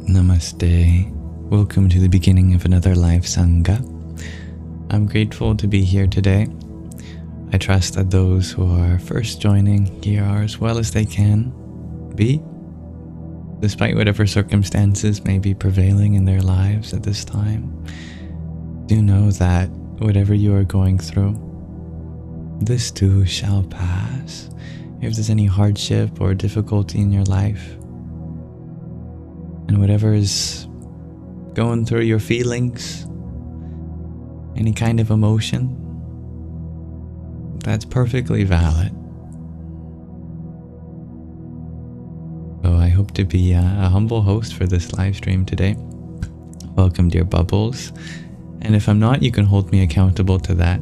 Namaste. Welcome to the beginning of another live Sangha. I'm grateful to be here today. I trust that those who are first joining here are as well as they can be, despite whatever circumstances may be prevailing in their lives at this time. Do know that whatever you are going through, this too shall pass. If there's any hardship or difficulty in your life, and whatever is going through your feelings, any kind of emotion, that's perfectly valid. So I hope to be a humble host for this live stream today. Welcome, dear Bubbles. And if I'm not, you can hold me accountable to that.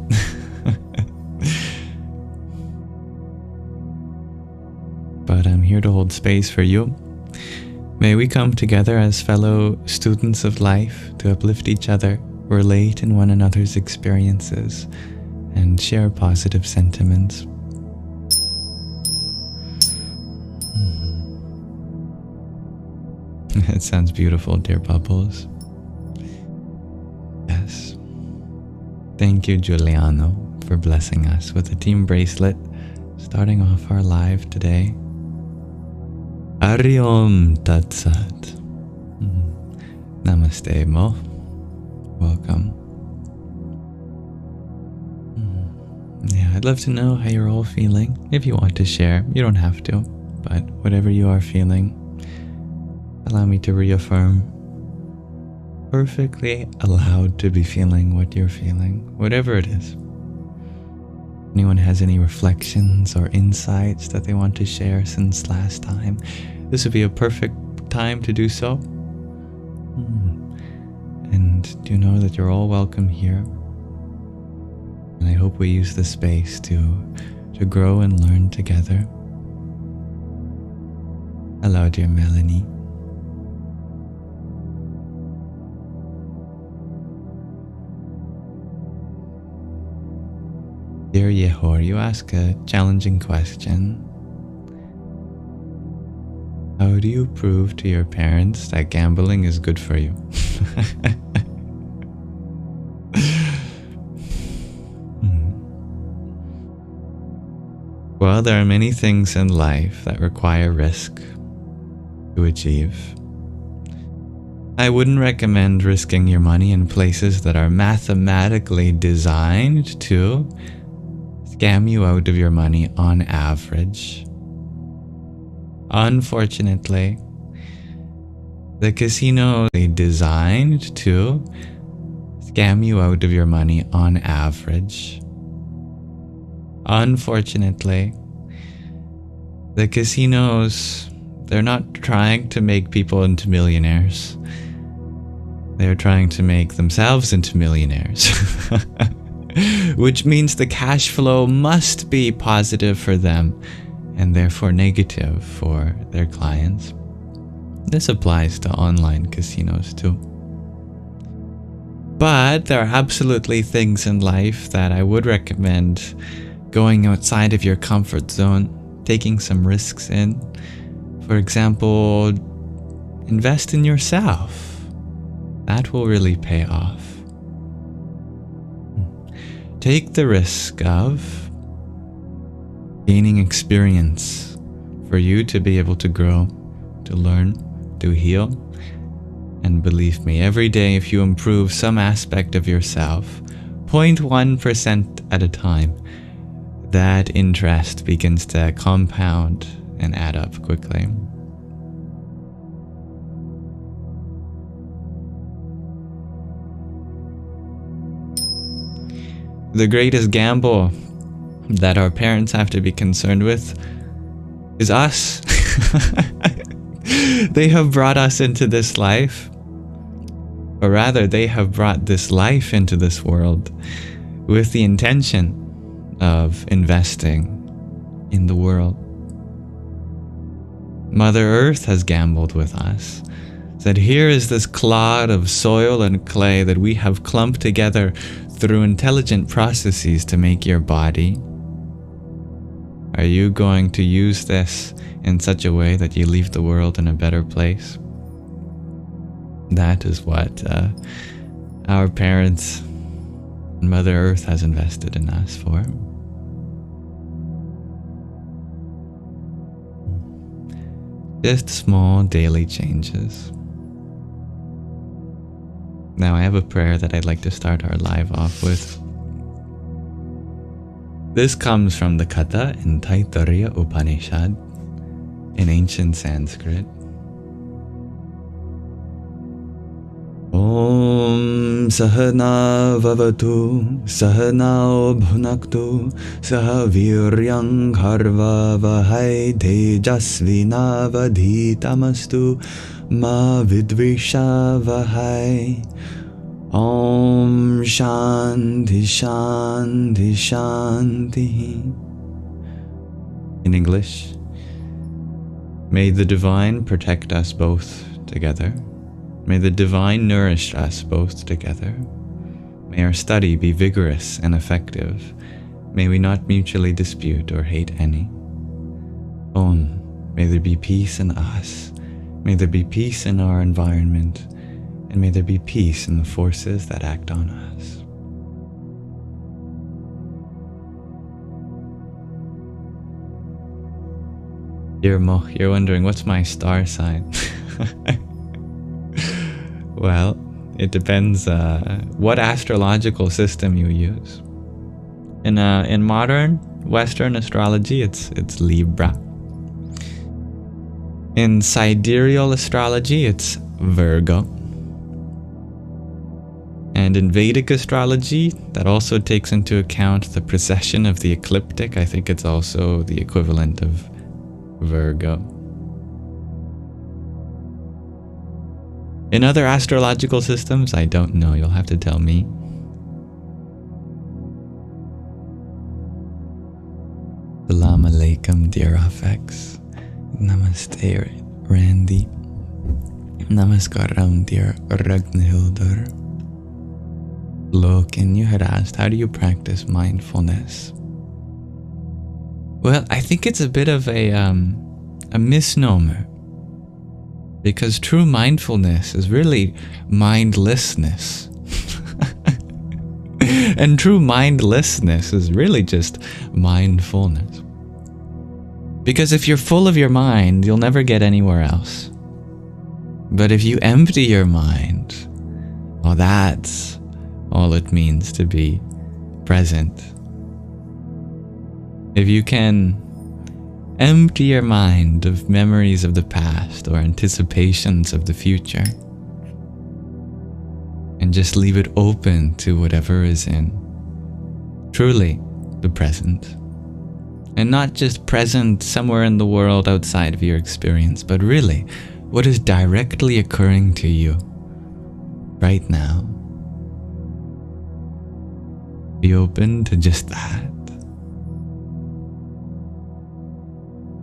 But I'm here to hold space for you. May we come together as fellow students of life to uplift each other, relate in one another's experiences, and share positive sentiments. It sounds beautiful, dear Bubbles. Yes. Thank you, Giuliano, for blessing us with a team bracelet, starting off our live today. Ariom Tat Sat. Namaste, Mo. Welcome. Yeah, I'd love to know how you're all feeling. If you want to share, you don't have to, but whatever you are feeling, allow me to reaffirm. Perfectly allowed to be feeling what you're feeling, whatever it is. Anyone has any reflections or insights that they want to share since last time, this would be a perfect time to do so. And do know that you're all welcome here. And I hope we use this space to grow and learn together. Hello, dear Melanie. Dear Yehor, you ask a challenging question. How do you prove to your parents that gambling is good for you? Well, there are many things in life that require risk to achieve. I wouldn't recommend risking your money in places that are mathematically designed to scam you out of your money on average. Unfortunately, the casino is designed to scam you out of your money on average. Unfortunately, the casinos, they're not trying to make people into millionaires. They're trying to make themselves into millionaires. Which means the cash flow must be positive for them and therefore negative for their clients. This applies to online casinos too. But there are absolutely things in life that I would recommend going outside of your comfort zone, taking some risks in. For example, invest in yourself. That will really pay off. Take the risk of gaining experience for you to be able to grow, to learn, to heal. And believe me, every day if you improve some aspect of yourself, 0.1% at a time, that interest begins to compound and add up quickly. The greatest gamble that our parents have to be concerned with is us. They have brought us into this life, or rather they have brought this life into this world with the intention of investing in the world. Mother Earth has gambled with us, said here is this clod of soil and clay that we have clumped together through intelligent processes to make your body. Are you going to use this in such a way that you leave the world in a better place? that is what our parents and Mother Earth has invested in us for. Just small daily changes. Now I have a prayer that I'd like to start our live off with. This comes from the Katha in Taittiriya Upanishad in ancient Sanskrit. Om Sahana Vavatu Sahana Bhunaktu Sahaviryang Harva Vahai Tejasvina Vadhitamastu Ma Vidvisha Vahai. Om Shanti Shanti Shanti. In English, may the Divine protect us both together. May the Divine nourish us both together. May our study be vigorous and effective. May we not mutually dispute or hate any. Om, may there be peace in us. May there be peace in our environment. And may there be peace in the forces that act on us. Dear Moch, you're wondering, what's my star sign? Well, it depends what astrological system you use. In modern Western astrology, it's Libra. In sidereal astrology, it's Virgo. And in Vedic astrology, that also takes into account the precession of the ecliptic. I think it's also the equivalent of Virgo. In other astrological systems, I don't know. You'll have to tell me. Salam alaikum, dear Afex. Namaste, Randy. Namaskaram, dear Ragnhildur. Look, and you had asked, how do you practice mindfulness? Well, I think it's a bit of a misnomer, because true mindfulness is really mindlessness. And true mindlessness is really just mindfulness. Because if you're full of your mind, you'll never get anywhere else. But if you empty your mind, well, that's all it means to be present. If you can empty your mind of memories of the past or anticipations of the future, and just leave it open to whatever is in truly the present, and not just present somewhere in the world outside of your experience, but really what is directly occurring to you right now. Be open to just that.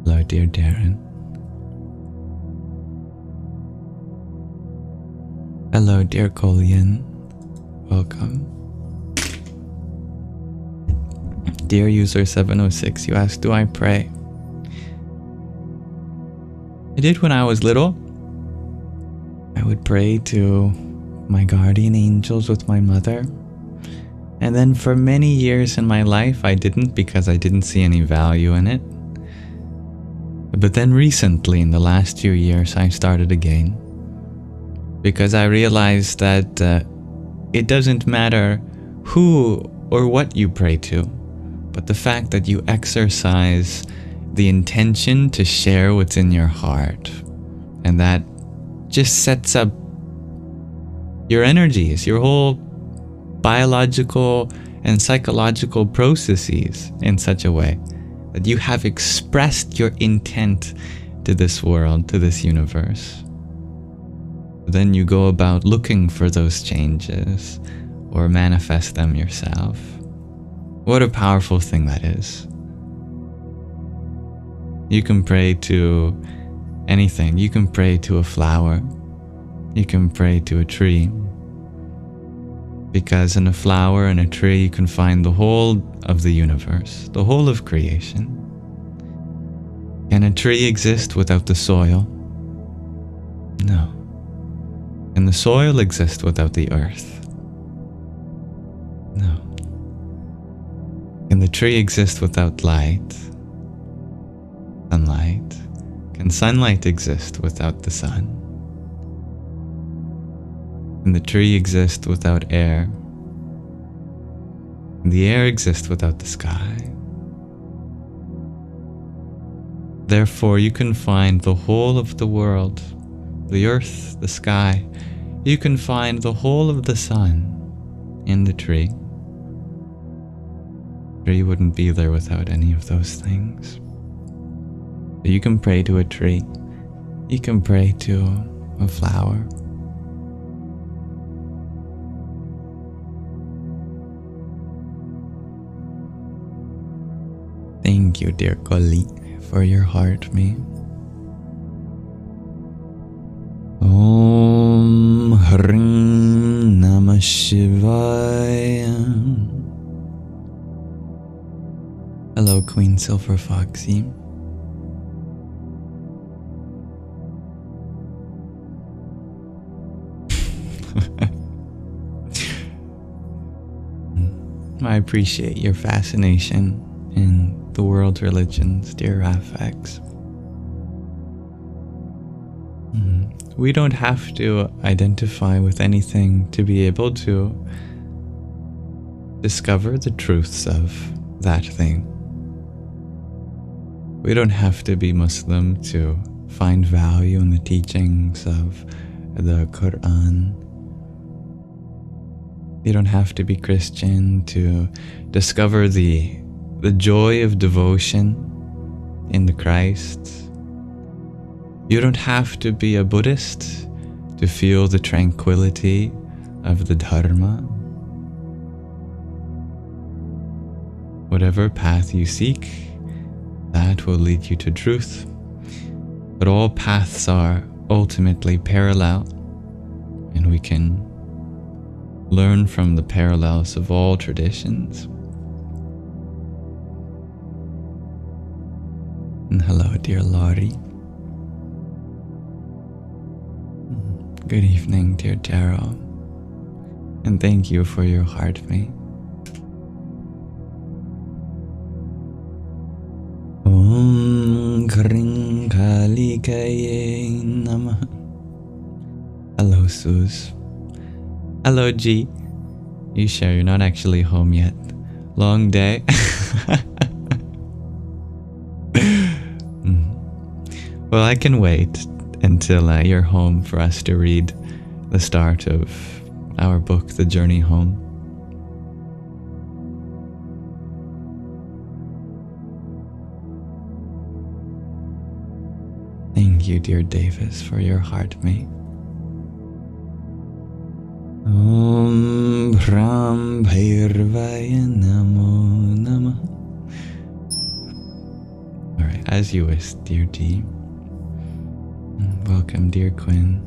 Hello, dear Darren. Hello, dear Colleen. Welcome. Dear user 706, you asked, do I pray? I did when I was little. I would pray to my guardian angels with my mother. And then for many years in my life, I didn't, because I didn't see any value in it. But then recently, in the last few years, I started again. Because I realized that it doesn't matter who or what you pray to, but the fact that you exercise the intention to share what's in your heart. And that just sets up your energies, your whole biological and psychological processes in such a way that you have expressed your intent to this world, to this universe. Then you go about looking for those changes or manifest them yourself. What a powerful thing that is. You can pray to anything. You can pray to a flower. You can pray to a tree. Because in a flower and a tree, you can find the whole of the universe, the whole of creation. Can a tree exist without the soil? No. Can the soil exist without the earth? No. Can the tree exist without light? Sunlight? Can sunlight exist without the sun? Can the tree exist without air? Can the air exist without the sky? Therefore, you can find the whole of the world, the earth, the sky. You can find the whole of the sun in the tree. The tree wouldn't be there without any of those things. You can pray to a tree. You can pray to a flower. Thank you, dear Kali, for your heart, me. Om Hrim Namah Shivaya. Hello, Queen Silver Foxy. I appreciate your fascination in the world religions, dear Rafex. We don't have to identify with anything to be able to discover the truths of that thing. We don't have to be Muslim to find value in the teachings of the Quran. You don't have to be Christian to discover the joy of devotion in the Christ. You don't have to be a Buddhist to feel the tranquility of the Dharma. Whatever path you seek, that will lead you to truth. But all paths are ultimately parallel, and we can learn from the parallels of all traditions. And hello, dear Laurie. Good evening, dear Darrow. And thank you for your heart, mate. Om Kring Kali Kaye Namah. Hello, Sus. Hello, G. You sure you're not actually home yet? Long day? Well, I can wait until you're home for us to read the start of our book, The Journey Home. Thank you, dear Davis, for your heart, mate. Om Ram Bhairvaya Namo Namah. Alright, as you wish, dear D. Welcome, dear Quinn.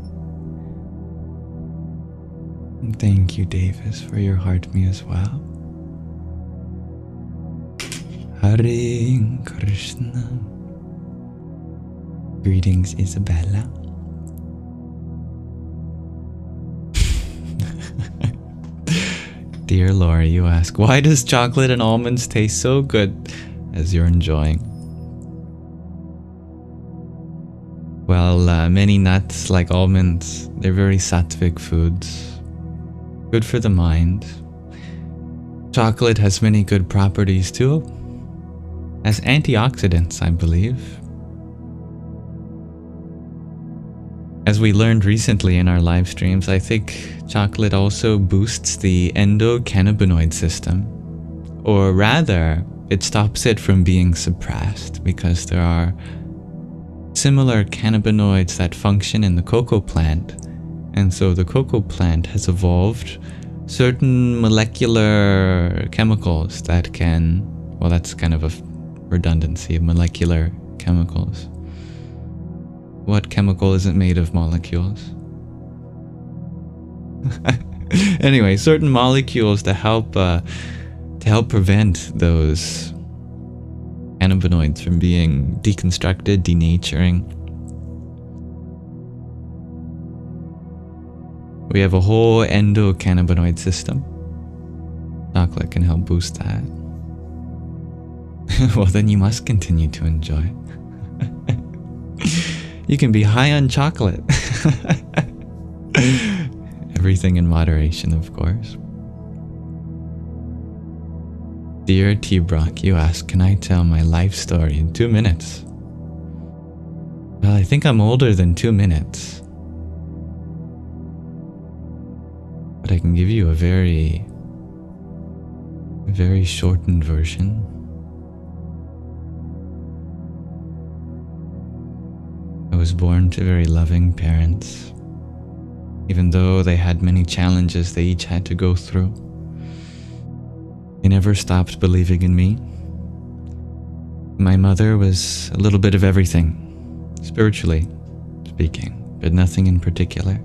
And thank you, Davis, for your heart, me as well. Hare Krishna. Greetings, Isabella. Dear Laura, you ask, why does chocolate and almonds taste so good as you're enjoying? Well, many nuts like almonds, they're very Sattvic foods. Good for the mind. Chocolate has many good properties too. As antioxidants, I believe. As we learned recently in our live streams, I think chocolate also boosts the endocannabinoid system. Or rather, it stops it from being suppressed because there are similar cannabinoids that function in the cocoa plant. And so the cocoa plant has evolved certain molecular chemicals that can, well, that's kind of a redundancy, molecular chemicals. What chemical isn't made of molecules? Anyway, certain molecules to help prevent those cannabinoids from being deconstructed, denaturing. We have a whole endocannabinoid system. Chocolate can help boost that. Well, then you must continue to enjoy. You can be high on chocolate. Everything in moderation, of course. Dear T. Brock, you ask, can I tell my life story in 2 minutes? Well, I think I'm older than 2 minutes. But I can give you a very shortened version. I was born to very loving parents. Even though they had many challenges they each had to go through, they never stopped believing in me. My mother was a little bit of everything, spiritually speaking, but nothing in particular.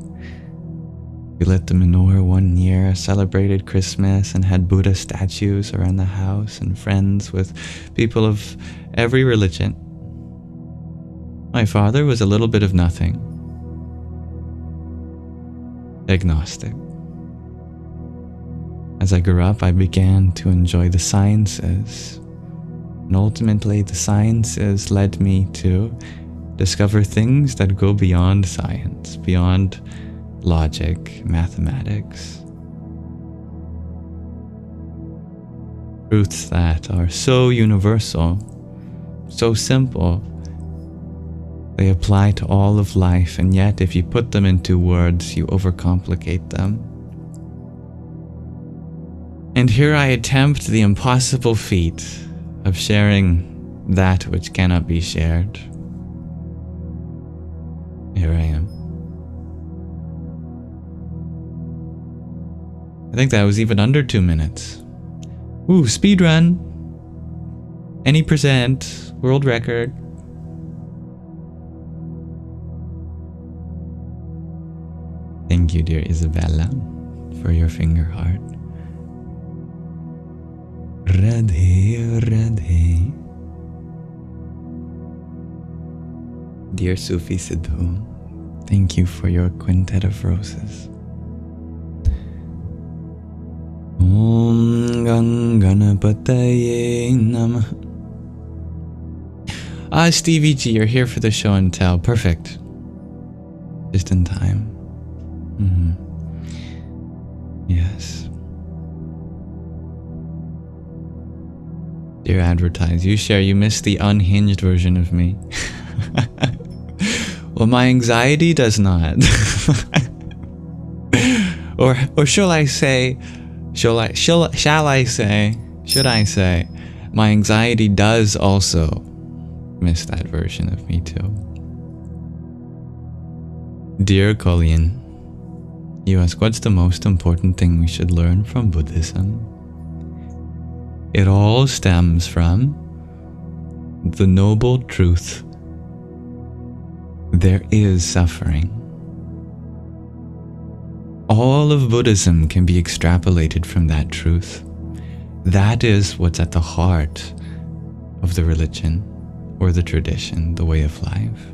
We lit the menorah one year, celebrated Christmas, and had Buddha statues around the house and friends with people of every religion. My father was a little bit of nothing. Agnostic. As I grew up, I began to enjoy the sciences. And ultimately, the sciences led me to discover things that go beyond science, beyond logic, mathematics. Truths that are so universal, so simple, they apply to all of life, and yet if you put them into words, you overcomplicate them. And here I attempt the impossible feat of sharing that which cannot be shared. Here I am. I think that was even under 2 minutes. Ooh, speed run. Any percent, world record. Thank you, dear Isabella, for your finger heart. Radhe, Radhe. Dear Sufi Sidhu, thank you for your quintet of roses. Om Ganganapataye Namah. Stevie G, you're here for the show and tell. Perfect. Just in time. Yes. Dear Advertise, you share you missed the unhinged version of me. Well, my anxiety does not. or shall I say, should I say, my anxiety does also miss that version of me too. Dear Colleen, you ask, what's the most important thing we should learn from Buddhism? It all stems from the noble truth. There is suffering. All of Buddhism can be extrapolated from that truth. That is what's at the heart of the religion or the tradition, the way of life.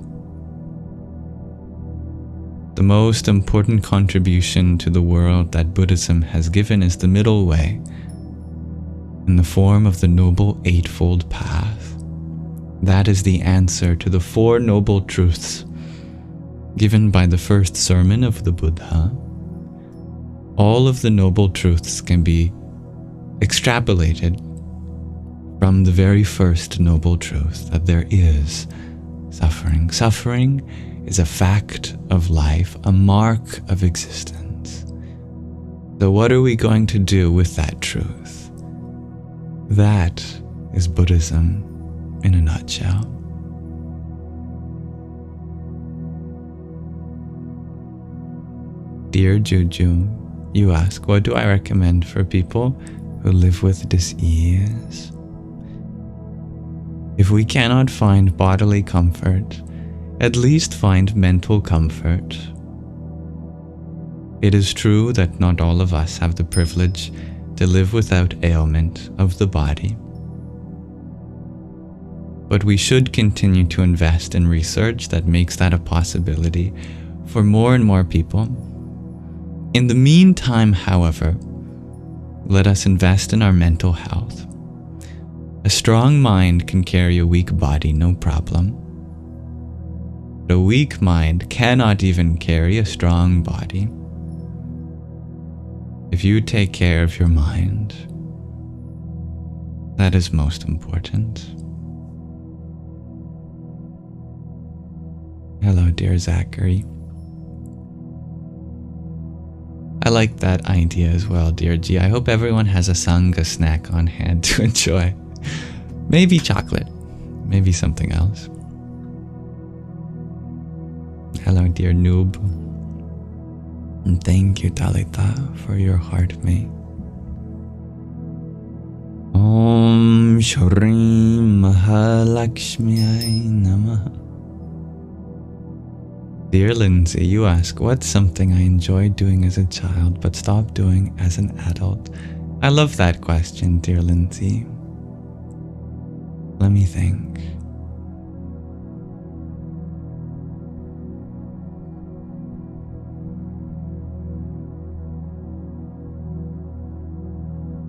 The most important contribution to the world that Buddhism has given is the middle way, in the form of the Noble Eightfold Path. That is the answer to the Four Noble Truths given by the first sermon of the Buddha. All of the Noble Truths can be extrapolated from the very first Noble Truth, that there is suffering. Suffering is a fact of life, a mark of existence. So what are we going to do with that truth? That is Buddhism in a nutshell. Dear Juju, you ask, what do I recommend for people who live with dis-ease? If we cannot find bodily comfort, at least find mental comfort. It is true that not all of us have the privilege to live without ailment of the body. But we should continue to invest in research that makes that a possibility for more and more people. In the meantime, however, let us invest in our mental health. A strong mind can carry a weak body, no problem. But a weak mind cannot even carry a strong body. If you take care of your mind, that is most important. Hello, dear Zachary. I like that idea as well, dear G. I hope everyone has a Sangha snack on hand to enjoy. Maybe chocolate, maybe something else. Hello, dear Noob. And thank you, Talita, for your heart mate. Om Shri Mahalakshmi Namaha. Dear Lindsay, you ask, what's something I enjoyed doing as a child but stopped doing as an adult? I love that question, dear Lindsay. Let me think.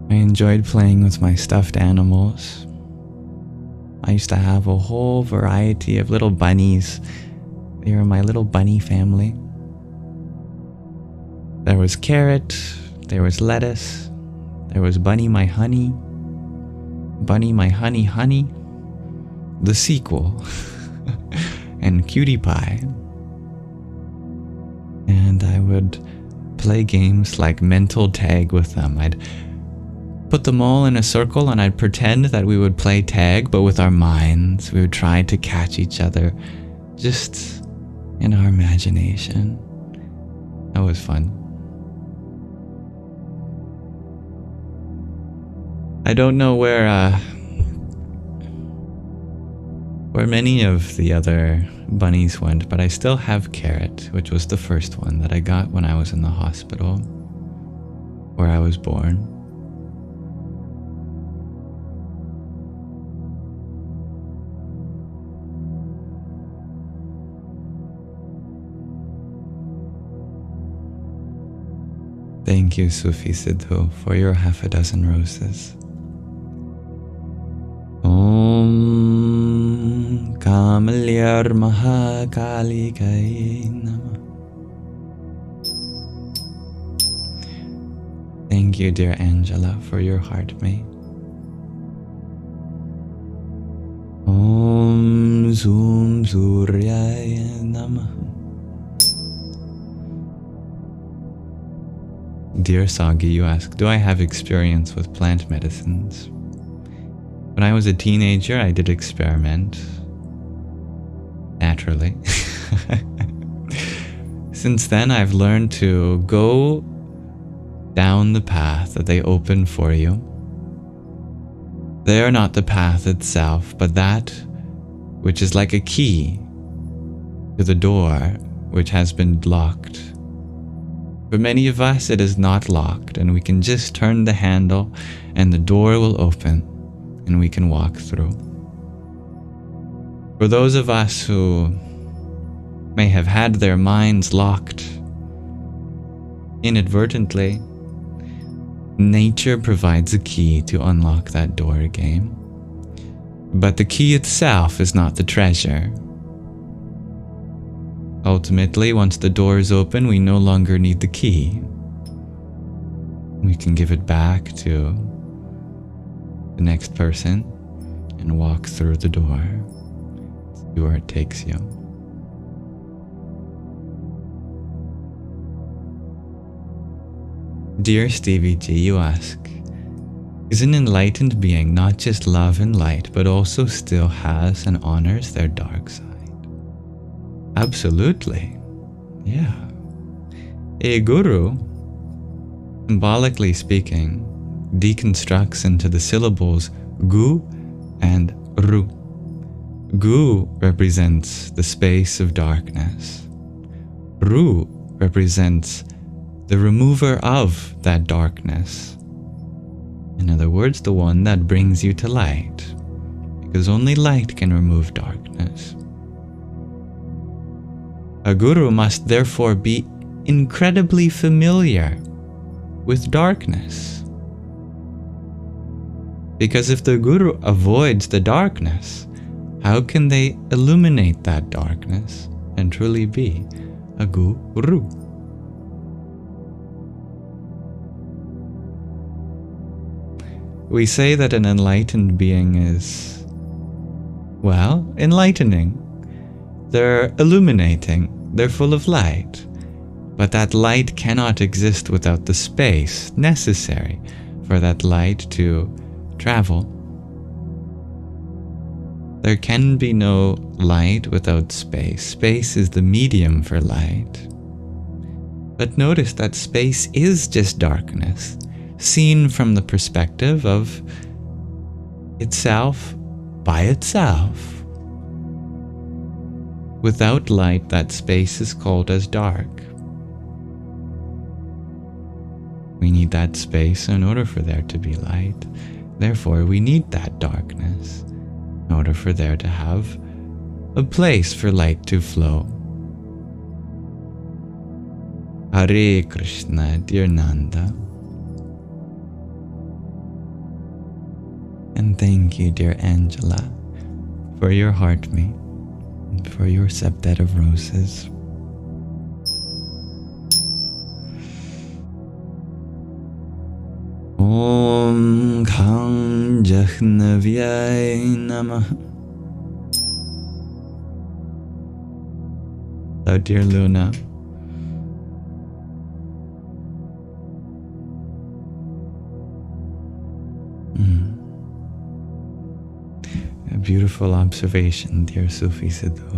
I enjoyed playing with my stuffed animals. I used to have a whole variety of little bunnies. They were my little bunny family. There was carrot, there was lettuce, there was Bunny My Honey, Bunny My Honey Honey, the sequel, and Cutie Pie. And I would play games like mental tag with them. I'd put them all in a circle and I'd pretend that we would play tag, but with our minds. We would try to catch each other just in our imagination. That was fun. I don't know where many of the other bunnies went, but I still have Carrot, which was the first one that I got when I was in the hospital where I was born. Thank you, Sufi Siddhu, for your 6 roses. Om Kamalyar Mahakalikai Namah. Thank you, dear Angela, for your heart mate. Om Zoom Suryaya Namah. Dear Sagi, you ask, do I have experience with plant medicines? When I was a teenager, I did experiment. Naturally. Since then, I've learned to go down the path that they open for you. They are not the path itself, but that which is like a key to the door which has been locked. For many of us, it is not locked, and we can just turn the handle and the door will open and we can walk through. For those of us who may have had their minds locked inadvertently, nature provides a key to unlock that door again. But the key itself is not the treasure. Ultimately, once the door is open, we no longer need the key. We can give it back to the next person and walk through the door. See where it takes you. Dear Stevie G, you ask, is an enlightened being not just love and light, but also still has and honors their dark side? Absolutely. Yeah. A guru, symbolically speaking, deconstructs into the syllables gu and ru. Gu represents the space of darkness. Ru represents the remover of that darkness. In other words, the one that brings you to light, because only light can remove darkness. A guru must therefore be incredibly familiar with darkness. Because if the guru avoids the darkness, how can they illuminate that darkness and truly be a guru? We say that an enlightened being is, well, enlightening. They're illuminating, they're full of light. But that light cannot exist without the space necessary for that light to travel. There can be no light without space. Space is the medium for light. But notice that space is just darkness, seen from the perspective of itself by itself. Without light, that space is called as dark. We need that space in order for there to be light. Therefore, we need that darkness in order for there to have a place for light to flow. Hare Krishna, dear Nanda. And thank you, dear Angela, for your heartmeat and for your septet of roses. Om Kham Jahnavyay Namah. Hello, dear Luna. A beautiful observation, dear Sufi Sidhu.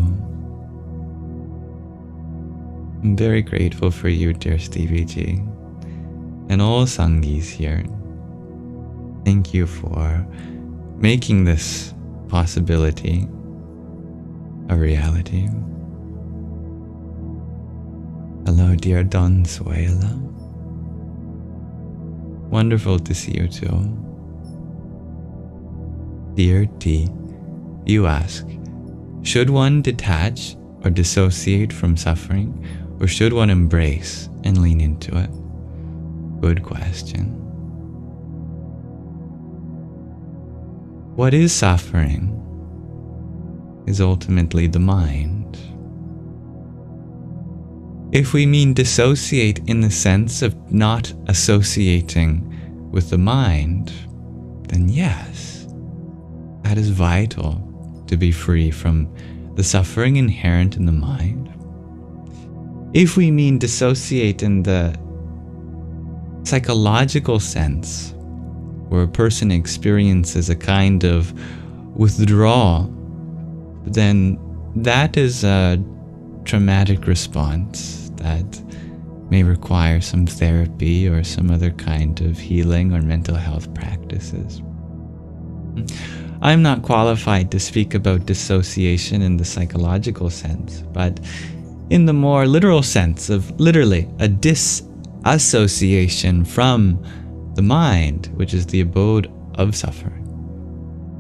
I'm very grateful for you, dear Stevie G, and all Sangis here. Thank you for making this possibility a reality. Hello, dear Don Suela. Wonderful to see you too. Dear T, you ask, should one detach or dissociate from suffering, or should one embrace and lean into it? Good question. What is suffering is ultimately the mind. If we mean dissociate in the sense of not associating with the mind, then yes, that is vital to be free from the suffering inherent in the mind. If we mean dissociate in the psychological sense, where a person experiences a kind of withdrawal, then that is a traumatic response that may require some therapy or some other kind of healing or mental health practices. I'm not qualified to speak about dissociation in the psychological sense, but in the more literal sense of literally a disassociation from the mind, which is the abode of suffering.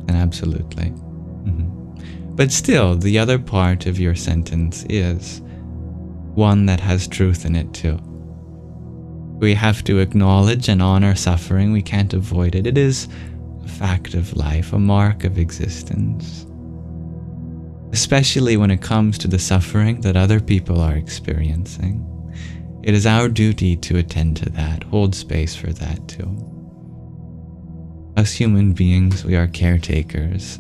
And absolutely. But still, the other part of your sentence is one that has truth in it too. We have to acknowledge and honor suffering. We can't avoid it. It is a fact of life, a mark of existence. Especially when it comes to the suffering that other people are experiencing. It is our duty to attend to that, hold space for that too. As human beings, we are caretakers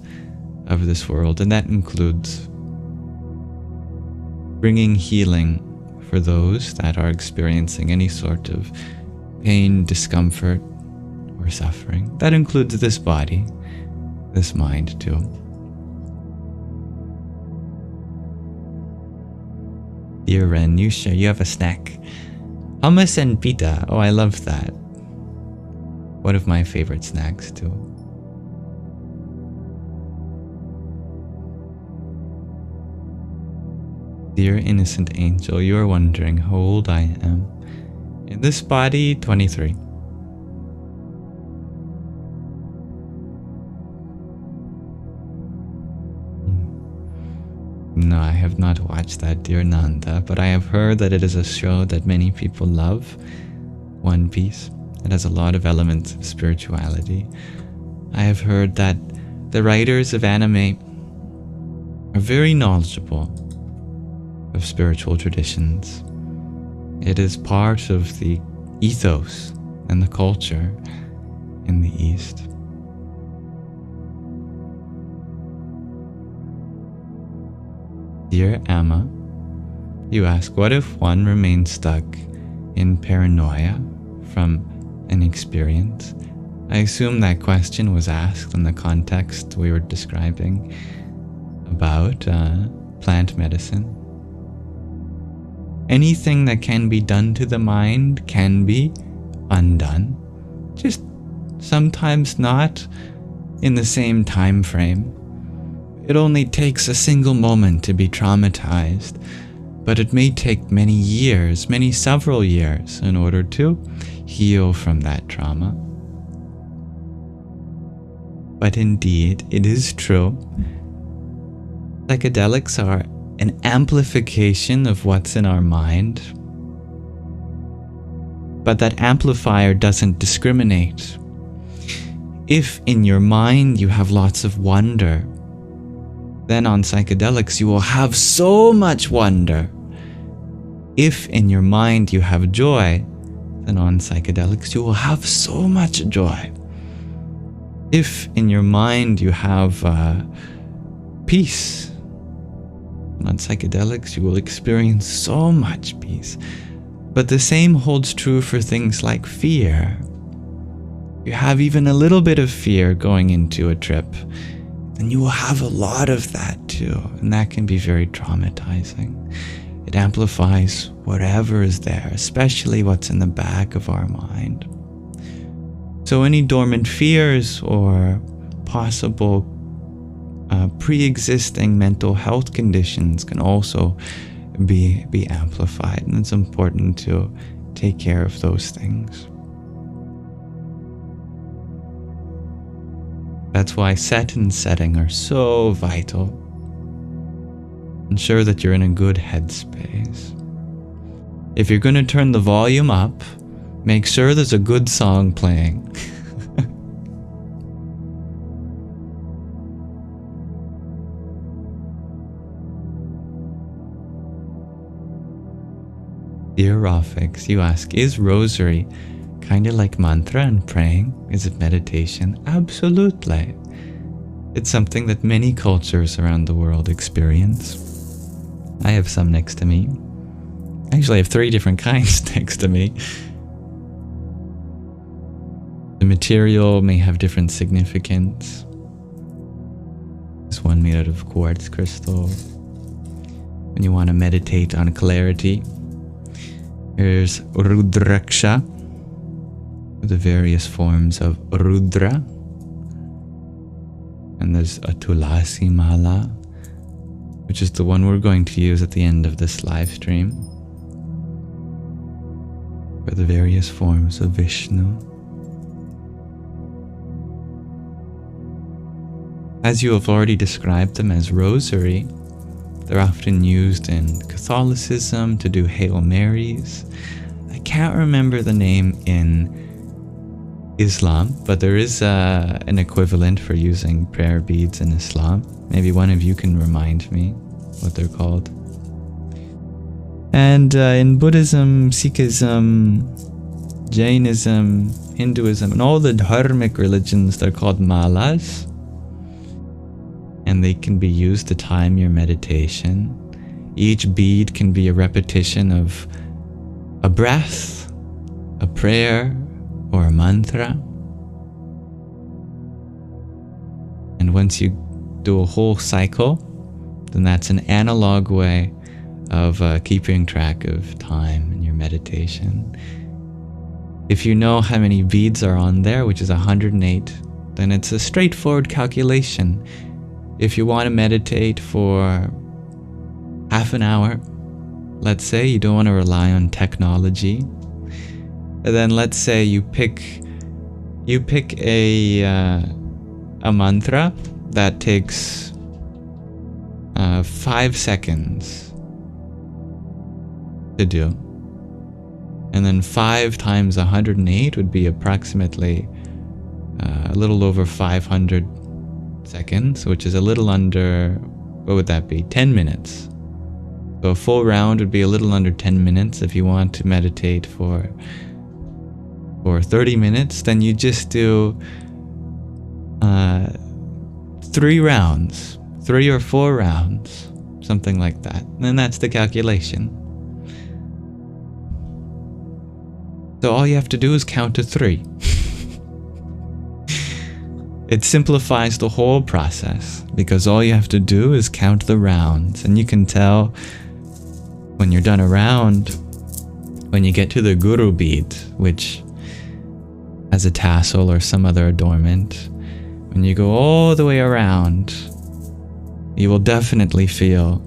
of this world, and that includes bringing healing for those that are experiencing any sort of pain, discomfort, or suffering. That includes this body, this mind too. Dear Ren, you have a snack. Hummus and pita. Oh, I love that. One of my favorite snacks too. Dear innocent angel, you are wondering how old I am. In this body, 23. No, I have not watched that, dear Nanda, but I have heard that it is a show that many people love. One Piece. It has a lot of elements of spirituality. I have heard that the writers of anime are very knowledgeable of spiritual traditions. It is part of the ethos and the culture in the East. Dear Amma, you ask, what if one remains stuck in paranoia from an experience? I assume that question was asked in the context we were describing about plant medicine. Anything that can be done to the mind can be undone. Just sometimes not in the same time frame. It only takes a single moment to be traumatized, but it may take many years, several years, in order to heal from that trauma. But indeed, it is true. Psychedelics are an amplification of what's in our mind, but that amplifier doesn't discriminate. If in your mind you have lots of wonder, then on psychedelics you will have so much wonder. If in your mind you have joy, then on psychedelics you will have so much joy. If in your mind you have peace, on psychedelics you will experience so much peace. But the same holds true for things like fear. You have even a little bit of fear going into a trip, then you will have a lot of that too, and that can be very traumatizing. It amplifies whatever is there, especially what's in the back of our mind. So any dormant fears or possible pre-existing mental health conditions can also be amplified, and it's important to take care of those things. That's why set and setting are so vital. Ensure that you're in a good headspace. If you're going to turn the volume up, make sure there's a good song playing. Dear Rafix, you ask, is rosary kind of like mantra and praying? Is it meditation? Absolutely. It's something that many cultures around the world experience. I have some next to me. Actually, I have 3 different kinds next to me. The material may have different significance. There's one made out of quartz crystal. When you want to meditate on clarity, here's Rudraksha, the various forms of Rudra. And there's a Tulasi Mala, which is the one we're going to use at the end of this live stream, for the various forms of Vishnu. As you have already described them as rosary, they're often used in Catholicism to do Hail Marys. I can't remember the name in Islam, but there is an equivalent for using prayer beads in Islam. Maybe one of you can remind me what they're called. And in Buddhism, Sikhism, Jainism, Hinduism, and all the dharmic religions, they're called malas. And they can be used to time your meditation. Each bead can be a repetition of a breath, a prayer, or a mantra. And once you do a whole cycle, then that's an analog way of keeping track of time in your meditation. If you know how many beads are on there, which is 108, then it's a straightforward calculation. If you want to meditate for half an hour, let's say you don't want to rely on technology, and then let's say you pick a mantra that takes 5 seconds to do. And then 5 times 108 would be approximately a little over 500 seconds, which is a little under, what would that be? 10 minutes. So a full round would be a little under 10 minutes. If you want to meditate for 30 minutes, then you just do 3 rounds, 3 or 4 rounds, something like that. And that's the calculation. So all you have to do is count to 3. It simplifies the whole process because all you have to do is count the rounds, and you can tell when you're done a round, when you get to the guru bead, which has a tassel or some other adornment, when you go all the way around, you will definitely feel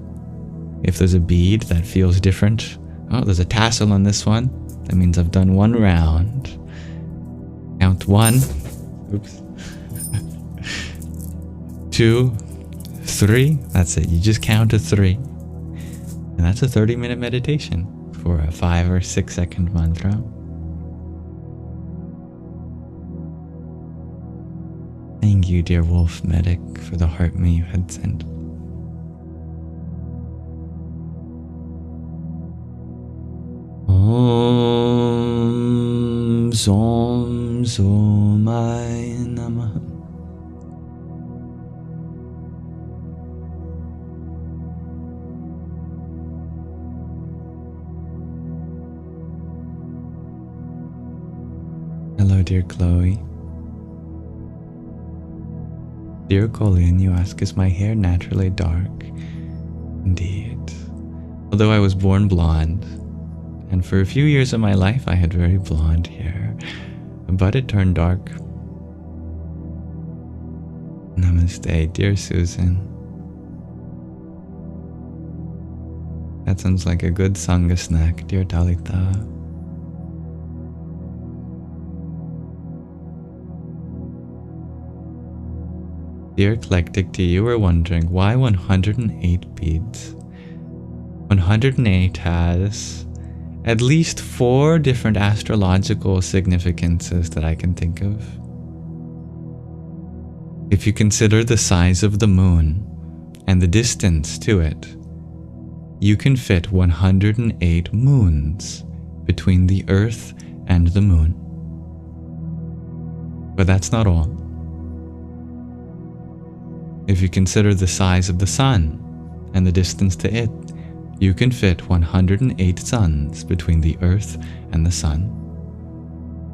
if there's a bead that feels different. Oh, there's a tassel on this one. That means I've done 1 round. Count 1. Oops. 2, 3. That's it. You just count to 3. And that's a 30-minute meditation for a 5 or 6 second mantra. Thank you, dear Wolf Medic, for the heart me you had sent. Om Som Somai Namah. Hello, dear Chloe. Dear Colin, you ask, is my hair naturally dark? Indeed. Although I was born blonde, and for a few years of my life I had very blonde hair, but it turned dark. Namaste, dear Susan. That sounds like a good Sangha snack, dear Dalita. Dear Eclectic Tea, you were wondering why 108 beads? 108 has at least 4 different astrological significances that I can think of. If you consider the size of the moon and the distance to it, you can fit 108 moons between the Earth and the moon. But that's not all. If you consider the size of the sun and the distance to it, you can fit 108 suns between the Earth and the sun.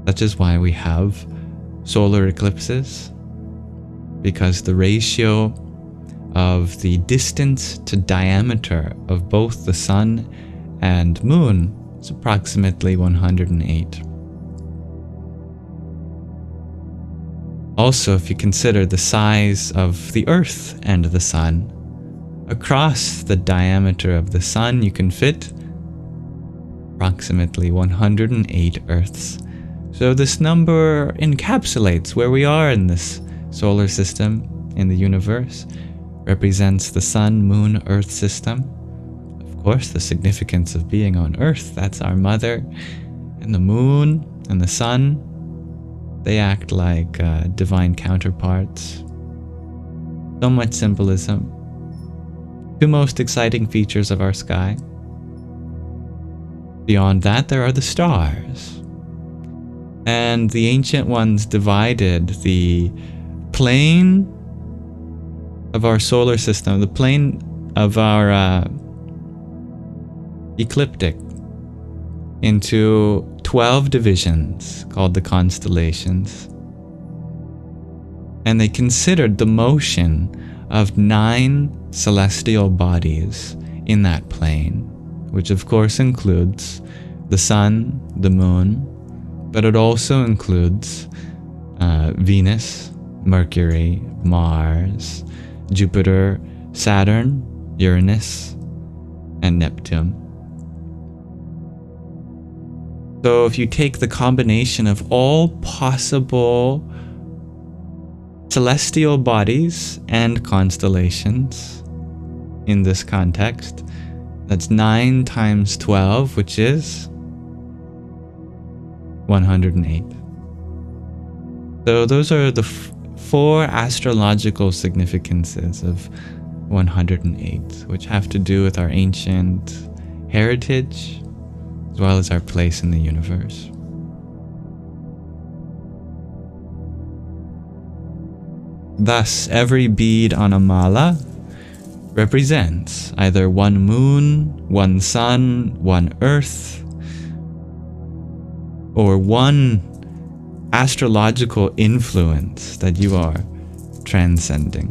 Such is why we have solar eclipses, because the ratio of the distance to diameter of both the sun and moon is approximately 108. Also, if you consider the size of the Earth and the sun, across the diameter of the sun you can fit approximately 108 Earths. So this number encapsulates where we are in this solar system, in the universe, represents the sun, moon, Earth system. Of course, the significance of being on Earth, that's our mother, and the moon and the sun, they act like divine counterparts. So much symbolism. 2 most exciting features of our sky. Beyond that, there are the stars. And the ancient ones divided the plane of our solar system, the plane of our ecliptic, into 12 divisions called the constellations. And they considered the motion of 9 celestial bodies in that plane, which of course includes the sun, the moon, but it also includes Venus, Mercury, Mars, Jupiter, Saturn, Uranus, and Neptune. So if you take the combination of all possible celestial bodies and constellations, in this context. That's 9 times 12, which is 108. So those are the 4 astrological significances of 108, which have to do with our ancient heritage, as well as our place in the universe. Thus, every bead on a mala represents either one moon, one sun, one earth, or one astrological influence that you are transcending.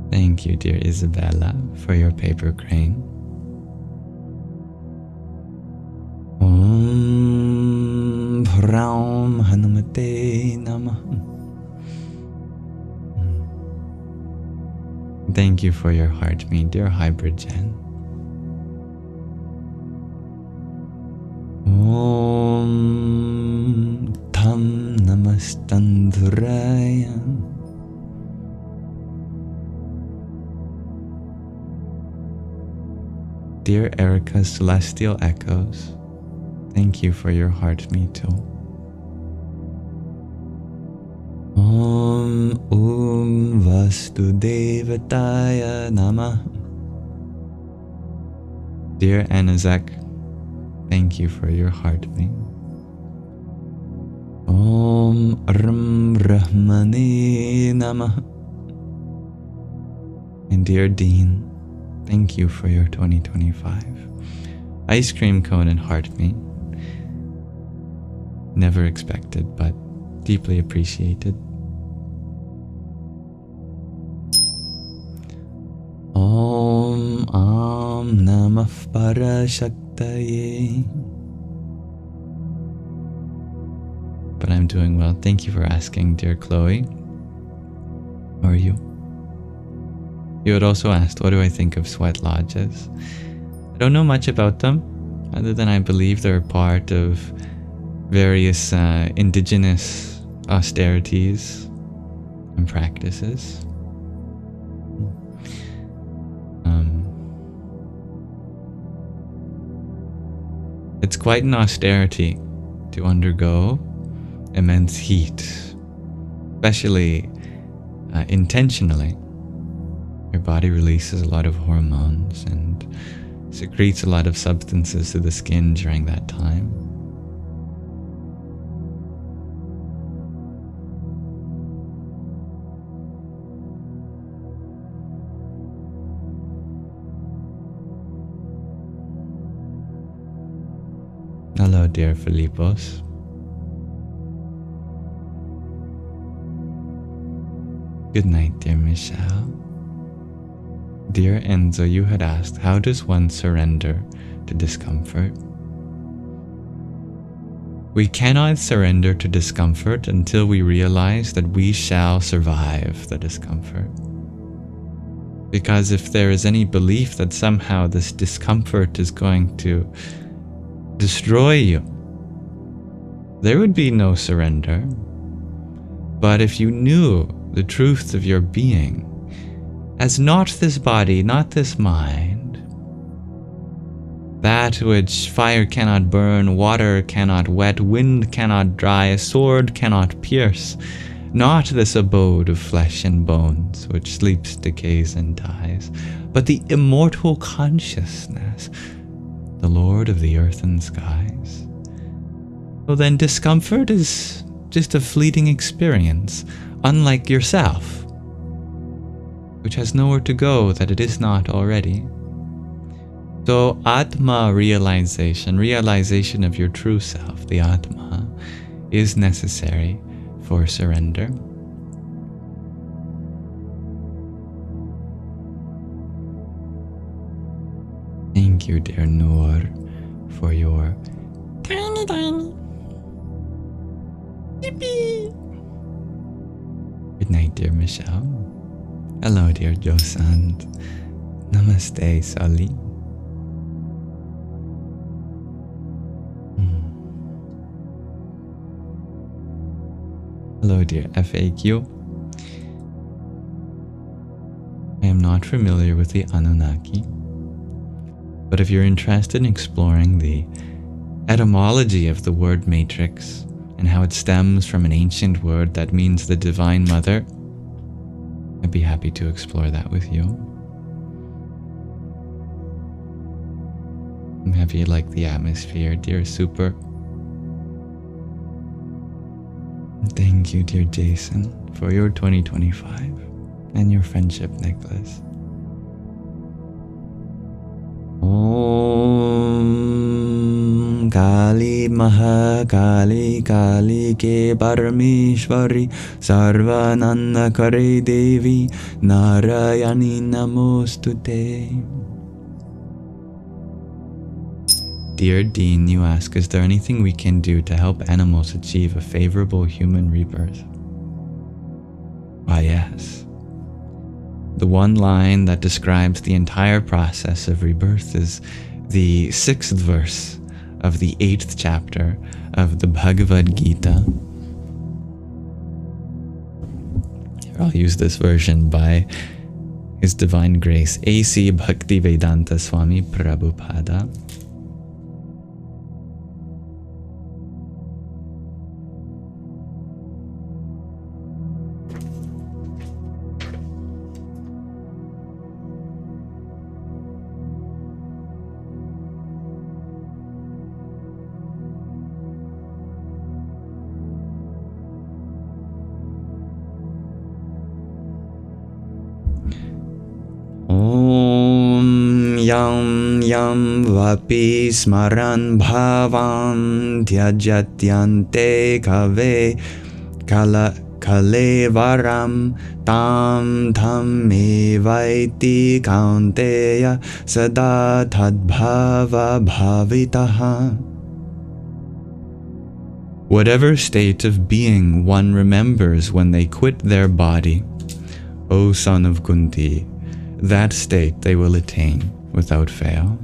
Thank you, dear Isabella, for your paper crane. Om Braum Hanumate Namah. Thank you for your heart, me, dear Hybrid Jen. Om Tam Namastanduraya. Dear Erica's Celestial Echoes, thank you for your heart, me too. Om Vastudevataya Namah. Dear Anazek, thank you for your heart, me. Om Brahmane Namah. And dear Dean, thank you for your 2025 ice cream cone and heart, me. Never expected, but deeply appreciated. Om Namah Parashaktaye. But I'm doing well. Thank you for asking, dear Chloe. How are you? You had also asked, what do I think of sweat lodges? I don't know much about them, other than I believe they're part of various indigenous austerities and practices. It's quite an austerity to undergo immense heat, especially intentionally. Your body releases a lot of hormones and secretes a lot of substances to the skin during that time. Hello, dear Filipos. Good night, dear Michelle. Dear Enzo, you had asked, how does one surrender to discomfort? We cannot surrender to discomfort until we realize that we shall survive the discomfort. Because if there is any belief that somehow this discomfort is going to destroy you, there would be no surrender. But if you knew the truth of your being as not this body, not this mind, that which fire cannot burn, water cannot wet, wind cannot dry, a sword cannot pierce, not this abode of flesh and bones, which sleeps, decays, and dies, but the immortal consciousness, the Lord of the earth and skies. Well, then discomfort is just a fleeting experience, unlike yourself, which has nowhere to go that it is not already. So Atma realization of your true self, the Atma, is necessary for surrender. Thank you, dear Noor, for your tiny. Yippee! Good night, dear Michelle. Hello, dear Josand. Namaste, Sali. Hello, dear FAQ. I am not familiar with the Anunnaki, but if you're interested in exploring the etymology of the word matrix and how it stems from an ancient word that means the Divine Mother, I'd be happy to explore that with you. I'm happy you like the atmosphere, dear Super. Thank you, dear Jason, for your 2025 and your friendship necklace. Om Kali Maha Kali Kali Ke Parameshwari Sarvananda Kare Devi Narayani Namostute. Dear Dean, you ask, is there anything we can do to help animals achieve a favorable human rebirth? Why, yes. The one line that describes the entire process of rebirth is the 6th verse of the 8th chapter of the Bhagavad Gita. Here, I'll use this version by His Divine Grace, A.C. Bhaktivedanta Swami Prabhupada. Yam yam vapi smaran bhavan tyajatyante kave kalevaram tam tam evaiti kaunteya sada tadbhava bhavitaha. Whatever state of being one remembers when they quit their body, O son of Kunti, that state they will attain without fail.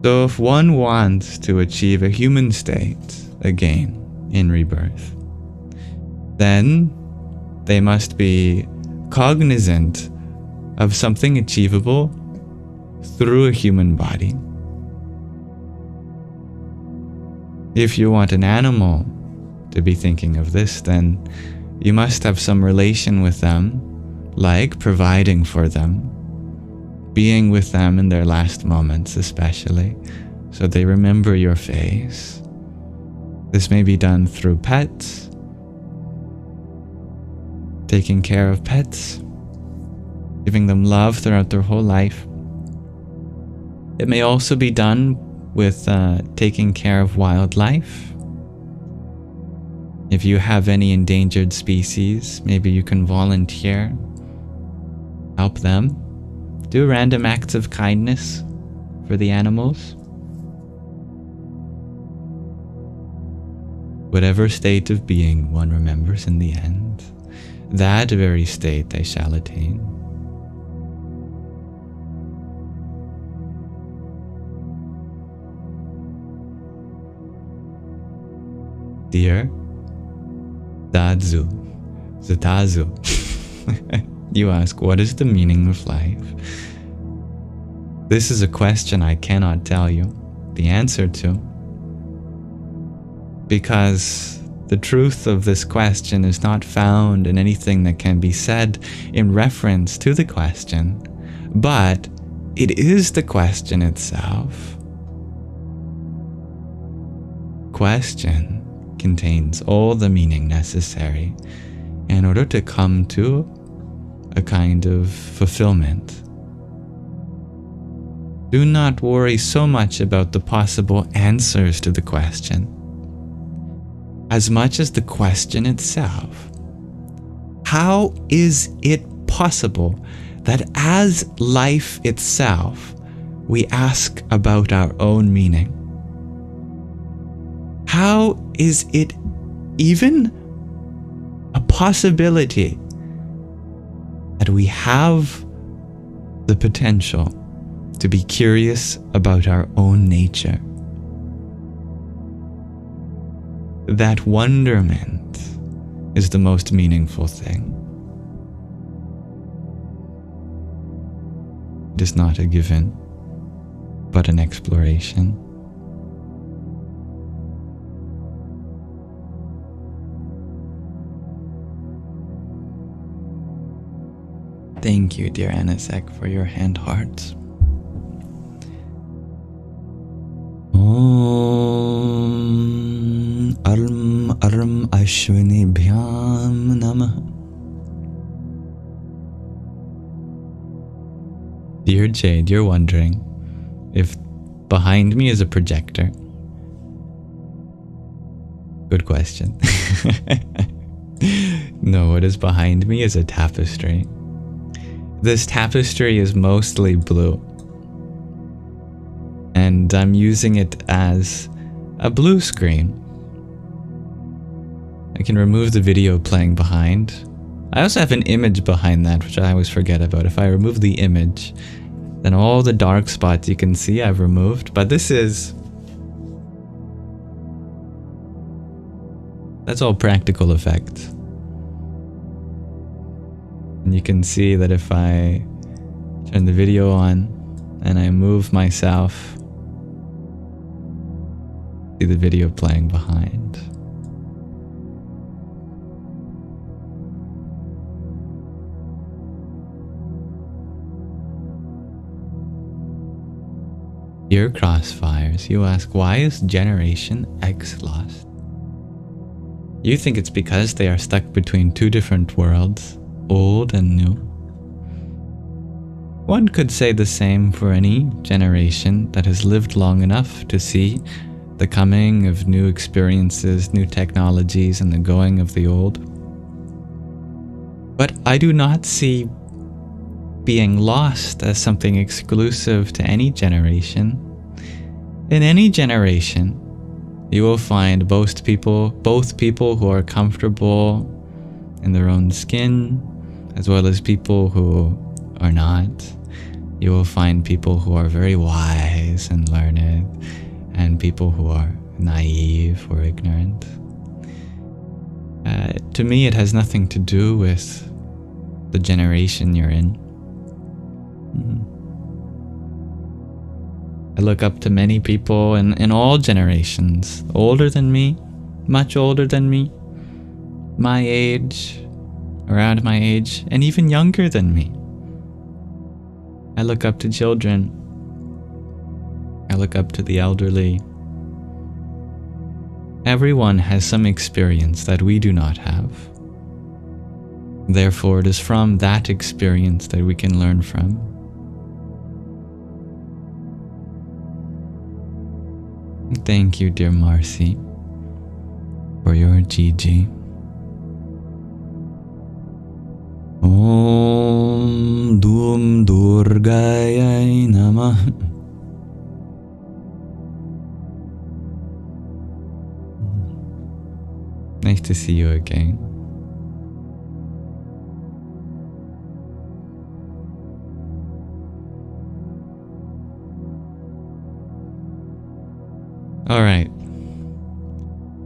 So if one wants to achieve a human state again in rebirth, then they must be cognizant of something achievable through a human body. If you want an animal to be thinking of this, then you must have some relation with them, like providing for them, being with them in their last moments especially, so they remember your face. This may be done through pets, taking care of pets, giving them love throughout their whole life. It may also be done with taking care of wildlife. If you have any endangered species, maybe you can volunteer, help them, do random acts of kindness for the animals. Whatever state of being one remembers in the end, that very state they shall attain. Dear Dadzu, Zatazu, you ask, what is the meaning of life? This is a question I cannot tell you the answer to, because the truth of this question is not found in anything that can be said in reference to the question, but it is the question itself. Question contains all the meaning necessary in order to come to a kind of fulfillment. Do not worry so much about the possible answers to the question, as much as the question itself. How is it possible that as life itself, we ask about our own meaning? How is it even a possibility that we have the potential to be curious about our own nature? that wonderment is the most meaningful thing. It is not a given, but an exploration. Thank you, dear Anasek, for your hand hearts. Om Arm Ashwini Bhyam Namah. Dear Jade, you're wondering if behind me is a projector. Good question. No, what is behind me is a tapestry. This tapestry is mostly blue, and I'm using it as a blue screen. I can remove the video playing behind. I also have an image behind that, which I always forget about. If I remove the image, then all the dark spots you can see I've removed, but that's all practical effect. And you can see that if I turn the video on and I move myself, see the video playing behind. Dear Crossfires, you ask, why is Generation X lost? You think it's because they are stuck between two different worlds, old and new. One could say the same for any generation that has lived long enough to see the coming of new experiences, new technologies, and the going of the old. But I do not see being lost as something exclusive to any generation. In any generation, you will find both people who are comfortable in their own skin, as well as people who are not. You will find people who are very wise and learned, and people who are naive or ignorant. To me, it has nothing to do with the generation you're in. I look up to many people in all generations, older than me, much older than me, my age, around my age, and even younger than me. I look up to children. I look up to the elderly. Everyone has some experience that we do not have. Therefore, it is from that experience that we can learn from. Thank you, dear Marcy, for your Gigi. Om Dum Durgayai Namah. Nice to see you again. All right.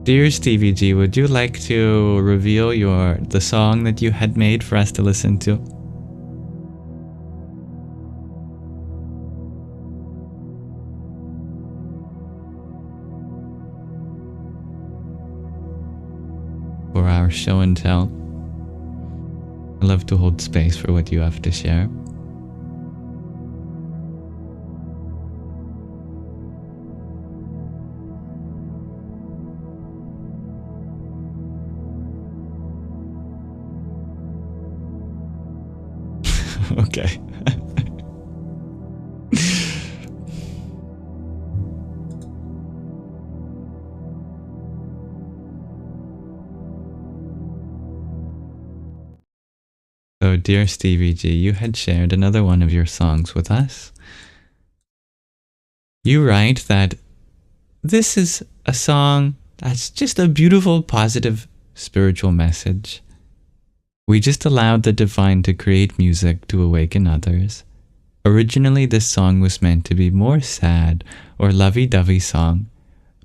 Dear Stevie G, would you like to reveal the song that you had made for us to listen to? For our show and tell. I love to hold space for what you have to share. Okay. So, dear Stevie G, you had shared another one of your songs with us. You write that this is a song that's just a beautiful, positive, spiritual message. We just allowed the divine to create music to awaken others. Originally, this song was meant to be more sad or lovey-dovey song,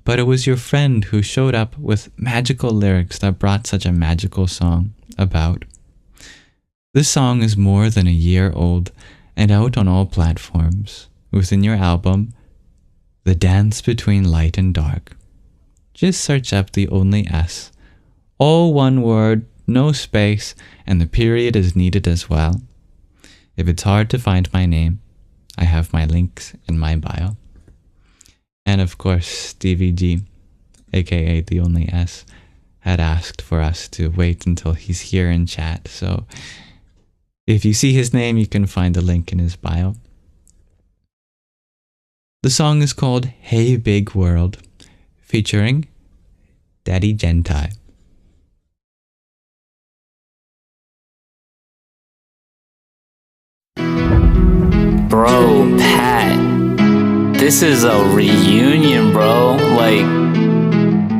but it was your friend who showed up with magical lyrics that brought such a magical song about. This song is more than a year old and out on all platforms within your album, The Dance Between Light and Dark. Just search up the only S. All one word, no space, and the period is needed as well. If it's hard to find my name, I have my links in my bio. And of course, Stevie G, aka the only S, had asked for us to wait until he's here in chat. So if you see his name, you can find the link in his bio. The song is called Hey Big World, featuring Daddy Gentai. Bro, Pat, this is a reunion, bro. Like,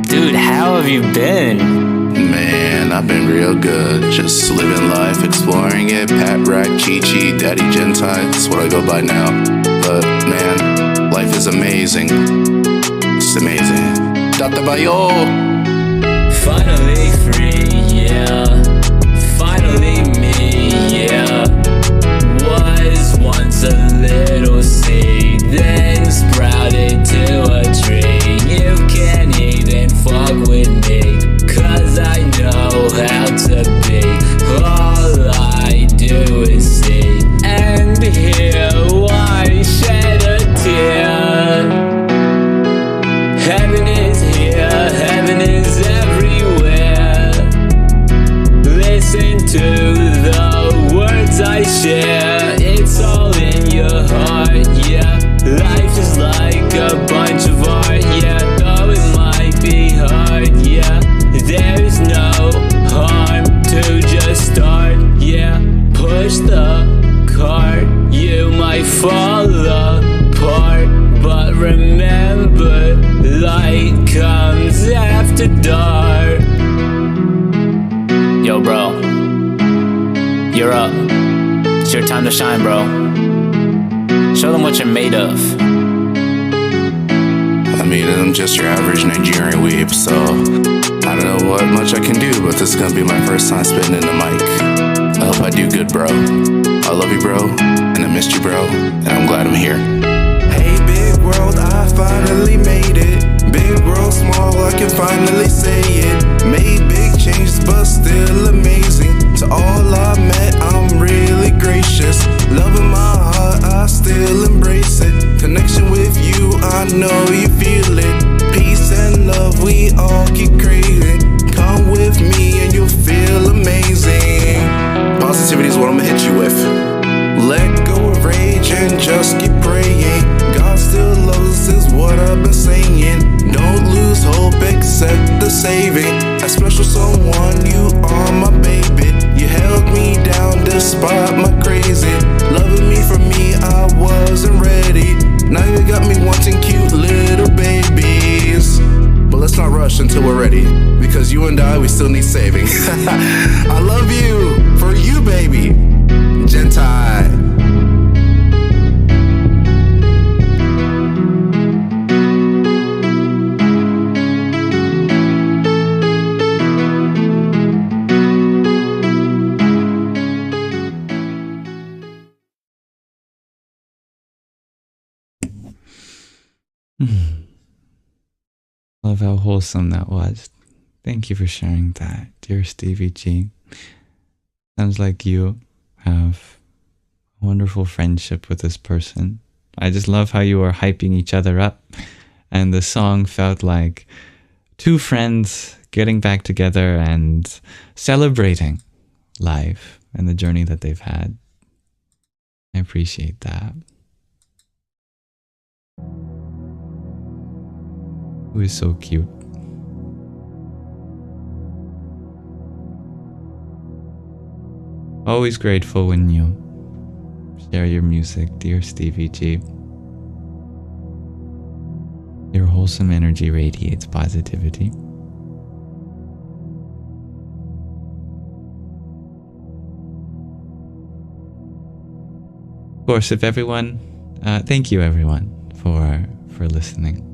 dude, how have you been? Man, I've been real good. Just living life, exploring it. Pat, Rack, Chi-Chi, Daddy Gentai, that's what I go by now. But man, life is amazing. It's amazing. Data Bayo! Finally free, yeah. Finally me, yeah. Was once a little seed, then sprouted to a tree. You can't even fuck with me, 'cause I know how to be. All I do is see and hear. Why shed a tear? Heaven is here, heaven is everywhere. Listen to the words I share. It's all in your heart, yeah. Life is like a bunch of art, yeah. Though it might be hard, yeah. There's no harm to just start, yeah. Push the cart, you might fall apart, but remember, light comes after dark. Yo, bro, you're up. It's your time to shine, bro. Show them what you're made of. I mean, I'm just your average Nigerian weeb, so I don't know what much I can do, but this is gonna be my first time spitting in the mic. I hope I do good, bro. I love you, bro, and I missed you, bro, and I'm glad I'm here. Hey, big world, I finally made it. Big world, small, I can finally say it. Made big changes, but still amazing. To all I met, I'm really gracious. Love in my heart, I still embrace it. Connection with you, I know you feel it. Peace and love, we all keep craving. Come with me and you'll feel amazing. Positivity is what I'm gonna hit you with. Let go of rage and just keep praying. God still loves us is what I've been saying. Don't lose hope, accept the saving. A special someone, you are my baby. You held me down despite my crazy. Loving me for me, I wasn't ready. Now you got me wanting cute little babies. But let's not rush until we're ready, because you and I, we still need saving. I love you, for you, baby. Gentai. Love how wholesome that was. Thank you for sharing that, dear Stevie G. Sounds like you have a wonderful friendship with this person. I just love how you are hyping each other up, and the song felt like two friends getting back together and celebrating life and the journey that they've had. I appreciate that. It was so cute. Always grateful when you share your music, dear Stevie G. Your wholesome energy radiates positivity. Of course, if everyone, thank you everyone for listening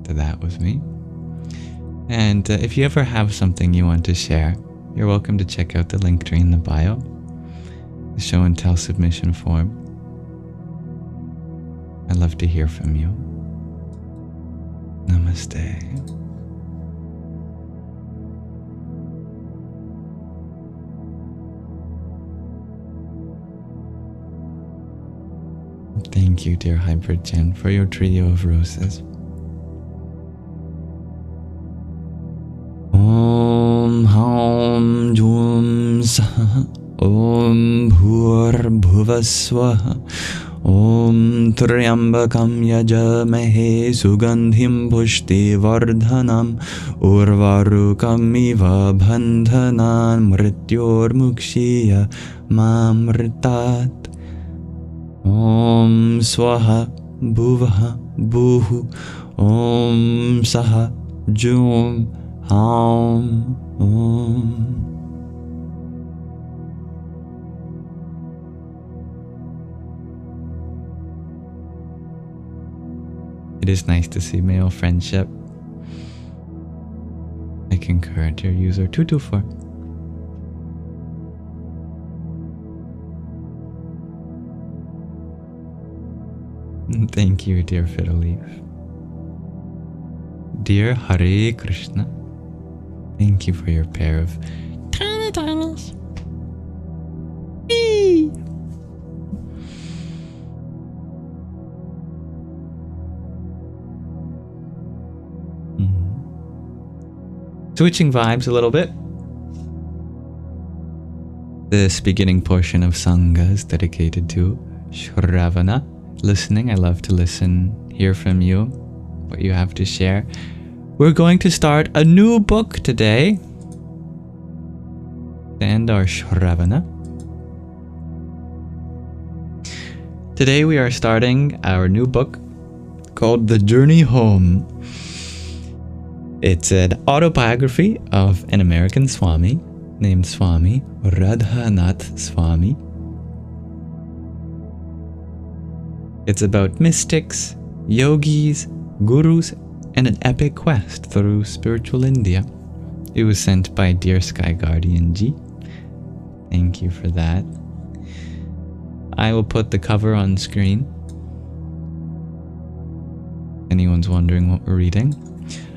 to that with me. And if you ever have something you want to share, you're welcome to check out the link tree in the bio, the show and tell submission form. I'd love to hear from you. Namaste. Thank you, dear Hybrid Jen, for your trio of roses. Om Haum Jum Saha Om Bhur Bhuvaswaha Om Triambakam Yajamahe Sugandhim Pushti Vardhanam Urvarukam Iva Bandhanan Mrityor Mukshiya Mamritat Om Swaha Bhuvaha Bhuhu Om Saha Jum Haum Om. It is nice to see male friendship. I concur, dear user 224. Thank you, dear Fiddle Leaf. Dear Hare Krishna, thank you for your pair of tiny diamonds. Whee! Switching vibes a little bit. This beginning portion of Sangha is dedicated to Shravana. Listening. I love to listen, hear from you, what you have to share. We're going to start a new book today. And our Shravana. Today we are starting our new book called The Journey Home. It's an autobiography of an American Swami named Swami Radhanath Swami. It's about mystics, yogis, gurus, and an epic quest through spiritual India. It was sent by Dear Sky Guardian G. Thank you for that. I will put the cover on screen. Anyone's wondering what we're reading?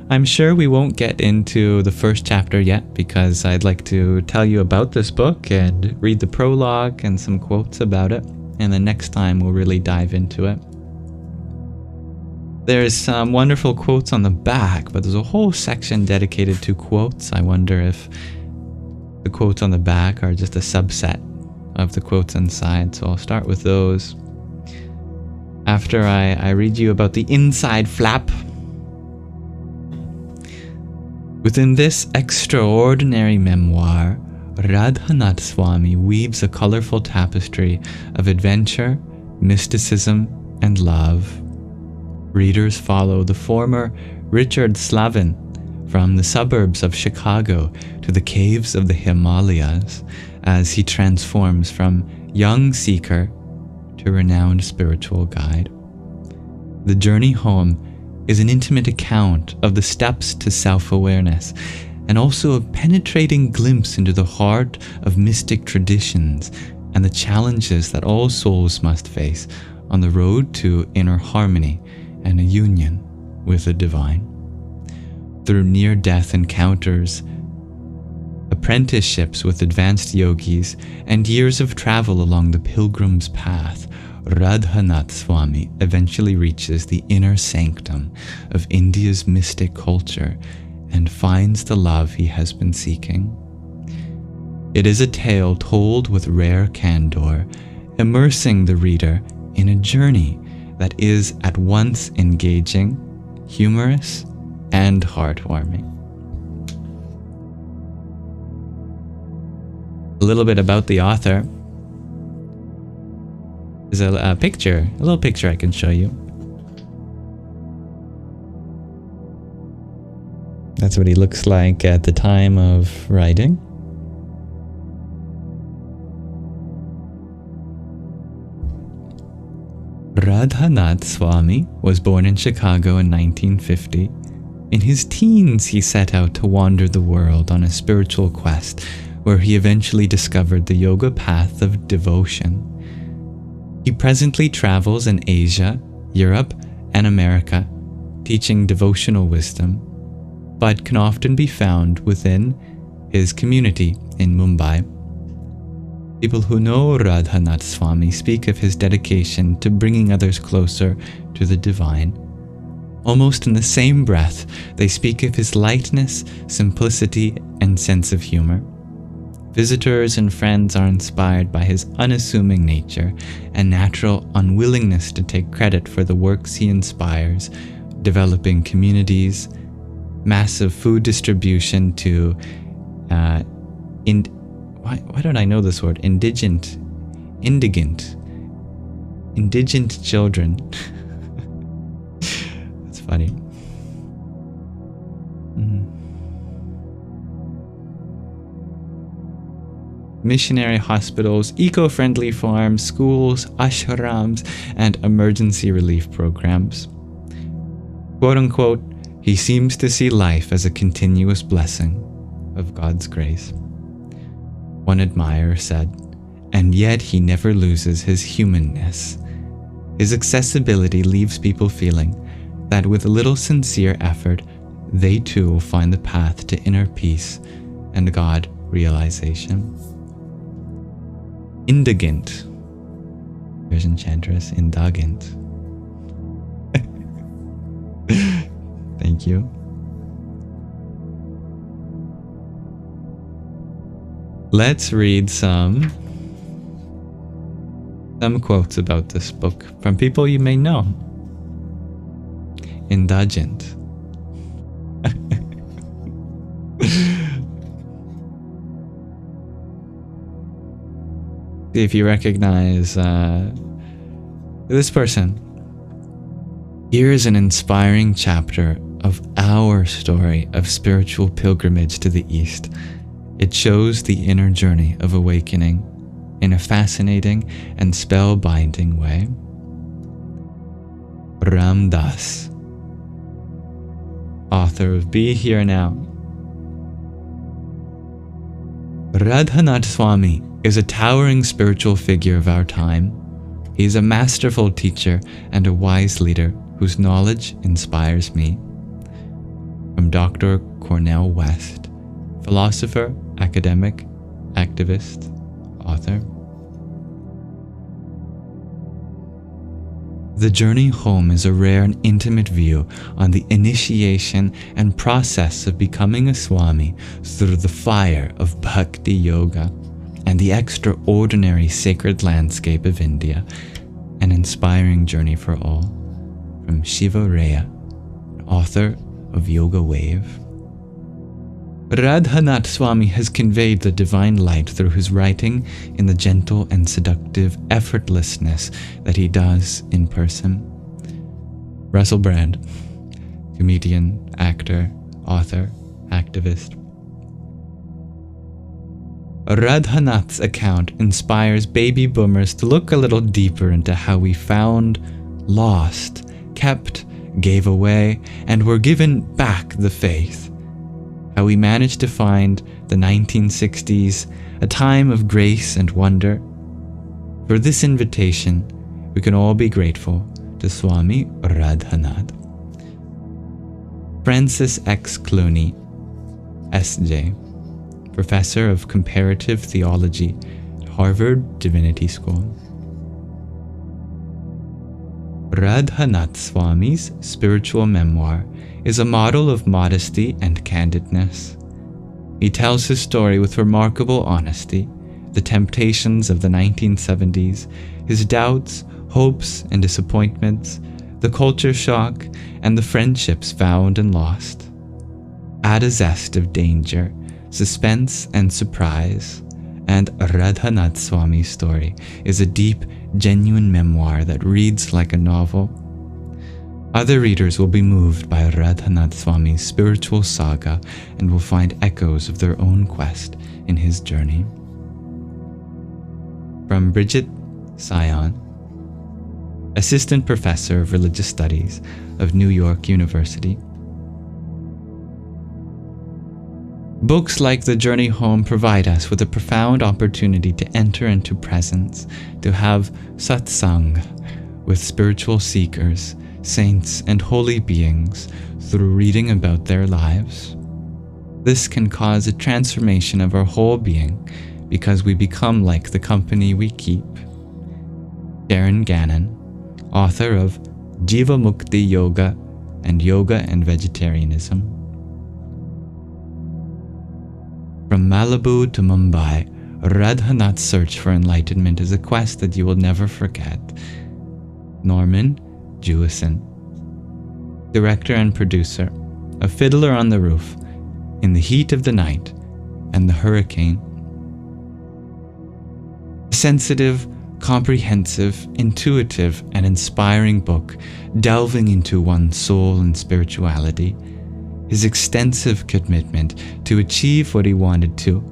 I'm sure we won't get into the first chapter yet because I'd like to tell you about this book and read the prologue and some quotes about it. And then next time we'll really dive into it. There's some wonderful quotes on the back, but there's a whole section dedicated to quotes. I wonder if the quotes on the back are just a subset of the quotes inside. So I'll start with those. After I read you about the inside flap. Within this extraordinary memoir, Radhanath Swami weaves a colorful tapestry of adventure, mysticism, and love. Readers follow the former Richard Slavin from the suburbs of Chicago to the caves of the Himalayas as he transforms from young seeker to renowned spiritual guide. The Journey Home is an intimate account of the steps to self-awareness and also a penetrating glimpse into the heart of mystic traditions and the challenges that all souls must face on the road to inner harmony and a union with the divine. Through near-death encounters, apprenticeships with advanced yogis, and years of travel along the pilgrim's path, Radhanath Swami eventually reaches the inner sanctum of India's mystic culture and finds the love he has been seeking. It is a tale told with rare candor, immersing the reader in a journey that is at once engaging, humorous, and heartwarming. A little bit about the author. There's a little picture I can show you. That's what he looks like at the time of writing. Radhanath Swami was born in Chicago in 1950 In his teens, he set out to wander the world on a spiritual quest, where he eventually discovered the yoga path of devotion. He presently travels in Asia, Europe, and America, teaching devotional wisdom, but can often be found within his community in Mumbai. People who know Radhanath Swami speak of his dedication to bringing others closer to the divine. Almost in the same breath, they speak of his lightness, simplicity, and sense of humor. Visitors and friends are inspired by his unassuming nature and natural unwillingness to take credit for the works he inspires, developing communities, massive food distribution to why don't I know this word? Indigent children. That's funny. Missionary hospitals, eco-friendly farms, schools, ashrams, and emergency relief programs. Quote unquote, he seems to see life as a continuous blessing of God's grace. One admirer said, and yet he never loses his humanness. His accessibility leaves people feeling that with a little sincere effort, they too will find the path to inner peace and God realization. Indigent. There's Enchantress, indulgent. Thank you. Let's read some quotes about this book from people you may know. Indulgent. See if you recognize this person. Here is an inspiring chapter of our story of spiritual pilgrimage to the East. It shows the inner journey of awakening in a fascinating and spellbinding way. Ram Dass, author of Be Here Now. Radhanath Swami is a towering spiritual figure of our time. He is a masterful teacher and a wise leader whose knowledge inspires me. From Dr. Cornel West, philosopher, academic, activist, author. The journey home is a rare and intimate view on the initiation and process of becoming a Swami through the fire of Bhakti Yoga and the extraordinary sacred landscape of India, an inspiring journey for all. From Shiva Raya, author of Yoga Wave. Radhanath Swami has conveyed the divine light through his writing in the gentle and seductive effortlessness that he does in person. Russell Brand, comedian, actor, author, activist. Radhanath's account inspires baby boomers to look a little deeper into how we found, lost, kept, gave away, and were given back the faith. How we managed to find the 1960s, a time of grace and wonder. For this invitation, we can all be grateful to Swami Radhanath. Francis X. Clooney, S.J., Professor of Comparative Theology at Harvard Divinity School. Radhanath Swami's spiritual memoir is a model of modesty and candidness. He tells his story with remarkable honesty, the temptations of the 1970s, his doubts, hopes, and disappointments, the culture shock, and the friendships found and lost. Add a zest of danger, suspense, and surprise, and Radhanath Swami's story is a deep, genuine memoir that reads like a novel. Other readers will be moved by Radhanath Swami's spiritual saga and will find echoes of their own quest in his journey. From Bridget Sion, Assistant Professor of Religious Studies of New York University. Books like The Journey Home provide us with a profound opportunity to enter into presence, to have satsang with spiritual seekers, saints, and holy beings through reading about their lives. This can cause a transformation of our whole being because we become like the company we keep. Darren Gannon, author of Jiva Mukti Yoga and Yoga and Vegetarianism. From Malibu to Mumbai, Radhanath's search for enlightenment is a quest that you will never forget. Norman Jewison, director and producer, a fiddler on the roof, in the heat of the night and the hurricane. A sensitive, comprehensive, intuitive, and inspiring book delving into one's soul and spirituality, his extensive commitment to achieve what he wanted to,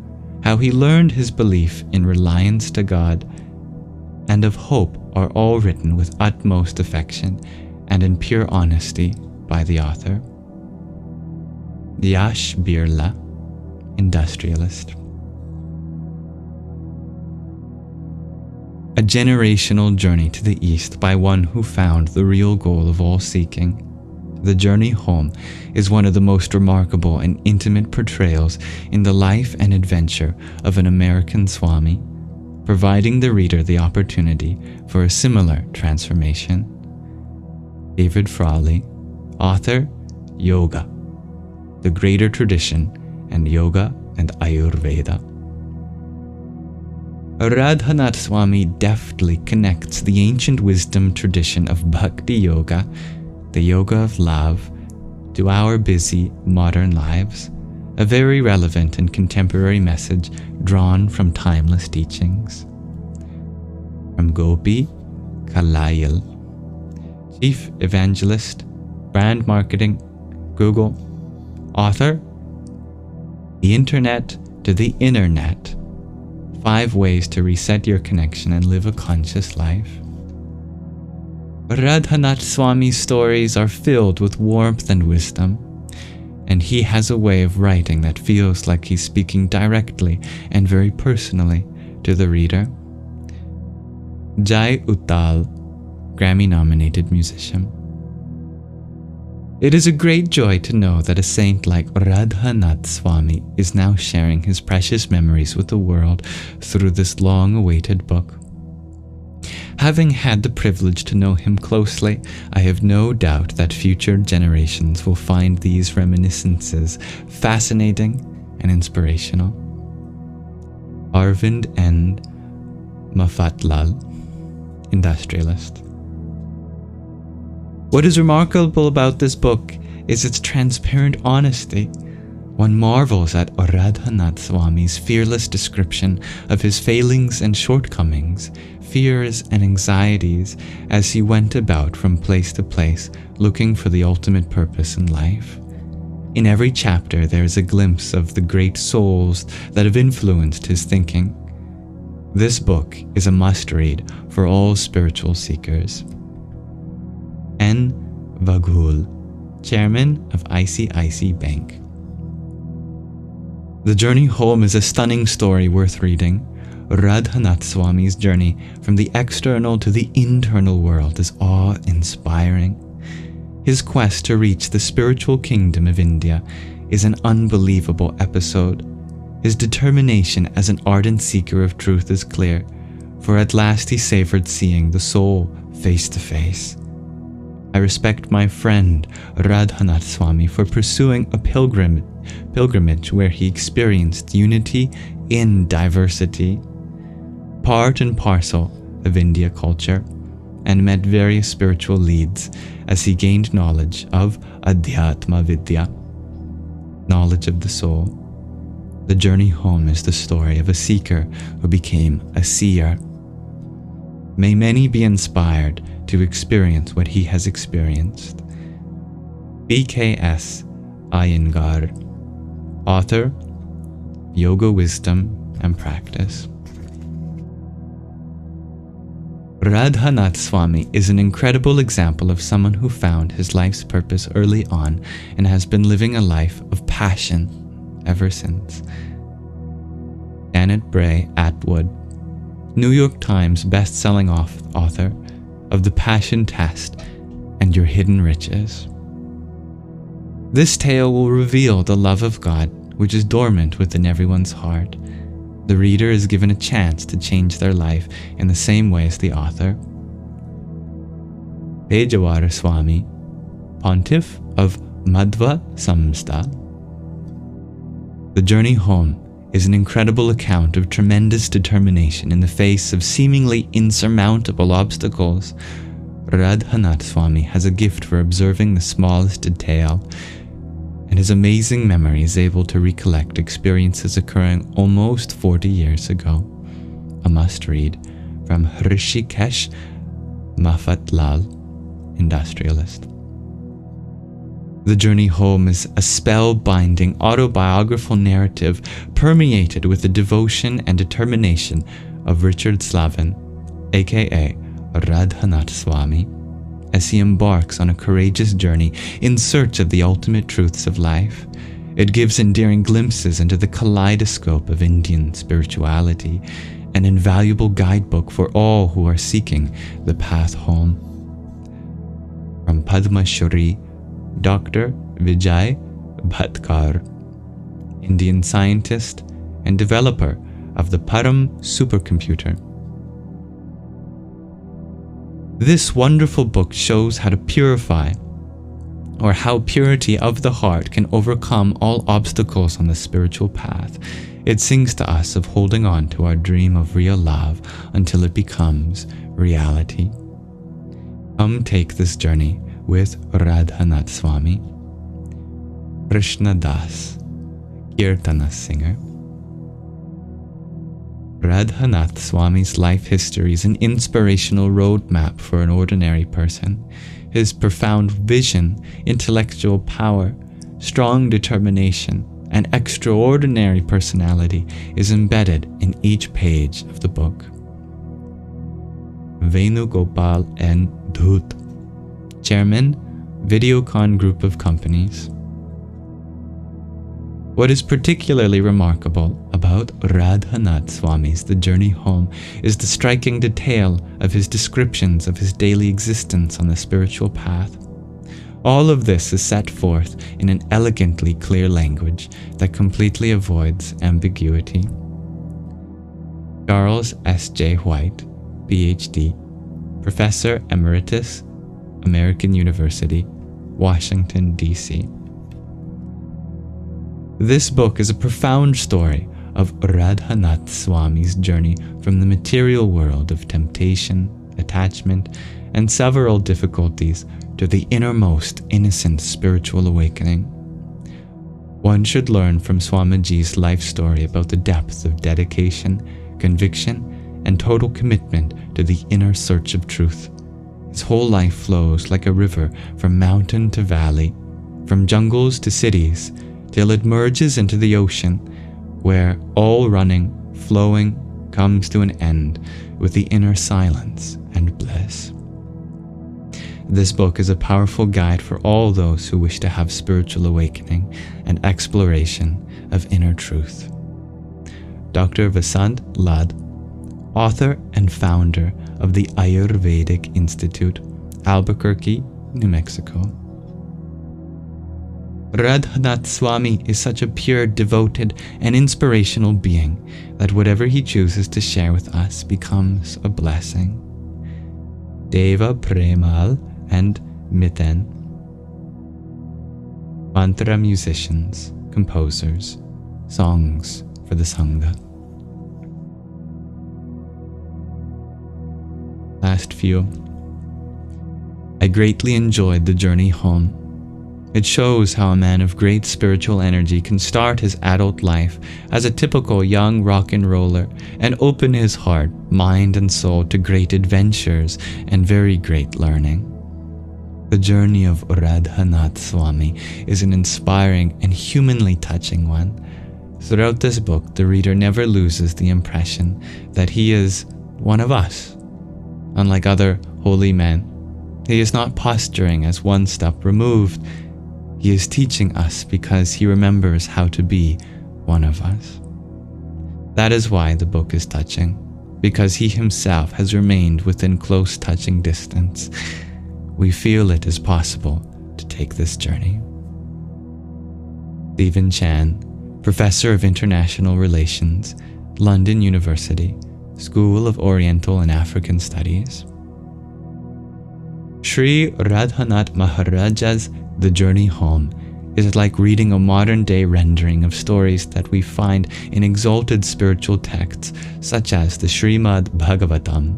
how he learned his belief in reliance to God and of hope are all written with utmost affection and in pure honesty by the author. Yash Birla, industrialist. A generational journey to the East by one who found the real goal of all seeking. The Journey Home is one of the most remarkable and intimate portrayals in the life and adventure of an American Swami, providing the reader the opportunity for a similar transformation. David Frawley, author, Yoga, the Greater Tradition, and Yoga and Ayurveda. Radhanath Swami deftly connects the ancient wisdom tradition of Bhakti Yoga, the yoga of love, to our busy modern lives, a very relevant and contemporary message drawn from timeless teachings. From Gopi Kalayil, Chief Evangelist, Brand Marketing, Google, author, The Internet to the Internet, 5 ways to reset your connection and live a conscious life. Radhanath Swami's stories are filled with warmth and wisdom, and he has a way of writing that feels like he's speaking directly and very personally to the reader. Jai Uttal, Grammy-nominated musician. It is a great joy to know that a saint like Radhanath Swami is now sharing his precious memories with the world through this long-awaited book. Having had the privilege to know him closely, I have no doubt that future generations will find these reminiscences fascinating and inspirational. Arvind N. Mafatlal, industrialist. What is remarkable about this book is its transparent honesty. One marvels at Radhanath Swami's fearless description of his failings and shortcomings, fears and anxieties as he went about from place to place looking for the ultimate purpose in life. In every chapter there is a glimpse of the great souls that have influenced his thinking. This book is a must-read for all spiritual seekers. N. Vaghul, Chairman of ICICI Bank. The Journey Home is a stunning story worth reading. Radhanath Swami's journey from the external to the internal world is awe-inspiring. His quest to reach the spiritual kingdom of India is an unbelievable episode. His determination as an ardent seeker of truth is clear, for at last he savored seeing the soul face to face. I respect my friend Radhanath Swami for pursuing a pilgrimage where he experienced unity in diversity, part and parcel of India culture, and met various spiritual leads as he gained knowledge of Adhyatma Vidya, knowledge of the soul. The Journey Home is the story of a seeker who became a seer. May many be inspired to experience what he has experienced. BKS Iyengar, author, Yoga Wisdom and Practice. Radhanath Swami is an incredible example of someone who found his life's purpose early on and has been living a life of passion ever since. Janet Bray Atwood, New York Times best-selling author of The Passion Test and Your Hidden Riches. This tale will reveal the love of God, which is dormant within everyone's heart. The reader is given a chance to change their life in the same way as the author. Pejawara Swami, Pontiff of Madhva Samstha. The Journey Home is an incredible account of tremendous determination in the face of seemingly insurmountable obstacles. Radhanath Swami has a gift for observing the smallest detail, and his amazing memory is able to recollect experiences occurring almost 40 years ago. A must-read from Hrishikesh Mafatlal, industrialist. The Journey Home is a spellbinding autobiographical narrative permeated with the devotion and determination of Richard Slavin, aka Radhanath Swami, as he embarks on a courageous journey in search of the ultimate truths of life. It gives endearing glimpses into the kaleidoscope of Indian spirituality, an invaluable guidebook for all who are seeking the path home. From Padma Shri, Dr. Vijay Bhatkar, Indian scientist and developer of the Param supercomputer. This wonderful book shows how to purify, or how purity of the heart can overcome all obstacles on the spiritual path. It sings to us of holding on to our dream of real love until it becomes reality. Come take this journey with Radhanath Swami. Krishna Das, Kirtana singer. Radhanath Swami's life history is an inspirational roadmap for an ordinary person. His profound vision, intellectual power, strong determination, and extraordinary personality is embedded in each page of the book. Venugopal N. Dhut, Chairman, Videocon Group of Companies. What is particularly remarkable about Radhanath Swami's The Journey Home is the striking detail of his descriptions of his daily existence on the spiritual path. All of this is set forth in an elegantly clear language that completely avoids ambiguity. Charles S. J. White, Ph.D., Professor Emeritus, American University, Washington, D.C. This book is a profound story of Radhanath Swami's journey from the material world of temptation, attachment, and several difficulties to the innermost innocent spiritual awakening. One should learn from Swamiji's life story about the depth of dedication, conviction, and total commitment to the inner search of truth. His whole life flows like a river from mountain to valley, from jungles to cities, till it merges into the ocean, where all running, flowing, comes to an end with the inner silence and bliss. This book is a powerful guide for all those who wish to have spiritual awakening and exploration of inner truth. Dr. Vasant Lad, author and founder of the Ayurvedic Institute, Albuquerque, New Mexico. Radhanath Swami is such a pure, devoted, and inspirational being that whatever he chooses to share with us becomes a blessing. Deva Premal and Miten, mantra musicians, composers, songs for the Sangha. Last few. I greatly enjoyed The Journey Home. It shows how a man of great spiritual energy can start his adult life as a typical young rock and roller and open his heart, mind, and soul to great adventures and very great learning. The journey of Radhanath Swami is an inspiring and humanly touching one. Throughout this book, the reader never loses the impression that he is one of us. Unlike other holy men, he is not posturing as one step removed. He is teaching us because he remembers how to be one of us. That is why the book is touching, because he himself has remained within close touching distance. We feel it is possible to take this journey. Stephen Chan, Professor of International Relations, London University, School of Oriental and African Studies. Sri Radhanath Maharaja's The Journey Home is like reading a modern-day rendering of stories that we find in exalted spiritual texts such as the Srimad Bhagavatam.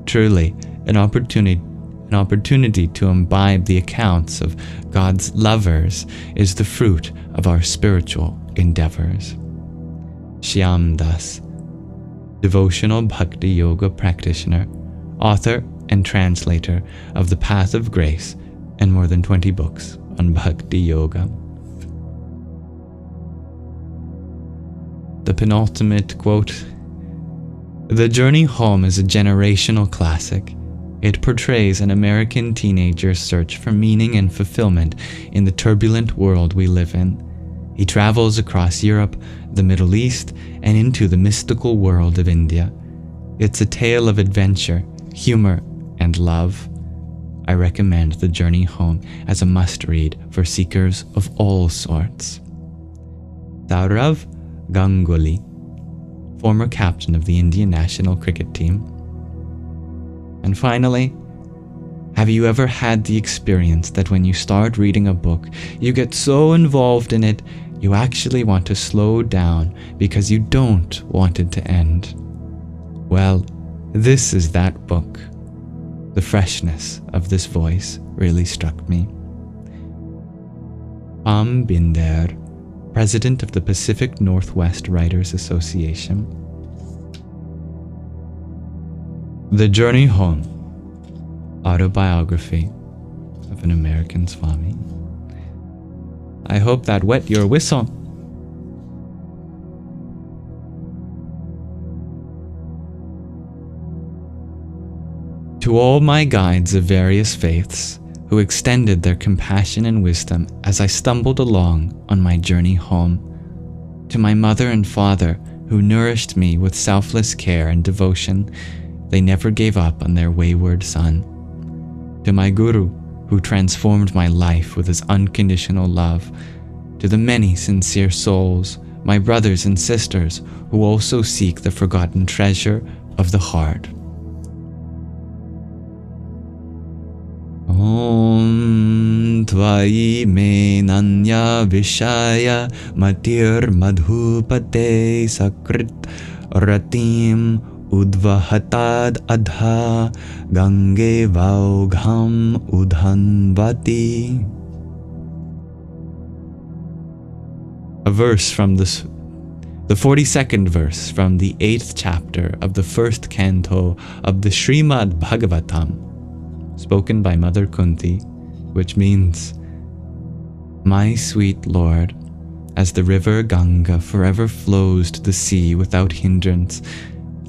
Truly, an opportunity to imbibe the accounts of God's lovers is the fruit of our spiritual endeavors. Shyam Das, devotional bhakti yoga practitioner, author and translator of The Path of Grace and more than 20 books on bhakti yoga. The penultimate quote: "The Journey Home is a generational classic. It portrays an American teenager's search for meaning and fulfillment in the turbulent world we live in. He travels across Europe, the Middle East, and into the mystical world of India. It's a tale of adventure, humor, and love. I recommend The Journey Home as a must-read for seekers of all sorts." Saurav Ganguly, former captain of the Indian national cricket team. And finally, have you ever had the experience that when you start reading a book, you get so involved in it, you actually want to slow down because you don't want it to end? Well, this is that book. The freshness of this voice really struck me. Binder, president of the Pacific Northwest Writers Association. The Journey Home, autobiography of an American Swami. I hope that wet your whistle. To all my guides of various faiths who extended their compassion and wisdom as I stumbled along on my journey home, to my mother and father who nourished me with selfless care and devotion, they never gave up on their wayward son. To my Guru, who transformed my life with his unconditional love. To the many sincere souls, my brothers and sisters, who also seek the forgotten treasure of the heart. Om Tvai Me Nanya Vishaya Matir Madhupate Sakrit Ratim Udvahatad Adha Gange Vaugham Udhanvati. A verse from the 42nd verse from the 8th chapter of the 1st canto of the Srimad Bhagavatam, spoken by Mother Kunti, which means, "My sweet Lord, as the river Ganga forever flows to the sea without hindrance,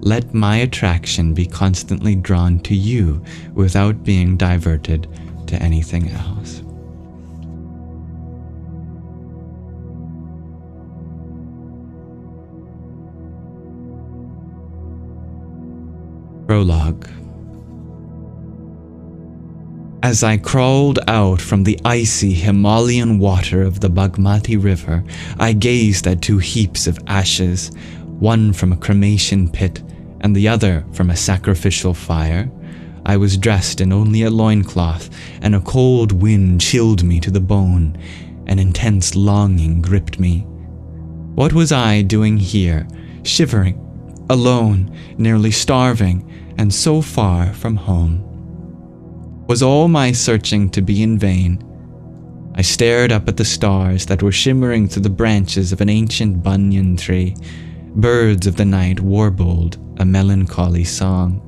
let my attraction be constantly drawn to you without being diverted to anything else." Prologue. As I crawled out from the icy Himalayan water of the Bagmati River, I gazed at two heaps of ashes, one from a cremation pit and the other from a sacrificial fire. I was dressed in only a loincloth, and a cold wind chilled me to the bone. An intense longing gripped me. What was I doing here, shivering, alone, nearly starving, and so far from home? Was all my searching to be in vain? I stared up at the stars that were shimmering through the branches of an ancient banyan tree. Birds of the night warbled a melancholy song.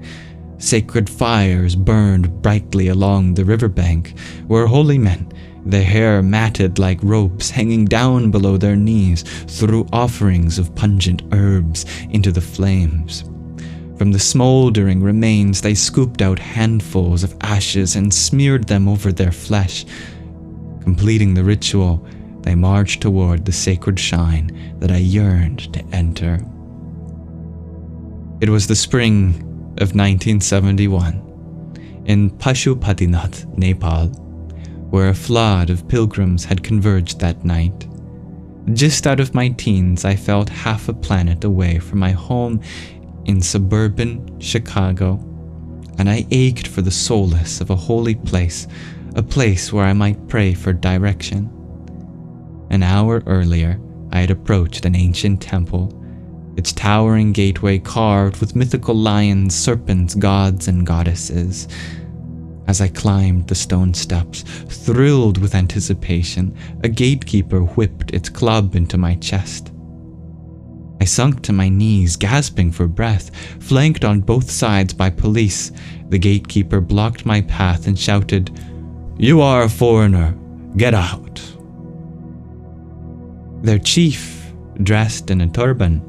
Sacred fires burned brightly along the riverbank, where holy men, their hair matted like ropes hanging down below their knees, threw offerings of pungent herbs into the flames. From the smoldering remains they scooped out handfuls of ashes and smeared them over their flesh. Completing the ritual, they marched toward the sacred shrine that I yearned to enter. It was the spring of 1971 in Pashupatinath, Nepal, where a flood of pilgrims had converged that night. Just out of my teens, I felt half a planet away from my home in suburban Chicago, and I ached for the solace of a holy place, a place where I might pray for direction. An hour earlier, I had approached an ancient temple, its towering gateway carved with mythical lions, serpents, gods, and goddesses. As I climbed the stone steps, thrilled with anticipation, a gatekeeper whipped its club into my chest. I sunk to my knees, gasping for breath, flanked on both sides by police. The gatekeeper blocked my path and shouted, "You are a foreigner. Get out." Their chief, dressed in a turban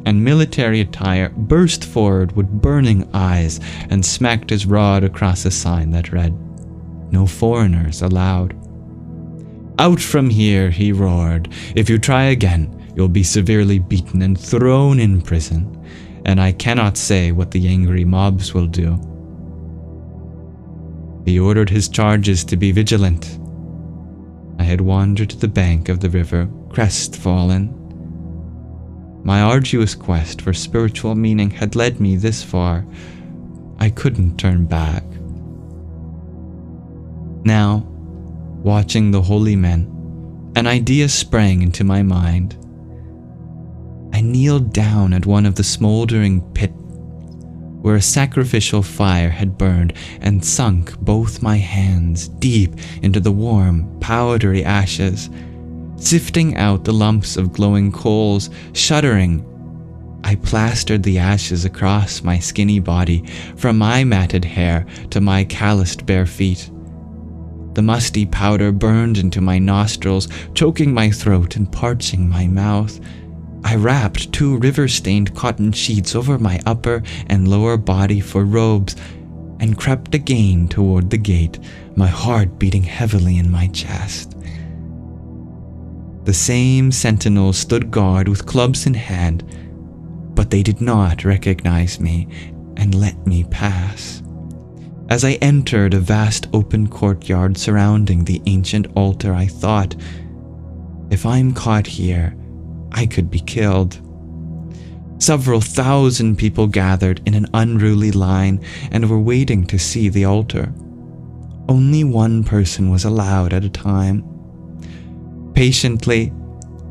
and military attire, burst forward with burning eyes and smacked his rod across a sign that read, "No foreigners allowed." "Out from here," he roared. "If you try again, you'll be severely beaten and thrown in prison, and I cannot say what the angry mobs will do." He ordered his charges to be vigilant. I had wandered to the bank of the river, crestfallen. My arduous quest for spiritual meaning had led me this far. I couldn't turn back. Now, watching the holy men, an idea sprang into my mind. I kneeled down at one of the smoldering pits where a sacrificial fire had burned and sunk both my hands deep into the warm, powdery ashes, sifting out the lumps of glowing coals. Shuddering, I plastered the ashes across my skinny body, from my matted hair to my calloused bare feet. The musty powder burned into my nostrils, choking my throat and parching my mouth. I wrapped 2 river-stained cotton sheets over my upper and lower body for robes and crept again toward the gate, my heart beating heavily in my chest. The same sentinels stood guard with clubs in hand, but they did not recognize me and let me pass. As I entered a vast open courtyard surrounding the ancient altar, I thought, if I'm caught here, I could be killed. Several thousand people gathered in an unruly line and were waiting to see the altar. Only one person was allowed at a time. Patiently,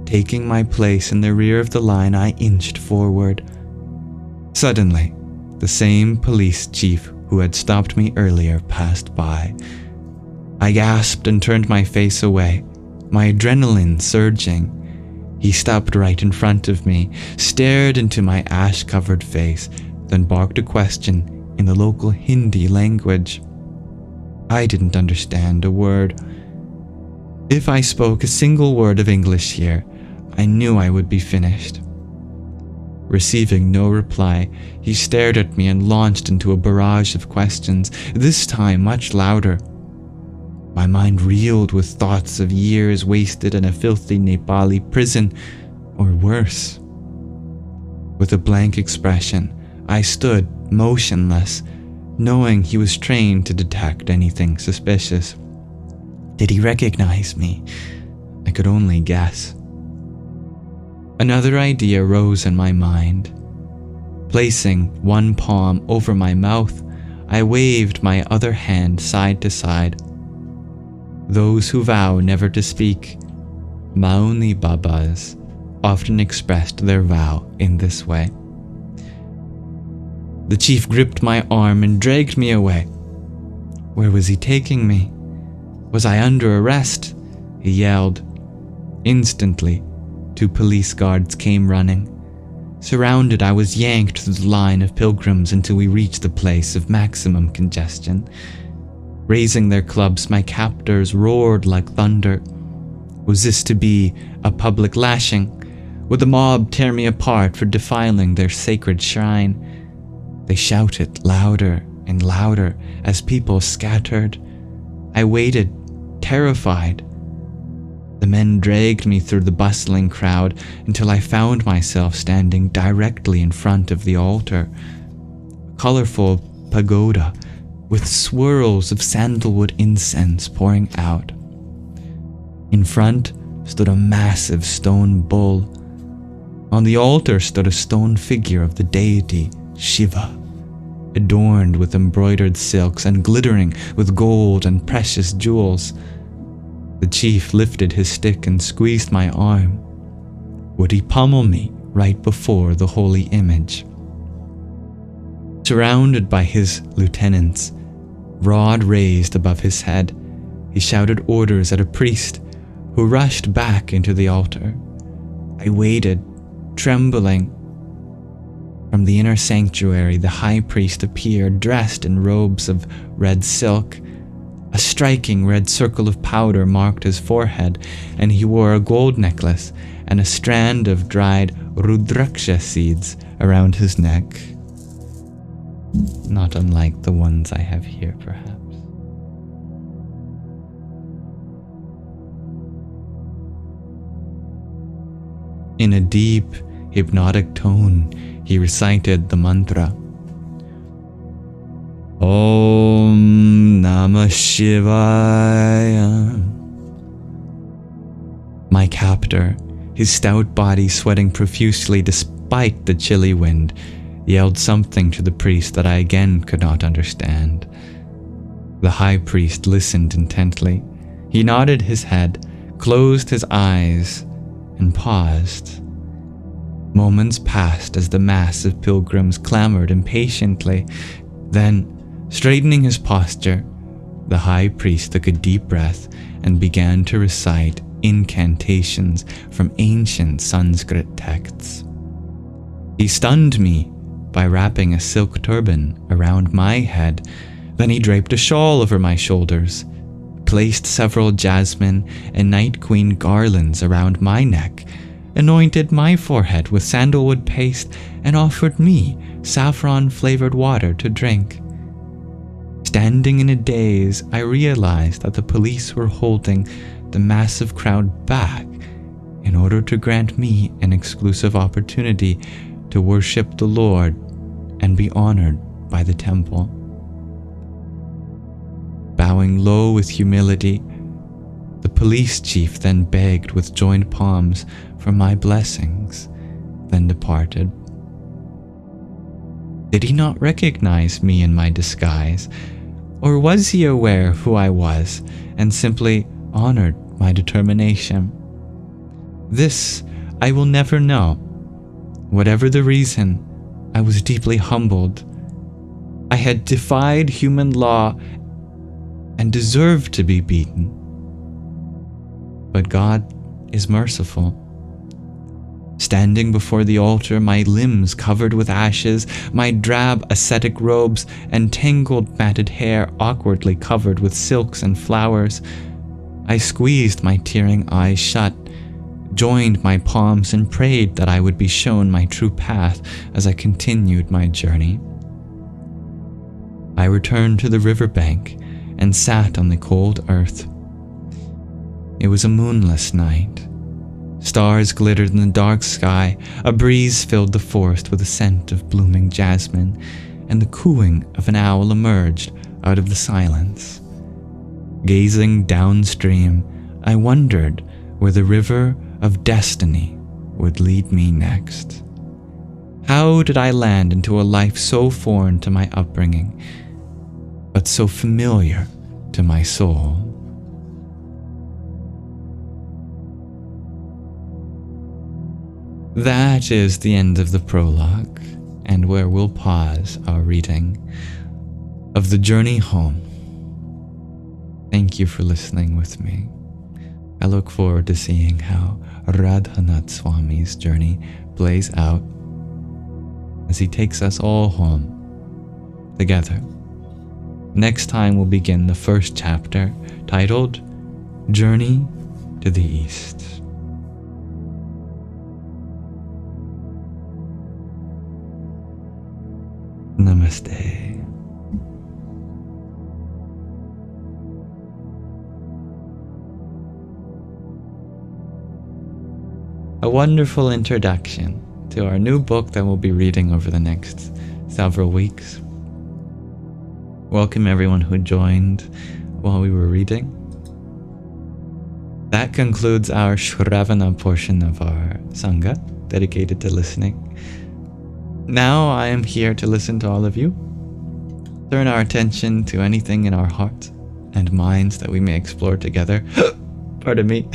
taking my place in the rear of the line, I inched forward. Suddenly, the same police chief who had stopped me earlier passed by. I gasped and turned my face away, my adrenaline surging. He stopped right in front of me, stared into my ash-covered face, then barked a question in the local Hindi language. I didn't understand a word. If I spoke a single word of English here, I knew I would be finished. Receiving no reply, he stared at me and launched into a barrage of questions, this time much louder. My mind reeled with thoughts of years wasted in a filthy Nepali prison, or worse. With a blank expression, I stood motionless, knowing he was trained to detect anything suspicious. Did he recognize me? I could only guess. Another idea rose in my mind. Placing one palm over my mouth, I waved my other hand side to side. Those who vow never to speak, Mauni Babas, often expressed their vow in this way. The chief gripped my arm and dragged me away. Where was he taking me? Was I under arrest? He yelled. Instantly, 2 police guards came running. Surrounded, I was yanked through the line of pilgrims until we reached the place of maximum congestion. Raising their clubs, my captors roared like thunder. Was this to be a public lashing? Would the mob tear me apart for defiling their sacred shrine? They shouted louder and louder as people scattered. I waited, terrified. The men dragged me through the bustling crowd until I found myself standing directly in front of the altar. A colorful pagoda with swirls of sandalwood incense pouring out. In front stood a massive stone bull. On the altar stood a stone figure of the deity Shiva, adorned with embroidered silks and glittering with gold and precious jewels. The chief lifted his stick and squeezed my arm. Would he pummel me right before the holy image? Surrounded by his lieutenants, rod raised above his head, he shouted orders at a priest who rushed back into the altar. I waited, trembling. From the inner sanctuary, the high priest appeared, dressed in robes of red silk. A striking red circle of powder marked his forehead, and he wore a gold necklace and a strand of dried rudraksha seeds around his neck. Not unlike the ones I have here, perhaps. In a deep, hypnotic tone, he recited the mantra. Om Namah Shivaya. My captor, his stout body sweating profusely despite the chilly wind, yelled something to the priest that I again could not understand. The high priest listened intently. He nodded his head, closed his eyes, and paused. Moments passed as the mass of pilgrims clamored impatiently. Then, straightening his posture, the high priest took a deep breath and began to recite incantations from ancient Sanskrit texts. He stunned me by wrapping a silk turban around my head. Then he draped a shawl over my shoulders, placed several jasmine and night queen garlands around my neck, anointed my forehead with sandalwood paste, and offered me saffron-flavored water to drink. Standing in a daze, I realized that the police were holding the massive crowd back in order to grant me an exclusive opportunity to worship the Lord and be honored by the temple. Bowing low with humility, the police chief then begged with joined palms for my blessings, then departed. Did he not recognize me in my disguise, or was he aware who I was and simply honored my determination? This I will never know. Whatever the reason, I was deeply humbled. I had defied human law and deserved to be beaten. But God is merciful. Standing before the altar, my limbs covered with ashes, my drab ascetic robes and tangled matted hair awkwardly covered with silks and flowers, I squeezed my tearing eyes shut, joined my palms and prayed that I would be shown my true path as I continued my journey. I returned to the riverbank and sat on the cold earth. It was a moonless night. Stars glittered in the dark sky, a breeze filled the forest with a scent of blooming jasmine, and the cooing of an owl emerged out of the silence. Gazing downstream, I wondered where the river of destiny would lead me next. How did I land into a life so foreign to my upbringing, but so familiar to my soul? That is the end of the prologue, and where we'll pause our reading of The Journey Home. Thank you for listening with me. I look forward to seeing how Radhanath Swami's journey plays out as he takes us all home together. Next time we'll begin the first chapter, titled Journey to the East. Namaste. a wonderful introduction to our new book that we'll be reading over the next several weeks. Welcome everyone who joined while we were reading. That concludes our Shravana portion of our Sangha, dedicated to listening. Now I am here to listen to all of you. Turn our attention to anything in our hearts and minds that we may explore together. Pardon me.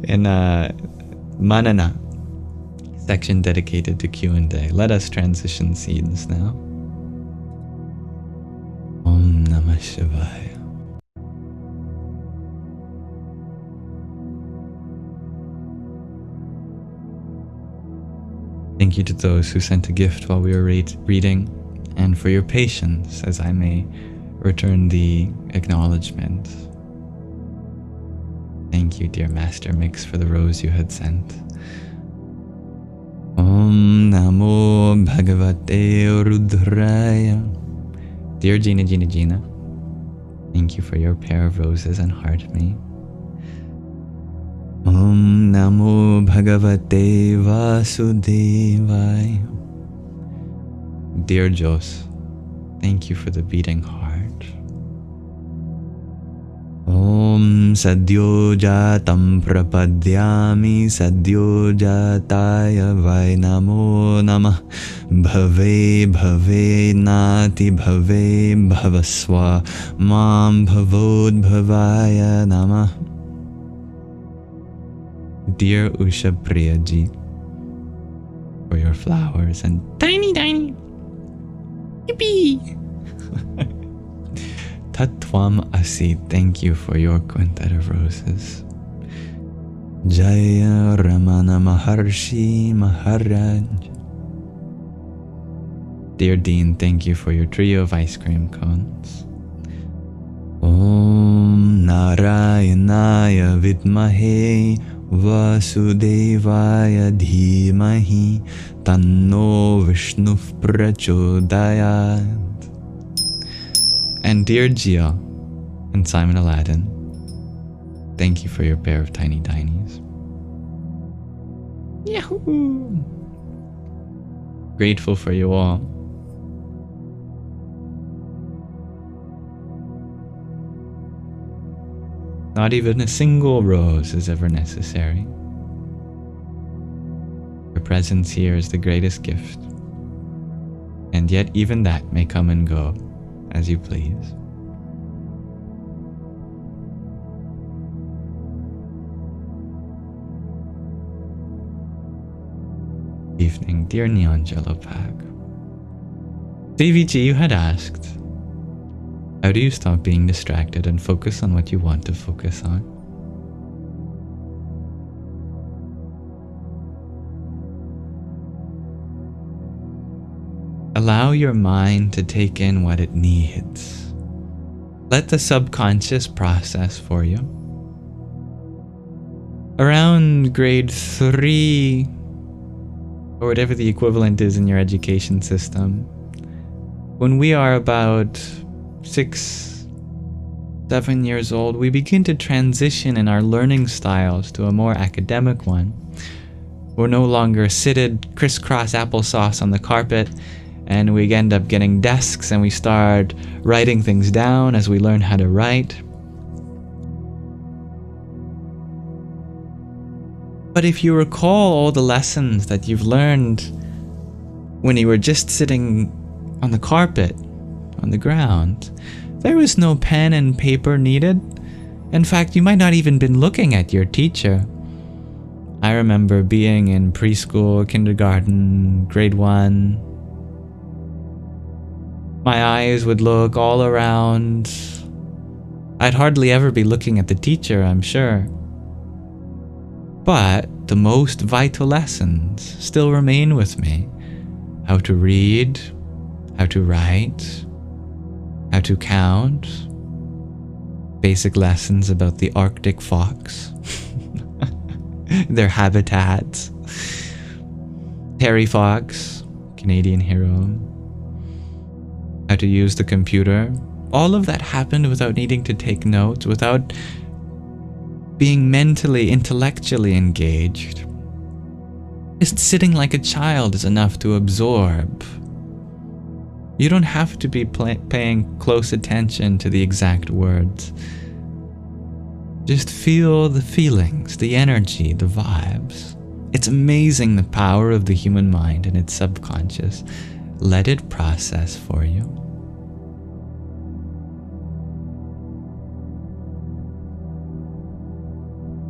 In Manana section dedicated to Q&A. Let us transition scenes now. Om Namah Shivaya. Thank you to those who sent a gift while we were reading, and for your patience as I may return the acknowledgements. Thank you, dear Master Mix, for the rose you had sent. Om Namo Bhagavate Rudraya. Dear Gina, thank you for your pair of roses and heart me. Om Namo Bhagavate Vasudevaya. Dear Jos, thank you for the beating heart. Om Sadyo Jatam Prapadyami Sadyo Jataya Vai Namo Namah Bhave Bhave Nati Bhave Bhavaswa Mam Bhavod Bhavaya Namah. Dear Usha Priyaji, for your flowers and tiny yippee. Tatwam Asi, thank you for your quintet of roses. Jaya Ramana Maharshi Maharaj. Dear Dean, thank you for your trio of ice cream cones. Om Narayanaya Vidmahe Vasudevaya Dhimahi Tanno Vishnu Prachodayat. And dear Gia and Simon Aladdin, thank you for your pair of tiny tinies. Yahoo! Grateful for you all. Not even a single rose is ever necessary. Your presence here is the greatest gift, and yet even that may come and go as you please. Evening, dear Neangelo Pack. CVG, you had asked, how do you stop being distracted and focus on what you want to focus on? Allow your mind to take in what it needs. Let the subconscious process for you. Around grade 3, or whatever the equivalent is in your education system, when we are about 6, 7 years old, we begin to transition in our learning styles to a more academic one. We're no longer seated crisscross applesauce on the carpet, and we end up getting desks and we start writing things down as we learn how to write. But if you recall all the lessons that you've learned when you were just sitting on the carpet, on the ground, there was no pen and paper needed. In fact, you might not even been looking at your teacher. I remember being in preschool, kindergarten, grade 1. My eyes would look all around. I'd hardly ever be looking at the teacher, I'm sure. But the most vital lessons still remain with me. How to read, how to write, how to count, basic lessons about the Arctic fox, their habitats, Terry Fox, Canadian hero, how to use the computer. All of that happened without needing to take notes, without being mentally, intellectually engaged. Just sitting like a child is enough to absorb. You don't have to be paying close attention to the exact words. Just feel the feelings, the energy, the vibes. It's amazing the power of the human mind and its subconscious. Let it process for you.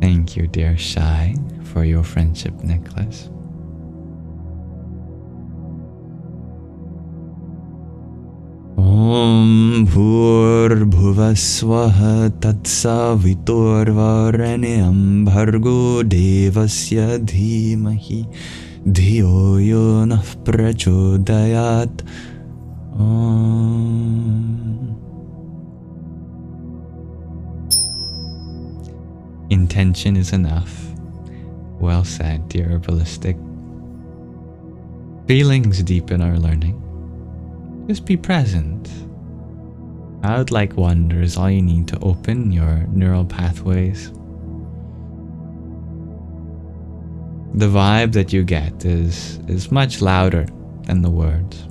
Thank you, dear Shai, for your friendship necklace. Om Bhurбhuvasvaha Tatsaviturvarenyam Bhargo Devasya Dhimahi Dhiyo Yo Nah Prachodayat. Intention is enough. Well said, dear herbalistic. Feelings deepen our learning. Just be present. Childlike wonder is all you need to open your neural pathways. The vibe that you get is much louder than the words.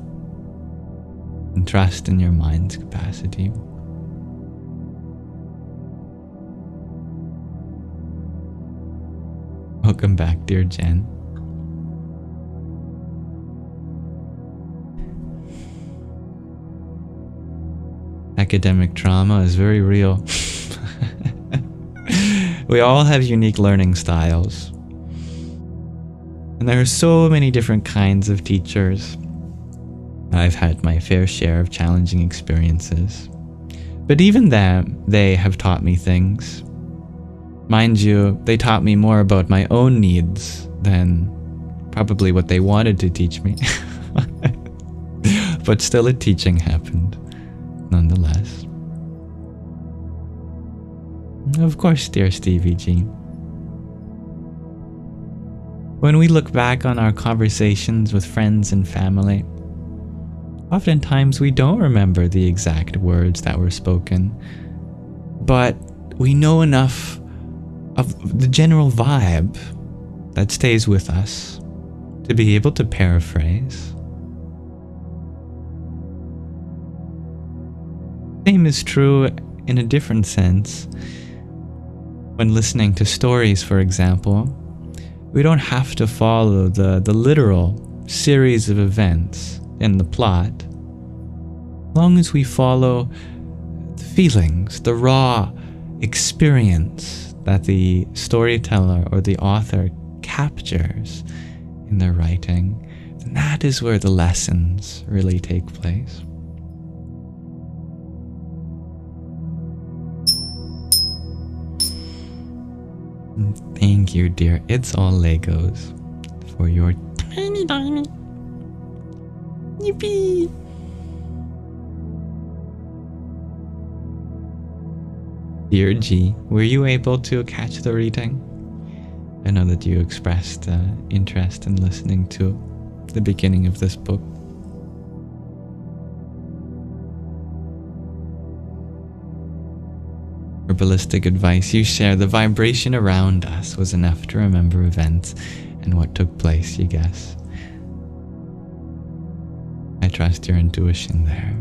And trust in your mind's capacity. Welcome back, dear Jen. Academic trauma is very real. We all have unique learning styles. And there are so many different kinds of teachers. I've had my fair share of challenging experiences. But even them, they have taught me things. Mind you, they taught me more about my own needs than probably what they wanted to teach me. But still a teaching happened, nonetheless. Of course, dear Stevie G. When we look back on our conversations with friends and family, oftentimes we don't remember the exact words that were spoken, but we know enough of the general vibe that stays with us to be able to paraphrase. Same is true in a different sense. When listening to stories, for example, we don't have to follow the literal series of events in the plot, as long as we follow the feelings, the raw experience that the storyteller or the author captures in their writing, then that is where the lessons really take place. Thank you, dear It's All Legos, for your tiny diamond. Yippee! Dear G, were you able to catch the reading? I know that you expressed interest in listening to the beginning of this book. Herbalistic advice you share, the vibration around us was enough to remember events and what took place, you guess. I trust your intuition there.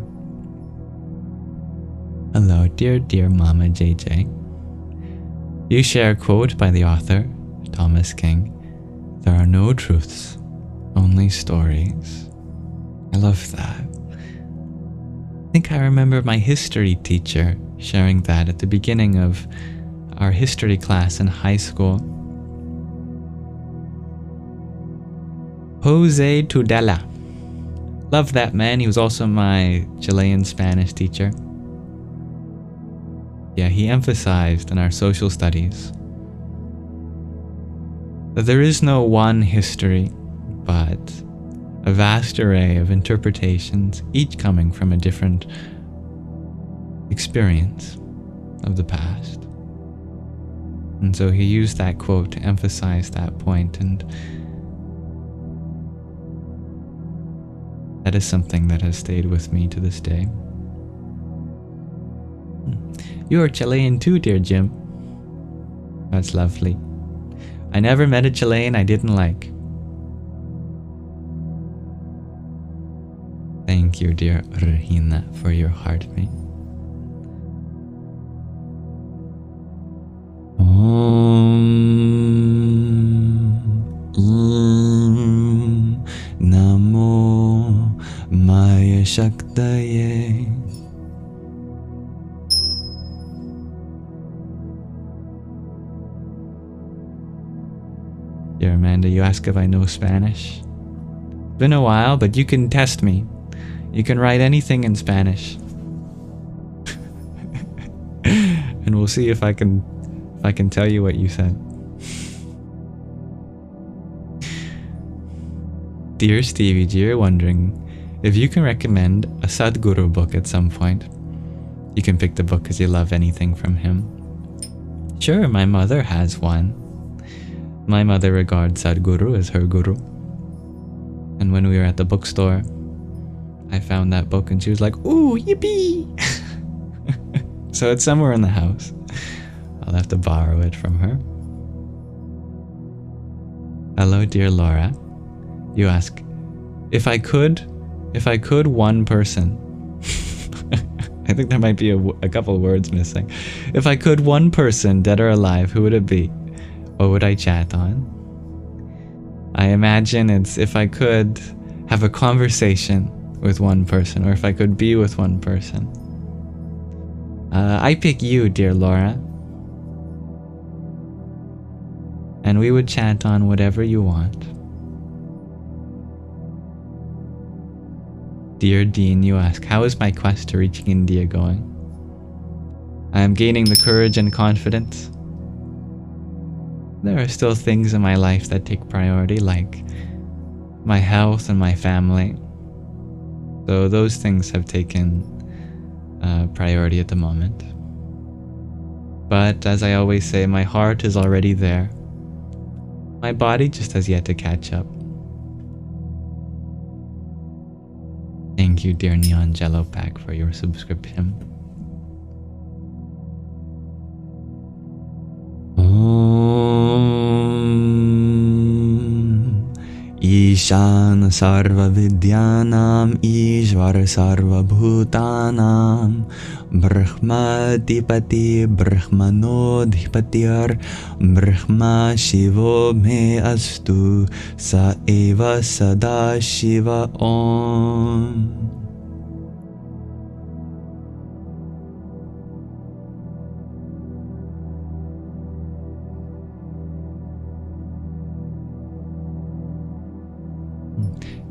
Hello, dear Mama JJ. You share a quote by the author, Thomas King. There are no truths, only stories. I love that. I think I remember my history teacher sharing that at the beginning of our history class in high school. Jose Tudela. Love that man. He was also my Chilean Spanish teacher. Yeah, he emphasized in our social studies that there is no one history, but a vast array of interpretations, each coming from a different experience of the past. And so he used that quote to emphasize that point, and that is something that has stayed with me to this day. You are Chilean too, dear Jim. That's lovely. I never met a Chilean I didn't like. Thank you, dear Regina, for your heartmate. Namo Maya Shaktaye. Dear Amanda, you ask if I know Spanish. Been a while, but you can test me. You can write anything in Spanish. And we'll see if I can tell you what you said. Dear Stevie G, you're wondering if you can recommend a Sadhguru book at some point. You can pick the book because you love anything from him. Sure, my mother has one. My mother regards Sadhguru as her guru. And when we were at the bookstore, I found that book and she was like, ooh, yippee! So it's somewhere in the house. I'll have to borrow it from her. Hello, dear Laura. You ask, if I could one person, I think there might be a couple words missing. If I could one person, dead or alive, who would it be? What would I chat on? I imagine it's if I could have a conversation with one person, or if I could be with one person. I pick you, dear Laura. And we would chat on whatever you want. Dear Dean, you ask, how is my quest to reaching India going? I am gaining the courage and confidence. There are still things in my life that take priority, like my health and my family. So those things have taken priority at the moment. But as I always say, my heart is already there. My body just has yet to catch up. Thank you, dear Neon Jello Pack, for your subscription. Ishan Sarva Vidyanam Ishvar Sarva Bhutanam Brahmadipati Brahmanodhipatir Brahma Shivo Me Astu Sa Eva Sada Shiva Om.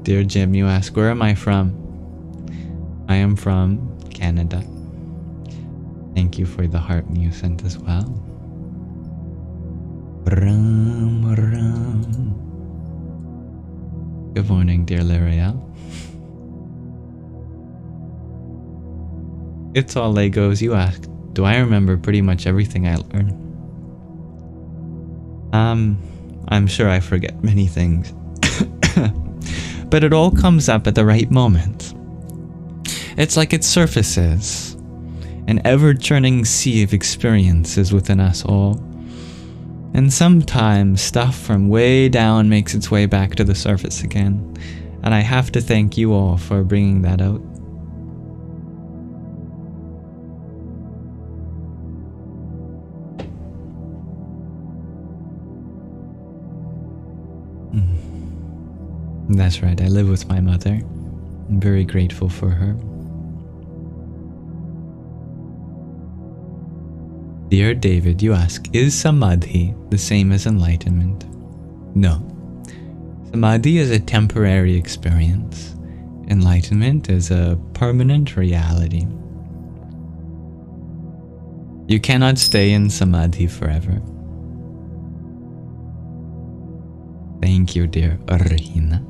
Dear Jim, you ask, where am I from? I am from Canada. Thank you for the heart you sent as well. Ram, ram. Good morning, dear L'Oreal. It's all Legos. You ask, do I remember pretty much everything I learned? I'm sure I forget many things. But it all comes up at the right moment. It's like it surfaces, an ever-churning sea of experiences within us all. And sometimes stuff from way down makes its way back to the surface again. And I have to thank you all for bringing that out. That's right, I live with my mother. I'm very grateful for her. Dear David, you ask, is Samadhi the same as enlightenment? No. Samadhi is a temporary experience. Enlightenment is a permanent reality. You cannot stay in Samadhi forever. Thank you, dear Regina,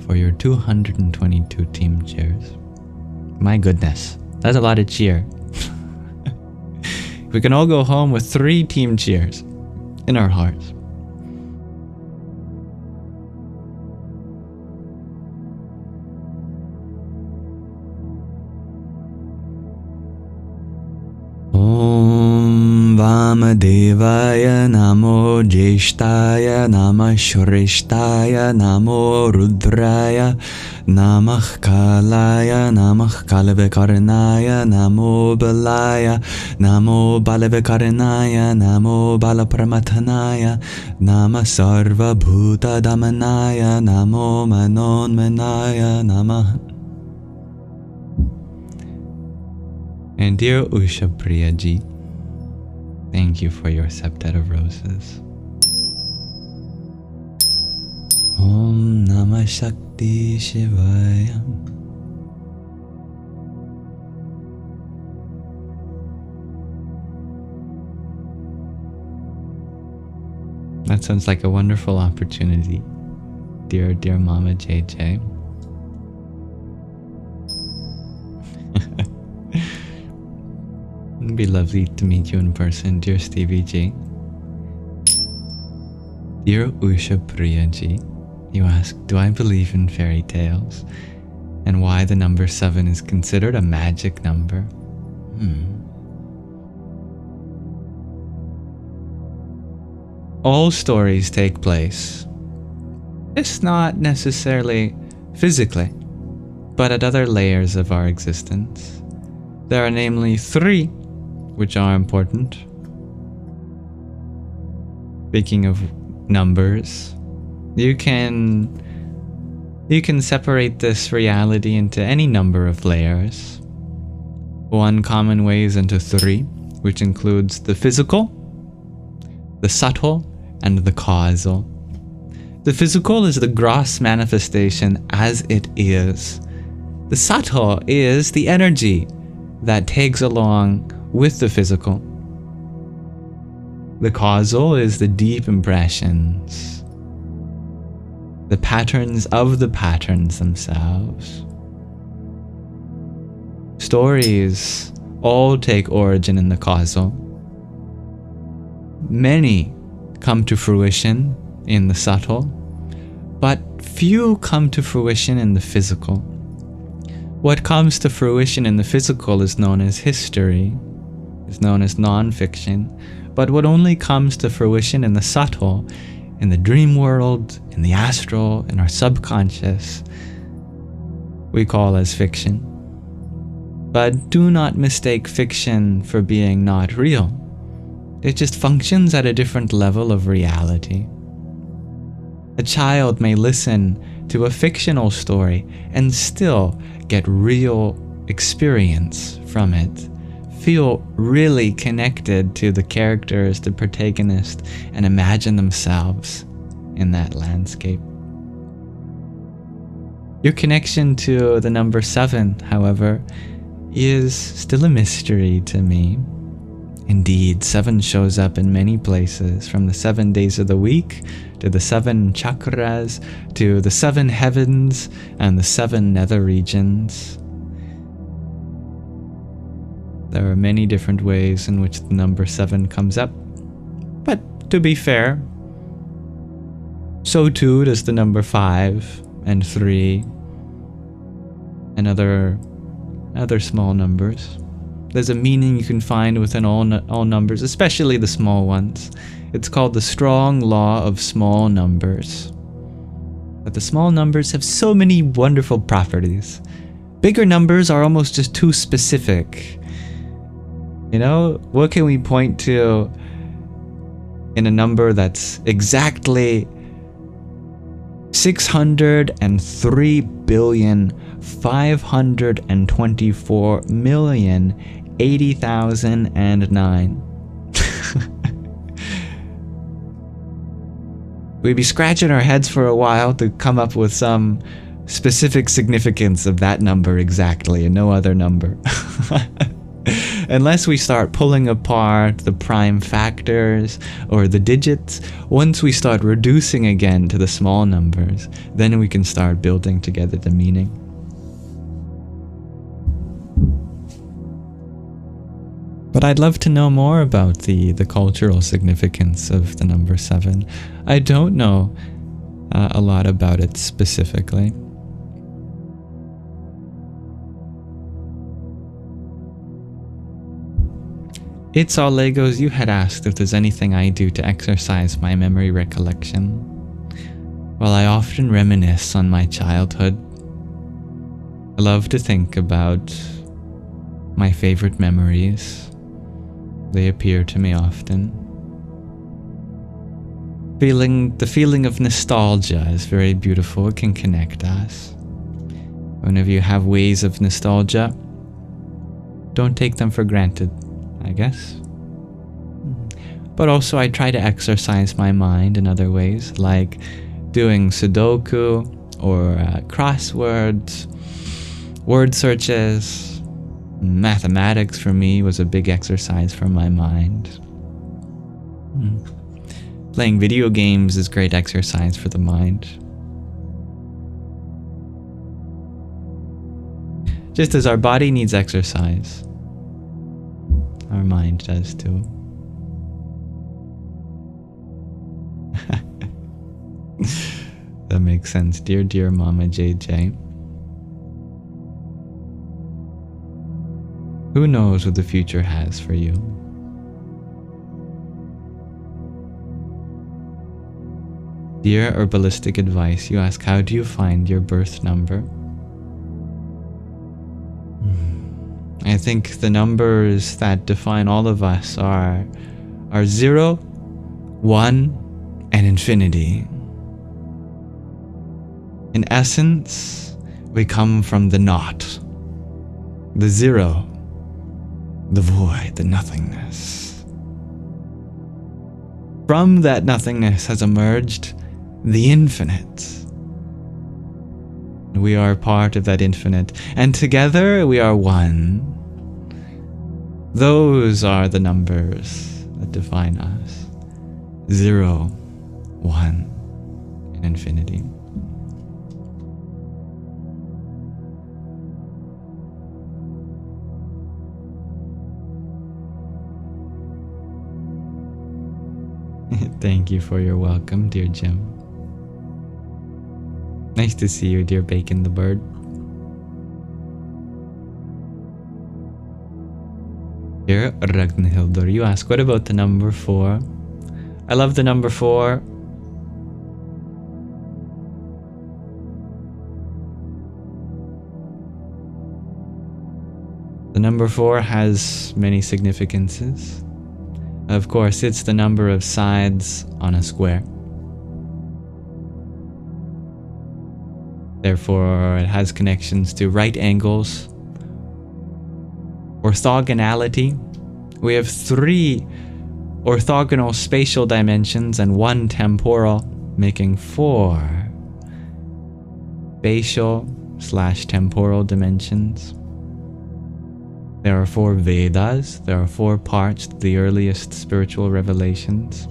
for your 222 team cheers. My goodness, that's a lot of cheer. We can all go home with 3 team cheers in our hearts. Om Vamadevaya Namo Jeshtaya Namah Shreshtaya Namo Rudraya Namah Kalaya Namah Kalavikarnaya Namo Balaya Namo Balavikarnaya Namo Balapramatanaya Namah Sarva Bhuta Damanaya Namo Manonmanaya Namah. And dear Usha Priyaji, thank you for your septet of roses. Om Namah Shakti Shivaya. That sounds like a wonderful opportunity, dear Mama JJ. It'd be lovely to meet you in person, dear Stevie G. Dear Usha Priya Ji, you ask, do I believe in fairy tales? And why the number 7 is considered a magic number? All stories take place, it's not necessarily physically, but at other layers of our existence. There are namely 3 which are important. Speaking of numbers, you can separate this reality into any number of layers. One common way is into 3, which includes the physical, the subtle, and the causal. The physical is the gross manifestation as it is. The subtle is the energy that tags along with the physical. The causal is the deep impressions, the patterns of the patterns themselves. Stories all take origin in the causal. Many come to fruition in the subtle, but few come to fruition in the physical. What comes to fruition in the physical is known as history, is known as non-fiction, but what only comes to fruition in the subtle, in the dream world, in the astral, in our subconscious, we call as fiction. But do not mistake fiction for being not real. It just functions at a different level of reality. A child may listen to a fictional story and still get real experience from it, feel really connected to the characters, the protagonist, and imagine themselves in that landscape. Your connection to the number 7, however, is still a mystery to me. Indeed, 7 shows up in many places, from the 7 days of the week, to the 7 chakras, to the 7 heavens, and the 7 nether regions. There are many different ways in which the number 7 comes up. But to be fair, so too does the number 5 and 3 and other small numbers. There's a meaning you can find within all numbers, especially the small ones. It's called the strong law of small numbers. But the small numbers have so many wonderful properties. Bigger numbers are almost just too specific. You know, what can we point to in a number that's exactly 603,524,080,009? We'd be scratching our heads for a while to come up with some specific significance of that number exactly, and no other number. Unless we start pulling apart the prime factors or the digits, once we start reducing again to the small numbers, then we can start building together the meaning. But I'd love to know more about the cultural significance of the number 7. I don't know a lot about it specifically. It's All Legos, you had asked if there's anything I do to exercise my memory recollection. Well, I often reminisce on my childhood. I love to think about my favorite memories. They appear to me often. The feeling of nostalgia is very beautiful. It can connect us. Whenever you have ways of nostalgia, don't take them for granted, I guess. But also I try to exercise my mind in other ways, like doing Sudoku or crosswords, word searches. Mathematics for me was a big exercise for my mind. Playing video games is great exercise for the mind. Just as our body needs exercise, our mind does too. That makes sense, dear Mama JJ. Who knows what the future has for you? Dear Herbalistic Advice, you ask, how do you find your birth number? I think the numbers that define all of us are 0, 1, and infinity. In essence, we come from the naught, the zero, the void, the nothingness. From that nothingness has emerged the infinite. We are part of that infinite, and together we are one. Those are the numbers that define us. 0, 1, and infinity. Thank you for your welcome, dear Jim. Nice to see you, dear Bacon the Bird. Dear Ragnhildur, you ask, what about the number 4? I love the number 4. The number 4 has many significances. Of course, it's the number of sides on a square. Therefore, it has connections to right angles, orthogonality. We have 3 orthogonal spatial dimensions and 1 temporal, making 4 spatial/temporal dimensions. There are 4 Vedas. There are 4 parts to the earliest spiritual revelations.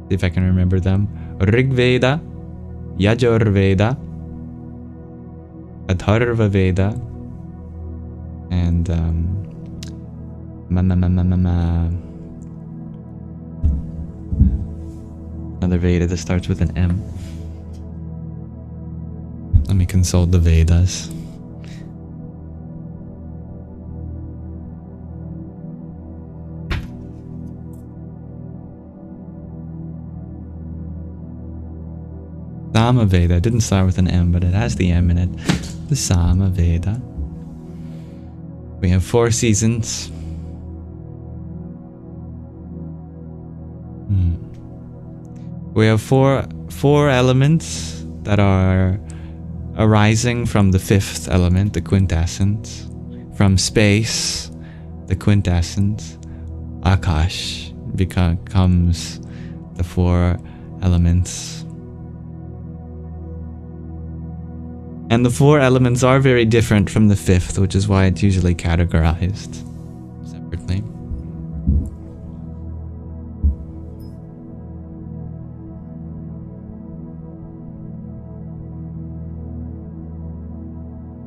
See if I can remember them. Rig Veda, Yajur Veda, Atharva Veda, and another Veda that starts with an M. Let me consult the Vedas. Sama Veda. It didn't start with an M, but it has the M in it. The Sama Veda. We have 4 seasons. We have four elements that are arising from the 5th element, the quintessence. From space, the quintessence, Akash, becomes the 4 elements. And the 4 elements are very different from the 5th, which is why it's usually categorized separately.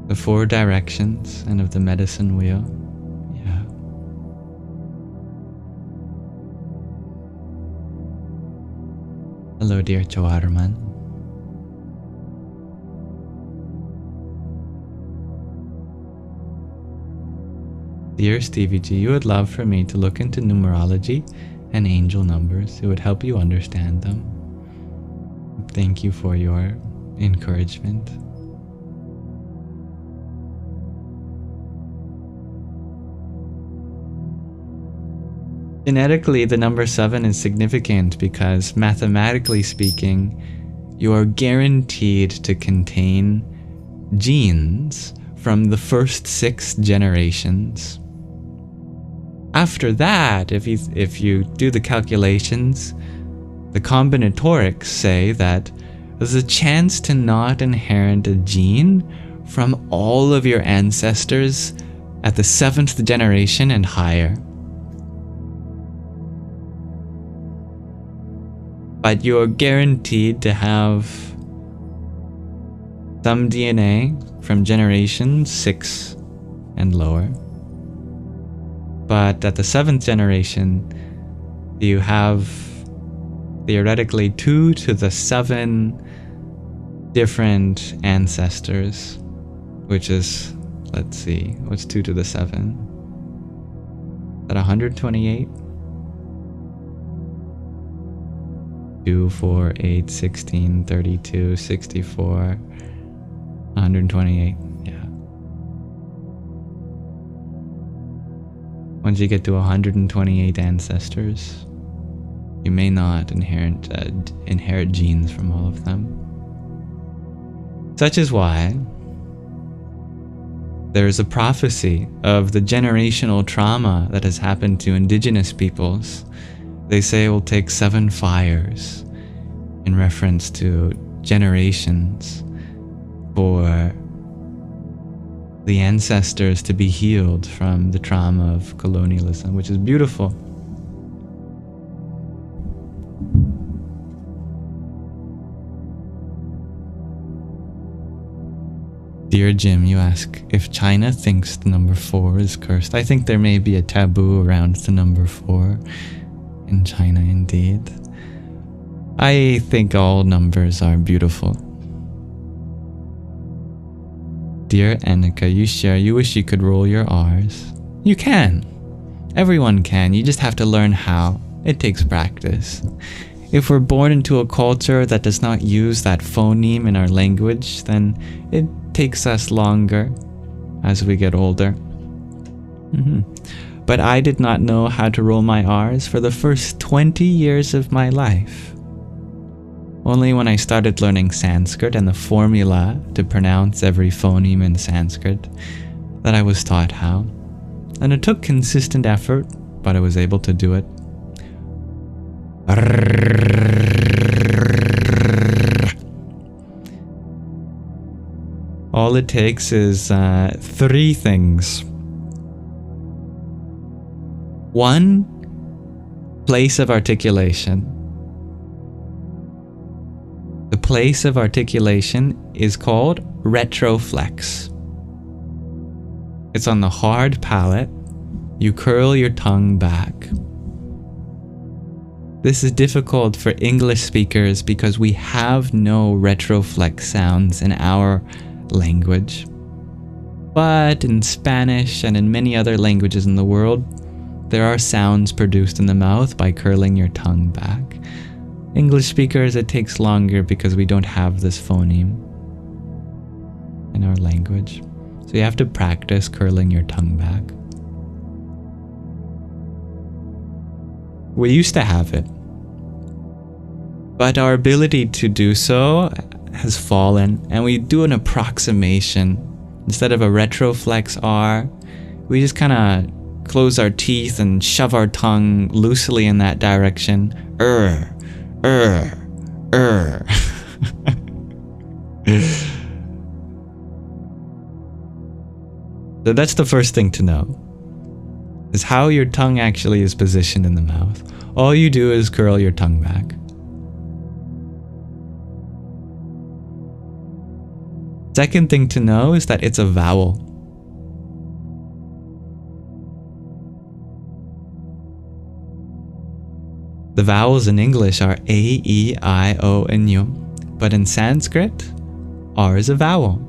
The 4 directions and of the medicine wheel. Yeah. Hello, dear Chawarman. Dear Stevie G, you would love for me to look into numerology and angel numbers. It would help you understand them. Thank you for your encouragement. Genetically, the number 7 is significant because, mathematically speaking, you are guaranteed to contain genes from the first 6 generations. After that, if you do the calculations, the combinatorics say that there's a chance to not inherit a gene from all of your ancestors at the 7th generation and higher. But you're guaranteed to have some DNA from generation 6 and lower. But at the 7th generation, you have theoretically 2 to the 7 different ancestors, which is, let's see, what's 2 to the 7? Is that 128? 2, 4, 8, 16, 32, 64, 128, yeah. Once you get to 128 ancestors, you may not inherit genes from all of them. Such is why there is a prophecy of the generational trauma that has happened to indigenous peoples. They say it will take 7 fires in reference to generations for the ancestors to be healed from the trauma of colonialism, which is beautiful. Dear Jim, you ask if China thinks the number 4 is cursed. I think there may be a taboo around the number 4 in China indeed. I think all numbers are beautiful. Dear Annika, you wish you could roll your R's. You can. Everyone can. You just have to learn how. It takes practice. If we're born into a culture that does not use that phoneme in our language, then it takes us longer as we get older. But I did not know how to roll my R's for the first 20 years of my life. Only when I started learning Sanskrit and the formula to pronounce every phoneme in Sanskrit that I was taught how. And it took consistent effort, but I was able to do it. All it takes is 3 things. 1, place of articulation. The place of articulation is called retroflex. It's on the hard palate. You curl your tongue back. This is difficult for English speakers because we have no retroflex sounds in our language. But in Spanish and in many other languages in the world, there are sounds produced in the mouth by curling your tongue back. English speakers, it takes longer because we don't have this phoneme in our language. So you have to practice curling your tongue back. We used to have it, but our ability to do so has fallen, and we do an approximation. Instead of a retroflex R, we just kind of close our teeth and shove our tongue loosely in that direction. So that's the first thing to know, is how your tongue actually is positioned in the mouth. All you do is curl your tongue back. Second thing to know is that it's a vowel. The vowels in English are A, E, I, O, and U, but in Sanskrit, R is a vowel.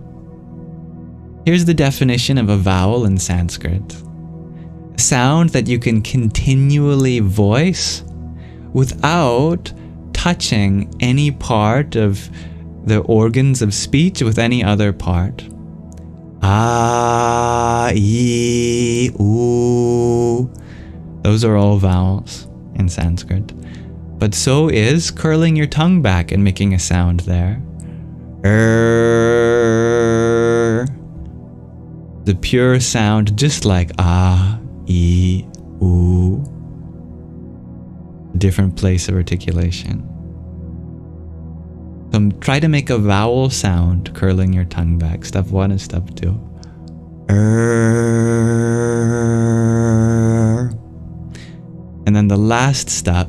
Here's the definition of a vowel in Sanskrit. sound that you can continually voice without touching any part of the organs of speech with any other part. Ah, ee, oo. Those are all vowels in Sanskrit. But so is curling your tongue back and making a sound there. The pure sound, just like ah, ee, oo. Different place of articulation. So try to make a vowel sound curling your tongue back. Step 1 and step 2. And then the last step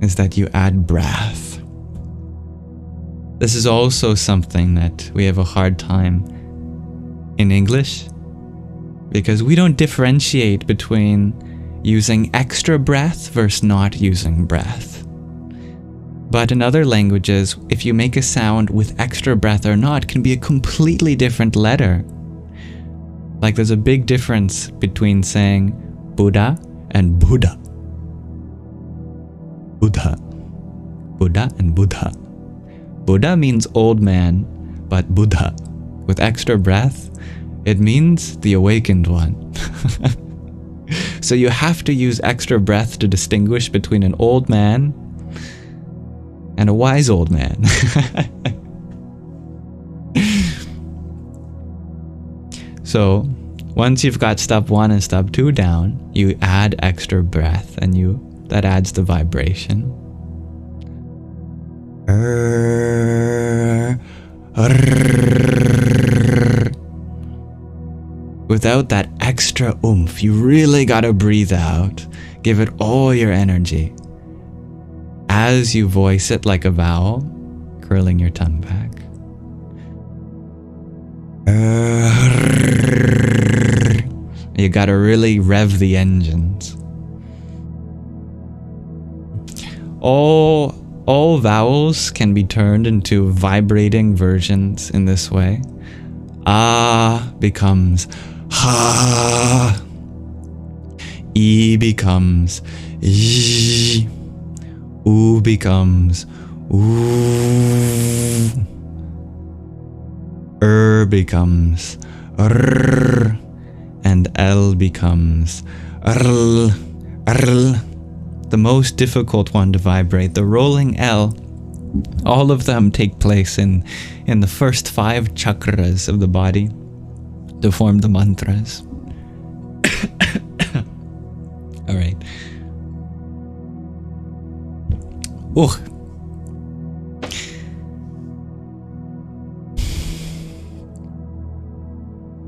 is that you add breath. This is also something that we have a hard time in English, because we don't differentiate between using extra breath versus not using breath. But in other languages, if you make a sound with extra breath or not, can be a completely different letter. Like there's a big difference between saying Buddha and Buddha. Buddha. Buddha and Buddha. Buddha means old man, but Buddha, with extra breath, it means the awakened one. So you have to use extra breath to distinguish between an old man and a wise old man. So once you've got step 1 and step 2 down, you add extra breath, and that adds the vibration. Without that extra oomph, you really gotta breathe out. Give it all your energy. As you voice it like a vowel, curling your tongue back. You gotta really rev the engines. All vowels can be turned into vibrating versions in this way. Ah becomes ha. E becomes y. Oo becomes ooh. Becomes r. And L becomes rl. The most difficult one to vibrate, the rolling L. All of them take place in the first 5 chakras of the body to form the mantras. All right. Ugh.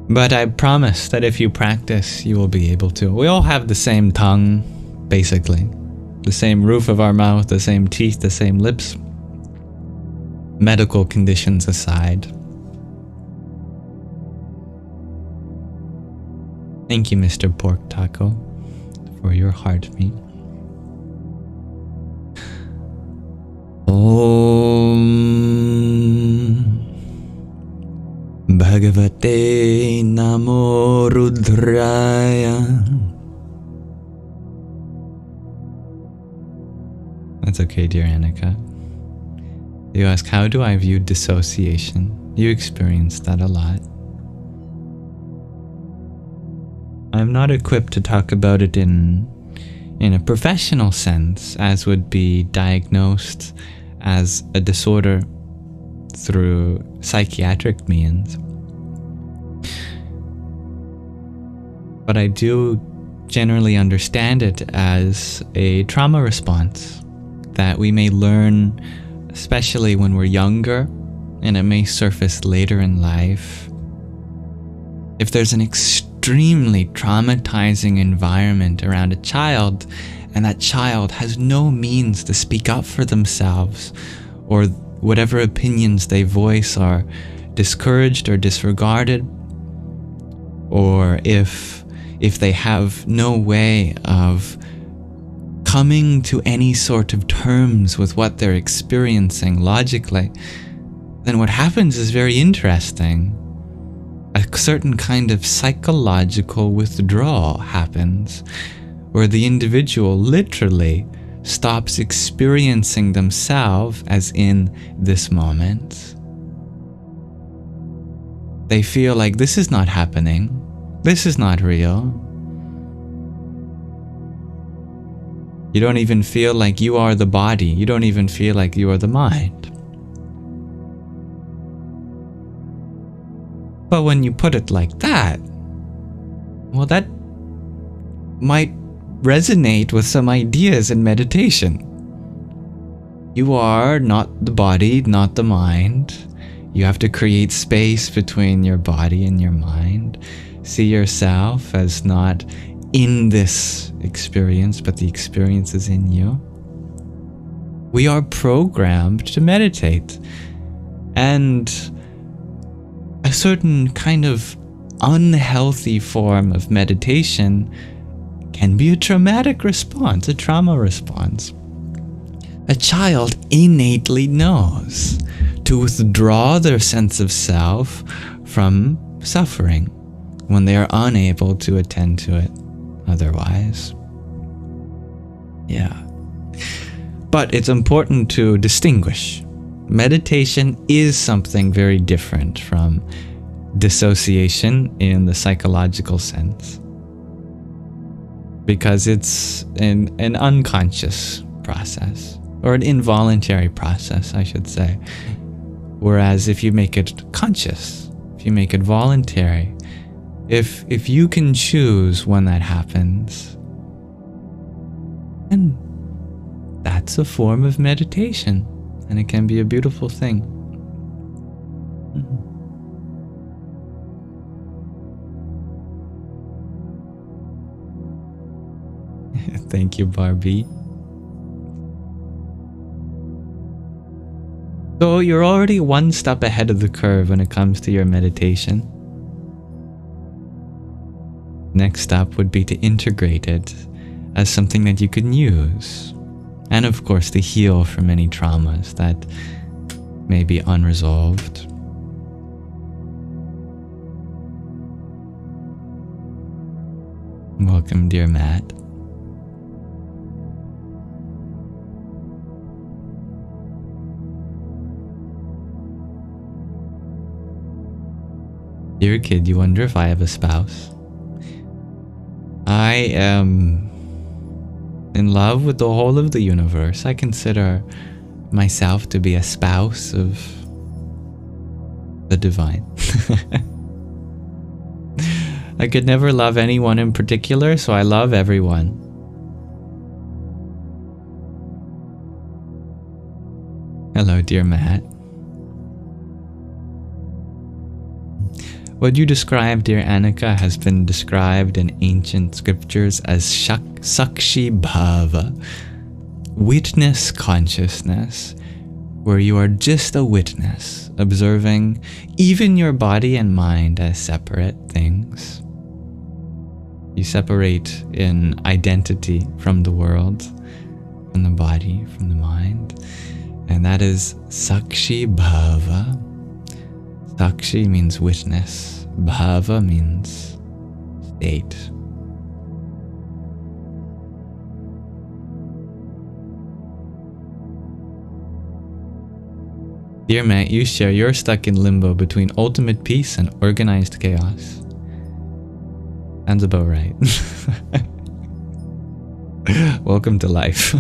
But I promise that if you practice, you will be able to. We all have the same tongue, basically. The same roof of our mouth, the same teeth, the same lips. Medical conditions aside. Thank you, Mr. Pork Taco, for your heartbeat. Bhagavate Namo Rudraya. That's okay, dear Annika. You ask, how do I view dissociation? You experience that a lot. I'm not equipped to talk about it in a professional sense, as would be diagnosed as a disorder through psychiatric means. But I do generally understand it as a trauma response that we may learn, especially when we're younger, and it may surface later in life. If there's an extremely traumatizing environment around a child, and that child has no means to speak up for themselves, or whatever opinions they voice are discouraged or disregarded, or if they have no way of coming to any sort of terms with what they're experiencing logically, then what happens is very interesting. a certain kind of psychological withdrawal happens, where the individual literally stops experiencing themselves as in this moment. They feel like this is not happening, this is not real. You don't even feel like you are the body, you don't even feel like you are the mind. But when you put it like that, well, that might resonate with some ideas in meditation. You are not the body, not the mind. You have to create space between your body and your mind. See yourself as not in this experience, but the experience is in you. We are programmed to meditate. And a certain kind of unhealthy form of meditation can be a traumatic response, a trauma response. A child innately knows to withdraw their sense of self from suffering when they are unable to attend to it otherwise. Yeah. But it's important to distinguish. Meditation is something very different from dissociation in the psychological sense, because it's an unconscious process, or an involuntary process, I should say. Whereas if you make it conscious, if you make it voluntary, if you can choose when that happens, then that's a form of meditation, and it can be a beautiful thing. Thank you, Barbie. So you're already one step ahead of the curve when it comes to your meditation. Next step would be to integrate it as something that you can use. And of course, to heal from any traumas that may be unresolved. Welcome, dear Matt. Dear kid, you wonder if I have a spouse? I am in love with the whole of the universe. I consider myself to be a spouse of the divine. I could never love anyone in particular, so I love everyone. Hello, dear Matt. What you described, dear Annika, has been described in ancient scriptures as Sakshi Bhava, witness consciousness, where you are just a witness, observing even your body and mind as separate things. You separate in identity from the world, from the body, from the mind, and that is Sakshi Bhava. Sakshi means witness. Bhava means state. Dear Matt, you share you're stuck in limbo between ultimate peace and organized chaos. Sounds about right. Welcome to life.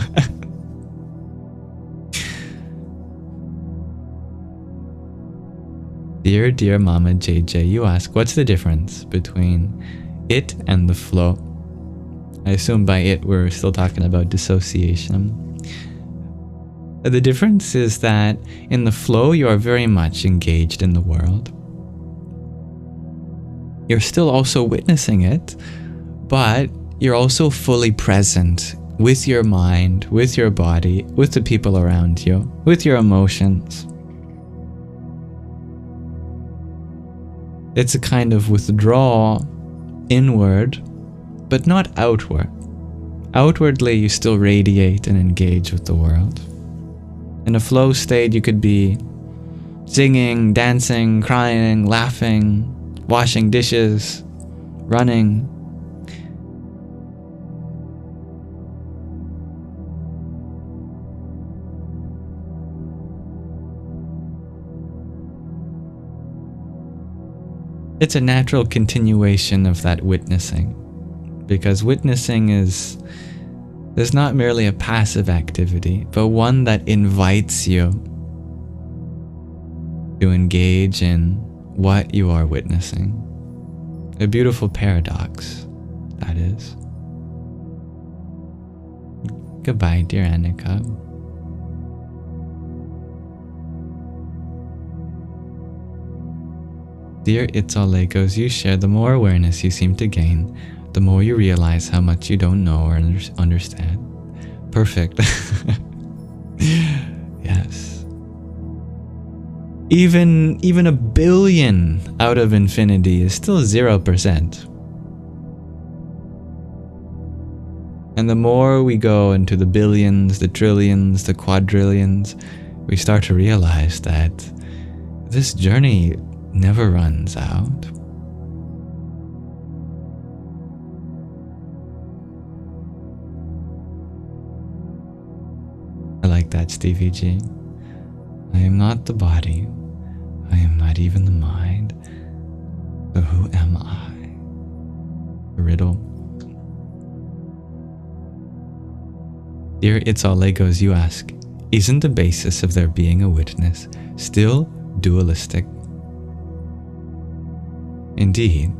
Dear Mama JJ, you ask, what's the difference between it and the flow? I assume by it we're still talking about dissociation. The difference is that in the flow you are very much engaged in the world. You're still also witnessing it, but you're also fully present with your mind, with your body, with the people around you, with your emotions. It's a kind of withdrawal inward, but not outward. Outwardly, you still radiate and engage with the world. In a flow state, you could be singing, dancing, crying, laughing, washing dishes, running. It's a natural continuation of that witnessing, because witnessing is not merely a passive activity, but one that invites you to engage in what you are witnessing. A beautiful paradox, that is. Goodbye, dear Annika. Dear It's All Legos, you share, the more awareness you seem to gain, the more you realize how much you don't know or understand. Perfect. Yes. Even a billion out of infinity is still 0%. And the more we go into the billions, the trillions, the quadrillions, we start to realize that this journey never runs out. I like that, Stevie G. I am not the body. I am not even the mind. So who am I? A riddle. Dear It's All Legos, you ask, isn't the basis of there being a witness still dualistic? Indeed.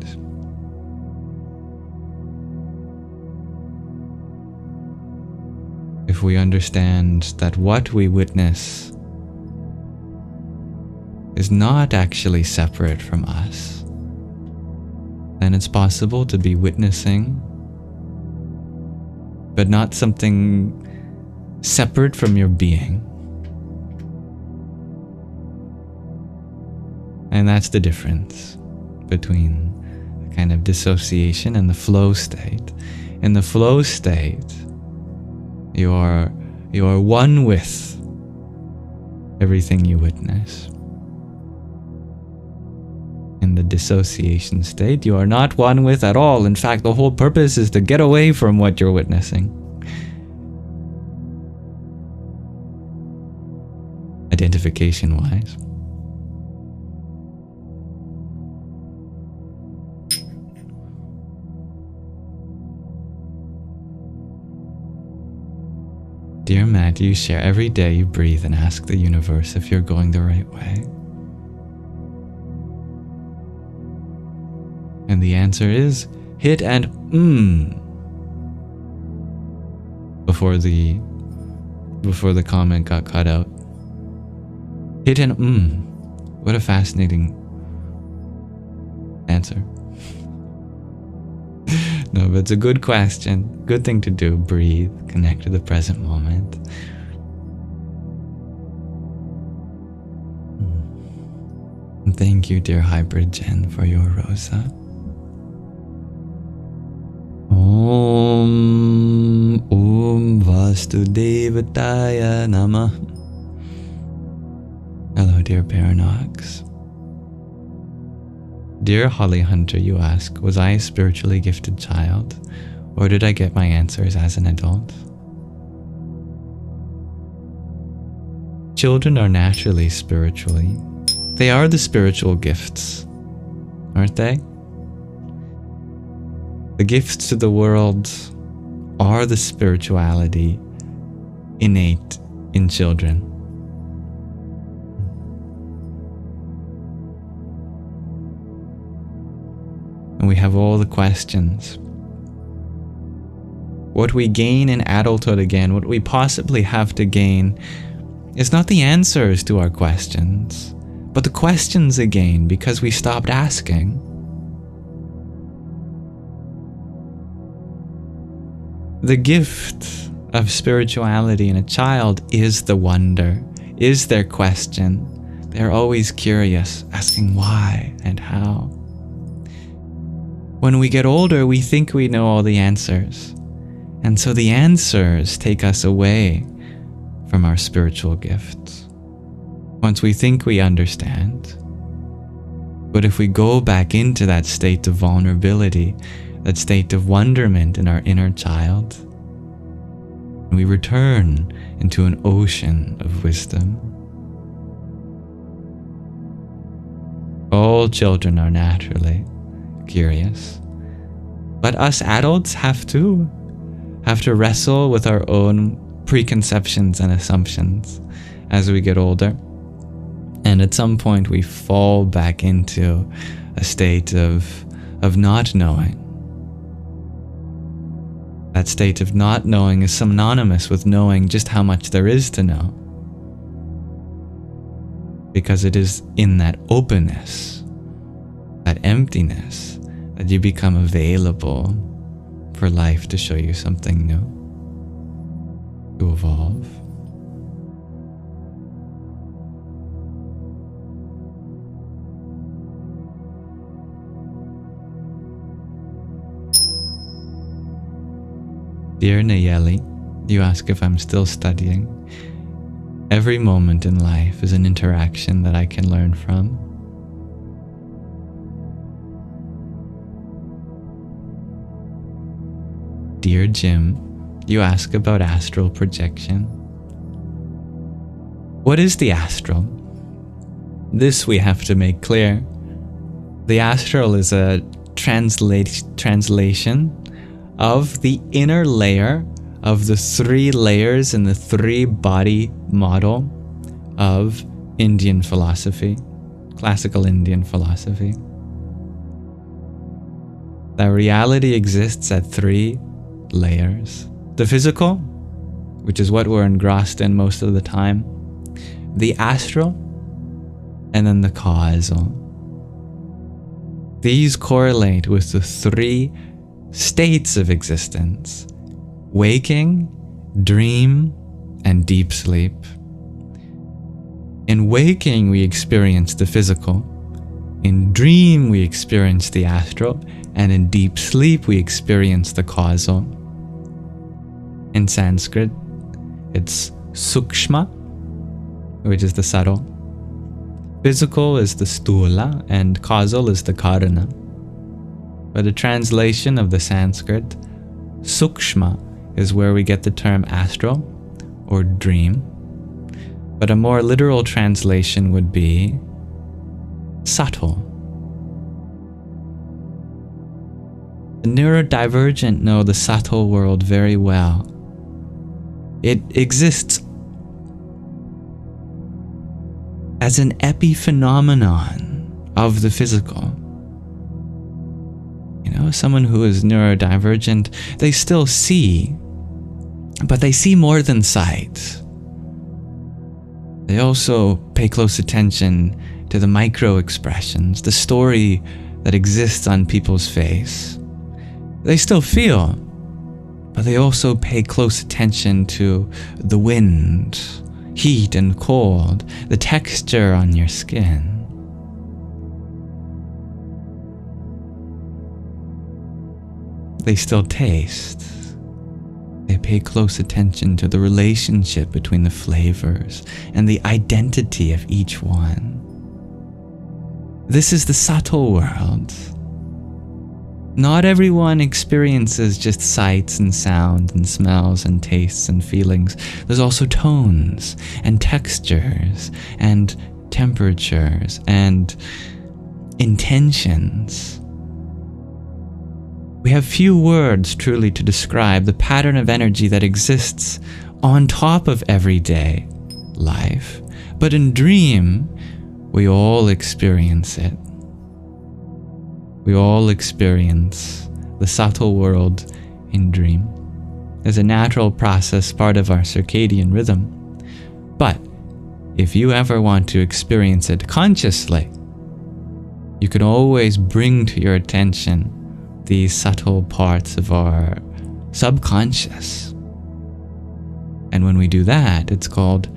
If we understand that what we witness is not actually separate from us, then it's possible to be witnessing, but not something separate from your being. And that's the difference between the kind of dissociation and the flow state. In the flow state, you are one with everything you witness. In the dissociation state, you are not one with at all. In fact, the whole purpose is to get away from what you're witnessing. Identification-wise. Dear Matt, you share, every day you breathe and ask the universe if you're going the right way. And the answer is hit and before the comment got cut out. Hit and What a fascinating answer. No, but it's a good question. Good thing to do. Breathe. Connect to the present moment. And thank you, dear Hybrid Jen, for your rosa. Om Vasudevaya Namah. Hello, dear Paranox. Dear Holly Hunter, you ask, was I a spiritually gifted child, or did I get my answers as an adult? Children are naturally spiritually. They are the spiritual gifts, aren't they? The gifts to the world are the spirituality innate in children. And we have all the questions. What we gain in adulthood again, what we possibly have to gain, is not the answers to our questions, but the questions again, because we stopped asking. The gift of spirituality in a child is the wonder, is their question. They're always curious, asking why and how. When we get older, we think we know all the answers. And so the answers take us away from our spiritual gifts. Once we think we understand, But if we go back into that state of vulnerability, that state of wonderment in our inner child, we return into an ocean of wisdom. All children are naturally curious, but us adults have to wrestle with our own preconceptions and assumptions as we get older. And at some point we fall back into a state of not knowing. That state of not knowing is synonymous with knowing just how much there is to know. Because it is in that openness, that emptiness, that you become available for life to show you something new, to evolve. Dear Nayeli, you ask if I'm still studying. Every moment in life is an interaction that I can learn from. Dear Jim, you ask about astral projection. What is the astral? This we have to make clear. The astral is a translation of the inner layer of the 3 layers in the 3-body model of Indian philosophy, classical Indian philosophy. That reality exists at 3 layers. The physical, which is what we're engrossed in most of the time, the astral, and then the causal. These correlate with the 3 states of existence: waking, dream, and deep sleep. In waking, we experience the physical. In dream, we experience the astral. And in deep sleep, we experience the causal. In Sanskrit, it's sukshma, which is the subtle. Physical is the stula, and causal is the karana. But a translation of the Sanskrit, sukshma, is where we get the term astral or dream. But a more literal translation would be subtle. The neurodivergent know the subtle world very well. It exists as an epiphenomenon of the physical. You know, someone who is neurodivergent, they still see, but they see more than sight. They also pay close attention to the micro expressions, the story that exists on people's face. They still feel, but they also pay close attention to the wind, heat and cold, the texture on your skin. They still taste. They pay close attention to the relationship between the flavors and the identity of each one. This is the subtle world. Not everyone experiences just sights and sounds and smells and tastes and feelings. There's also tones and textures and temperatures and intentions. We have few words truly to describe the pattern of energy that exists on top of everyday life. But in dream, we all experience it. We all experience the subtle world in dream as a natural process, part of our circadian rhythm. But if you ever want to experience it consciously, you can always bring to your attention these subtle parts of our subconscious. And when we do that, it's called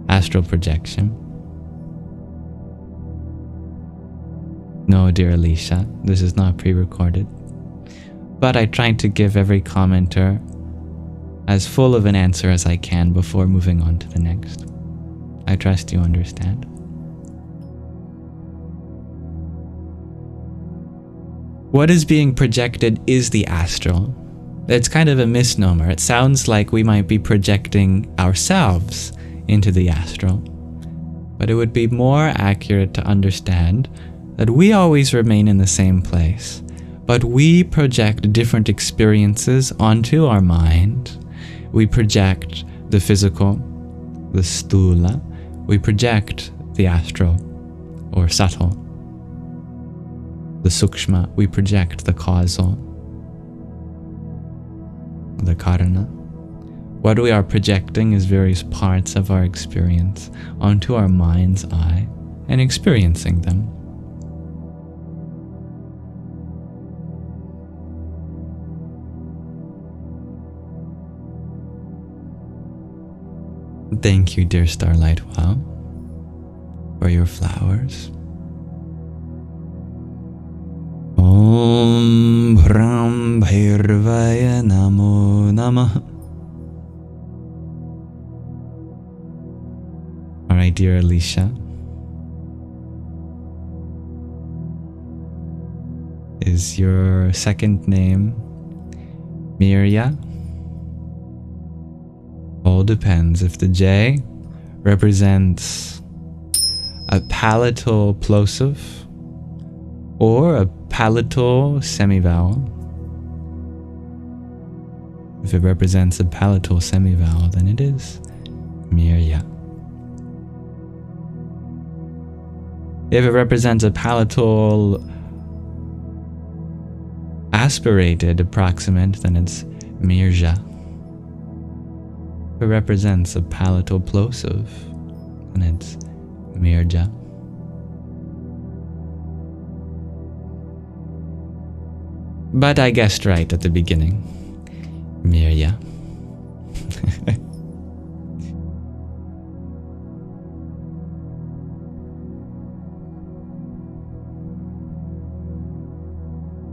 astral projection. No, dear Alicia, this is not pre-recorded. But I tried to give every commenter as full of an answer as I can before moving on to the next. I trust you understand. What is being projected is the astral. It's kind of a misnomer. It sounds like we might be projecting ourselves into the astral. But it would be more accurate to understand that we always remain in the same place, but we project different experiences onto our mind. We project the physical, the stula. We project the astral, or subtle. The sukshma. We project the causal, the karana. What we are projecting is various parts of our experience onto our mind's eye and experiencing them. Thank you, dear Starlight Wow, for your flowers. Om Bram Bhairvaya Namo Namah. Alright, dear Alicia. Is your second name Mirya? All depends. If the J represents a palatal plosive or a palatal semivowel. If it represents a palatal semivowel, then it is Mirya. If it represents a palatal aspirated approximant, then it's Mirja. If it represents a palatal plosive, then it's Mirja. But I guessed right at the beginning. Mirya.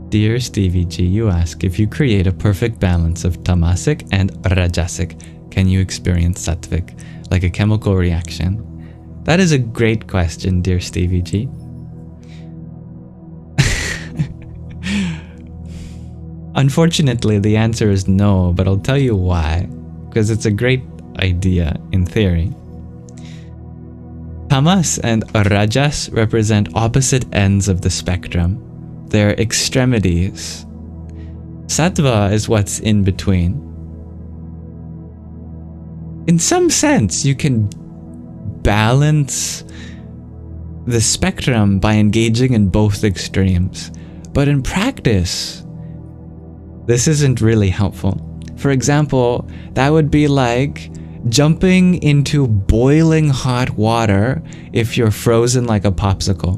Dear Stevie G, you ask, if you create a perfect balance of Tamasic and Rajasic, can you experience Sattvic, like a chemical reaction? That is a great question, dear Stevie G. Unfortunately, the answer is no, but I'll tell you why, because it's a great idea in theory. Tamas and Rajas represent opposite ends of the spectrum. They're extremities. Sattva is what's in between. In some sense, you can balance the spectrum by engaging in both extremes, but in practice, this isn't really helpful. For example, that would be like jumping into boiling hot water if you're frozen like a popsicle.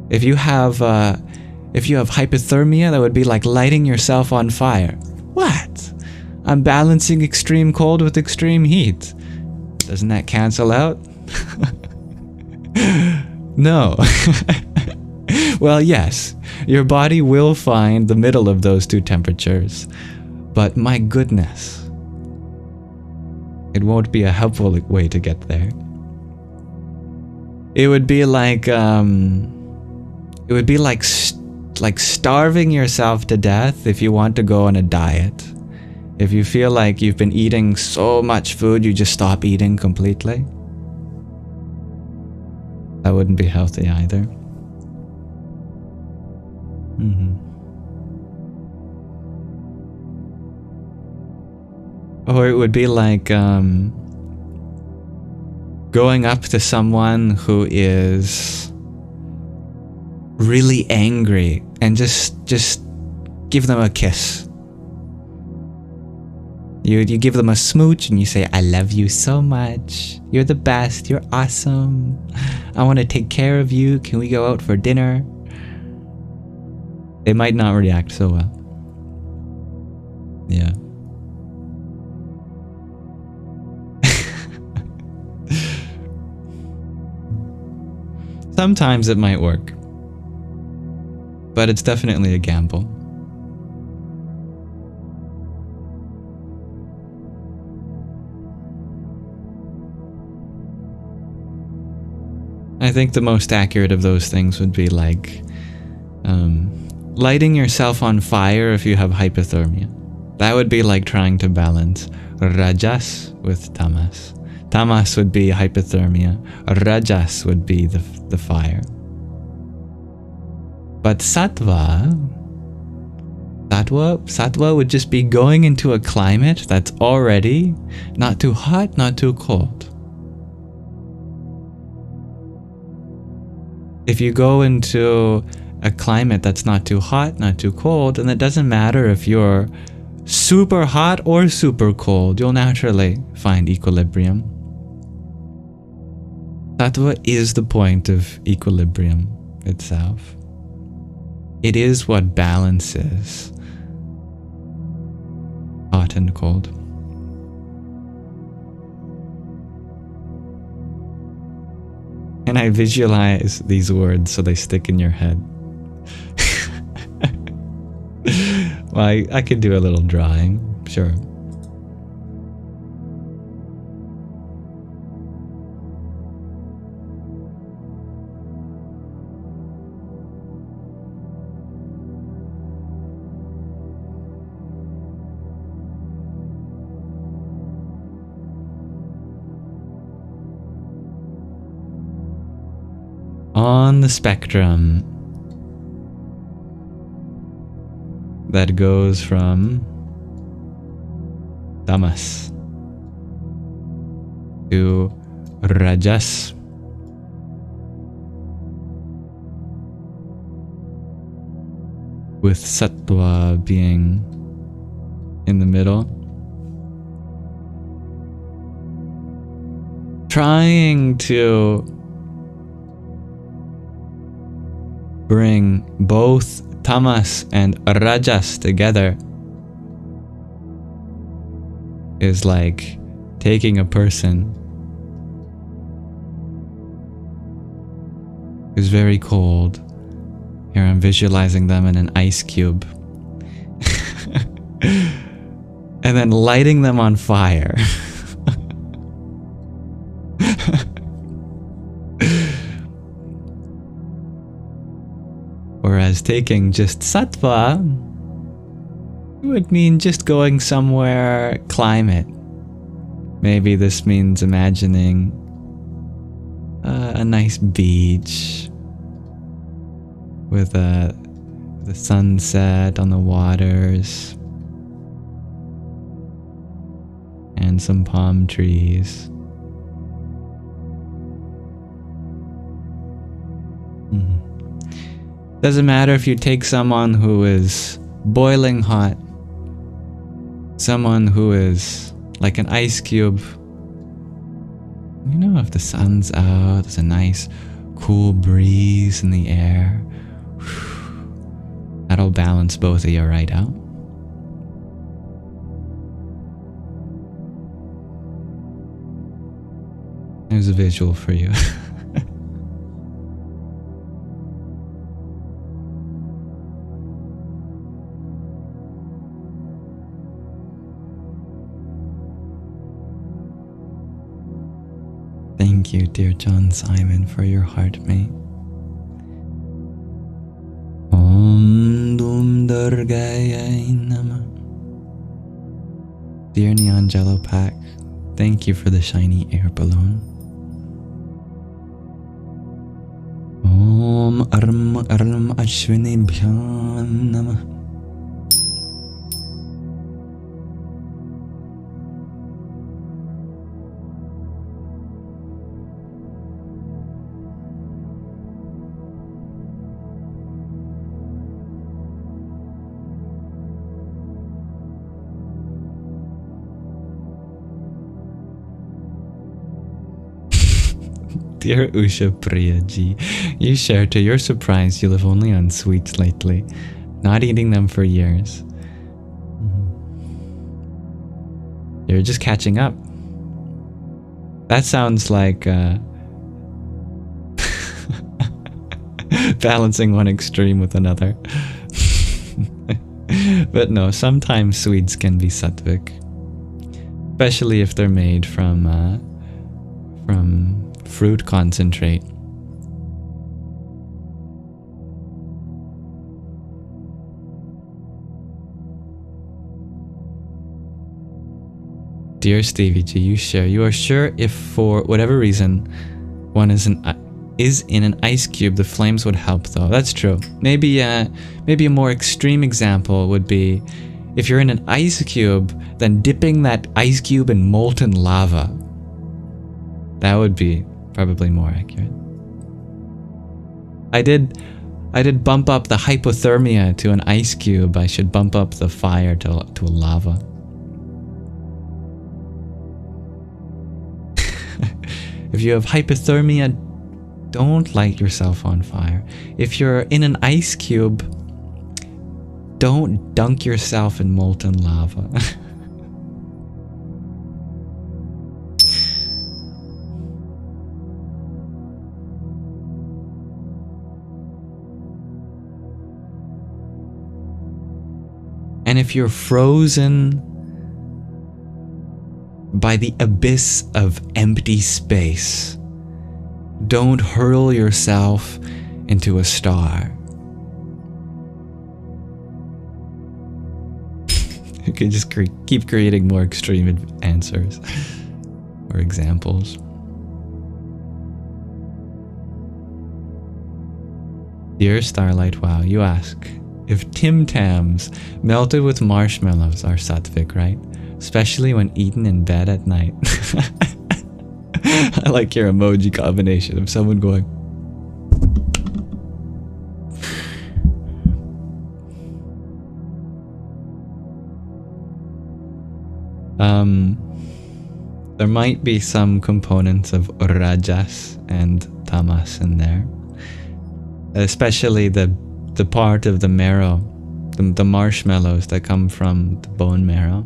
If you have hypothermia, that would be like lighting yourself on fire. What? I'm balancing extreme cold with extreme heat. Doesn't that cancel out? No. Well, yes, your body will find the middle of those two temperatures, but my goodness, it won't be a helpful way to get there. It would be like starving yourself to death if you want to go on a diet. If you feel like you've been eating so much food, you just stop eating completely. That wouldn't be healthy either. Or it would be like going up to someone who is really angry and just give them a kiss. You give them a smooch and you say, I love you so much. You're the best. You're awesome. I want to take care of you. Can we go out for dinner? They might not react so well. Yeah. Sometimes it might work, but it's definitely a gamble. I think the most accurate of those things would be like Lighting yourself on fire if you have hypothermia. That would be like trying to balance Rajas with Tamas. Tamas would be hypothermia. Rajas would be the fire. But Sattva would just be going into a climate that's already not too hot, not too cold. If you go into a climate that's not too hot, not too cold, and it doesn't matter if you're super hot or super cold, you'll naturally find equilibrium. Sattva is the point of equilibrium itself. It is what balances hot and cold. And I visualize these words so they stick in your head. Well, I could do a little drawing, sure. On the spectrum that goes from Tamas to Rajas, with Sattva being in the middle, trying to bring both Tamas and Rajas together is like taking a person who's very cold. Here I'm visualizing them in an ice cube. And then lighting them on fire. Whereas taking just Sattva would mean just going somewhere climate. Maybe this means imagining a nice beach with the sunset on the waters and some palm trees. Doesn't matter if you take someone who is boiling hot, someone who is like an ice cube. You know, if the sun's out, there's a nice cool breeze in the air. That'll balance both of you right out. There's a visual for you. Thank you, dear John Simon, for your heart, mate. Om Dum Durgaya Nama. Dear Neon Jello Pack, thank you for the shiny air balloon. Om Arm Arm Ashwini Bhyan Nama. Dear Usha Priya Ji, you share to your surprise you live only on sweets lately, not eating them for years. You're just catching up. That sounds like balancing one extreme with another. But no, sometimes sweets can be sattvic, especially if they're made from fruit concentrate. Dear Stevie G, you share, you are sure if for whatever reason one is in an ice cube, the flames would help though. That's true. Maybe a more extreme example would be if you're in an ice cube, then dipping that ice cube in molten lava. That would be probably more accurate. I did bump up the hypothermia to an ice cube. I should bump up the fire to a lava. If you have hypothermia, don't light yourself on fire. If you're in an ice cube, don't dunk yourself in molten lava. And if you're frozen by the abyss of empty space, don't hurl yourself into a star. You can just keep creating more extreme answers or examples. Dear Starlight, wow, you ask, if Tim Tams melted with marshmallows are Sattvic, right? Especially when eaten in bed at night. I like your emoji combination of someone going. There might be some components of Rajas and Tamas in there. Especially the part of the marrow, the marshmallows that come from the bone marrow.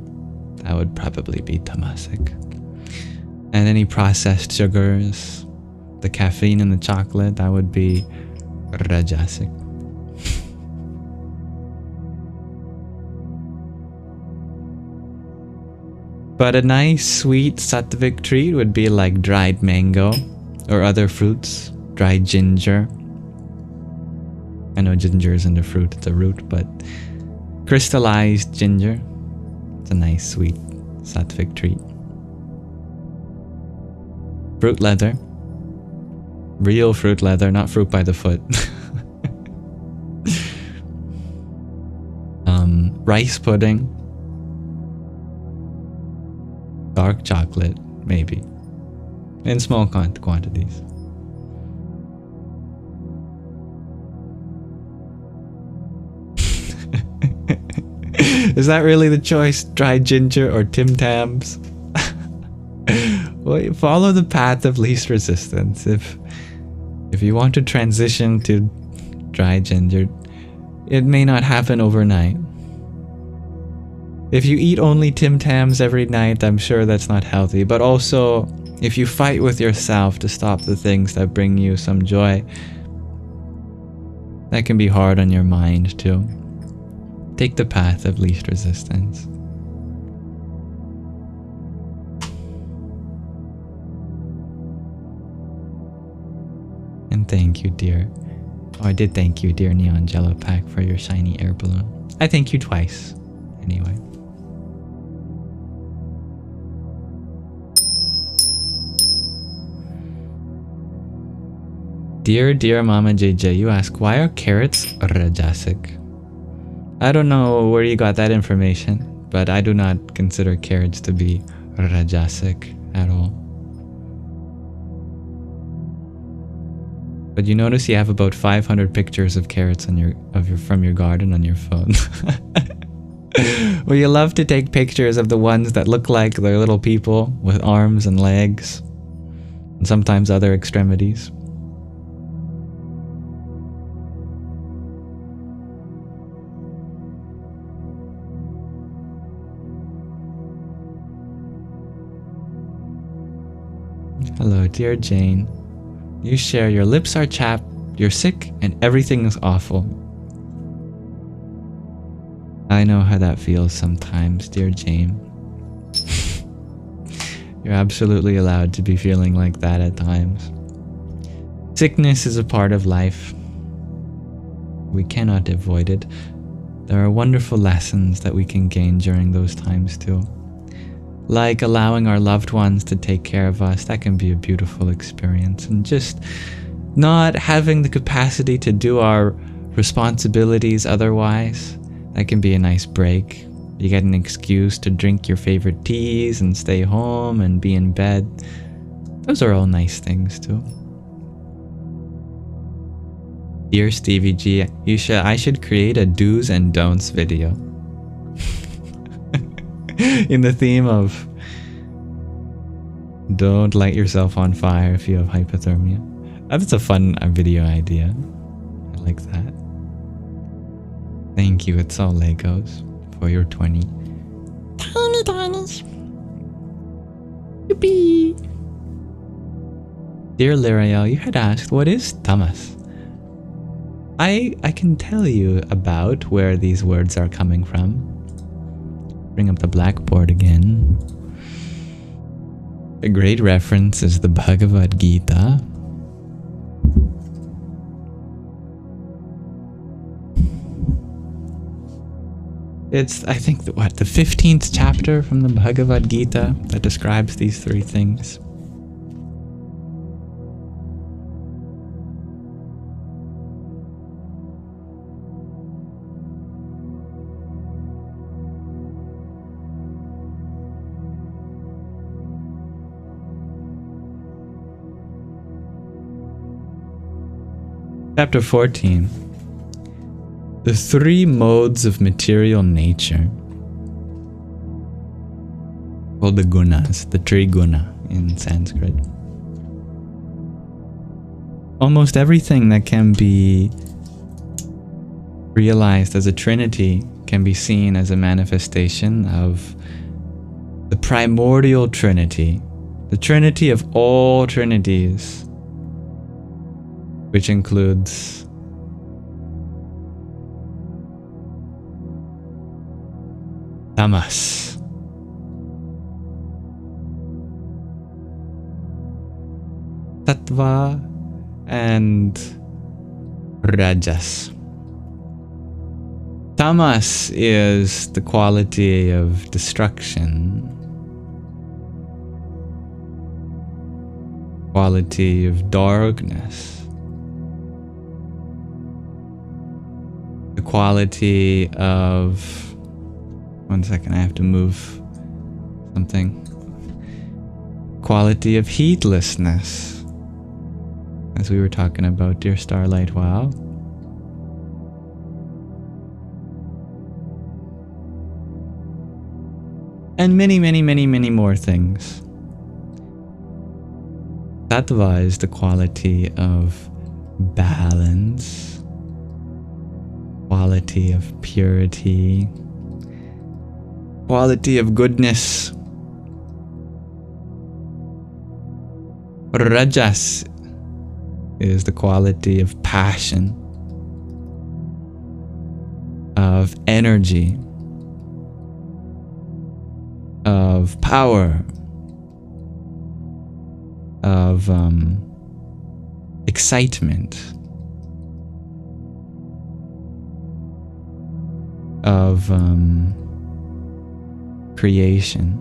That would probably be Tamasic. And any processed sugars, the caffeine in the chocolate, that would be Rajasic. But a nice sweet Sattvic treat would be like dried mango or other fruits, dried ginger. I know ginger isn't a fruit, it's a root, but crystallized ginger. It's a nice sweet Sattvic treat. Fruit leather. Real fruit leather, not fruit by the foot. Rice pudding. Dark chocolate, maybe. In small quantities. Is that really the choice? Dried ginger or Tim Tams? Well, follow the path of least resistance. If you want to transition to dried ginger, it may not happen overnight. If you eat only Tim Tams every night, I'm sure that's not healthy. But also, if you fight with yourself to stop the things that bring you some joy, that can be hard on your mind too. Take the path of least resistance. And thank you, dear. Oh, I did thank you, dear Neon Jello Pack, for your shiny air balloon. I thank you twice, anyway. Dear Mama JJ, you ask, why are carrots Rajasic? I don't know where you got that information, but I do not consider carrots to be Rajasic at all. But you notice you have about 500 pictures of carrots on from your garden on your phone. Well, you love to take pictures of the ones that look like they're little people with arms and legs, and sometimes other extremities. Hello, dear Jane. You share, your lips are chapped, you're sick, and everything is awful. I know how that feels sometimes, dear Jane. You're absolutely allowed to be feeling like that at times. Sickness is a part of life. We cannot avoid it. There are wonderful lessons that we can gain during those times too. like allowing our loved ones to take care of us. That can be a beautiful experience. And just not having the capacity to do our responsibilities otherwise, that can be a nice break. You get an excuse to drink your favorite teas and stay home and be in bed. Those are all nice things too. Dear Stevie G, I should create a do's and don'ts video in the theme of don't light yourself on fire if you have hypothermia. That's a fun video idea. I like that. Thank you, It's All Legos, for your 20 tiny tinies. Yippee! Dear Liriel, you had asked, what is Tamas? I can tell you about where these words are coming from. Bring up the blackboard again. A great reference is the Bhagavad Gita. It's, I think, the 15th chapter from the Bhagavad Gita that describes these three things. Chapter 14. The three modes of material nature, called the Gunas, the Triguna in Sanskrit. Almost everything that can be realized as a trinity can be seen as a manifestation of the primordial trinity, the trinity of all trinities, which includes Tamas, Sattva, and Rajas. Tamas is the quality of destruction, quality of darkness, the quality of... One second, I have to move something. Quality of heedlessness, as we were talking about, dear Starlight. Wow. And many, many, many, many more things. Sattva is the quality of balance, quality of purity, quality of goodness. Rajas is the quality of passion, of energy, of power, of excitement, of creation.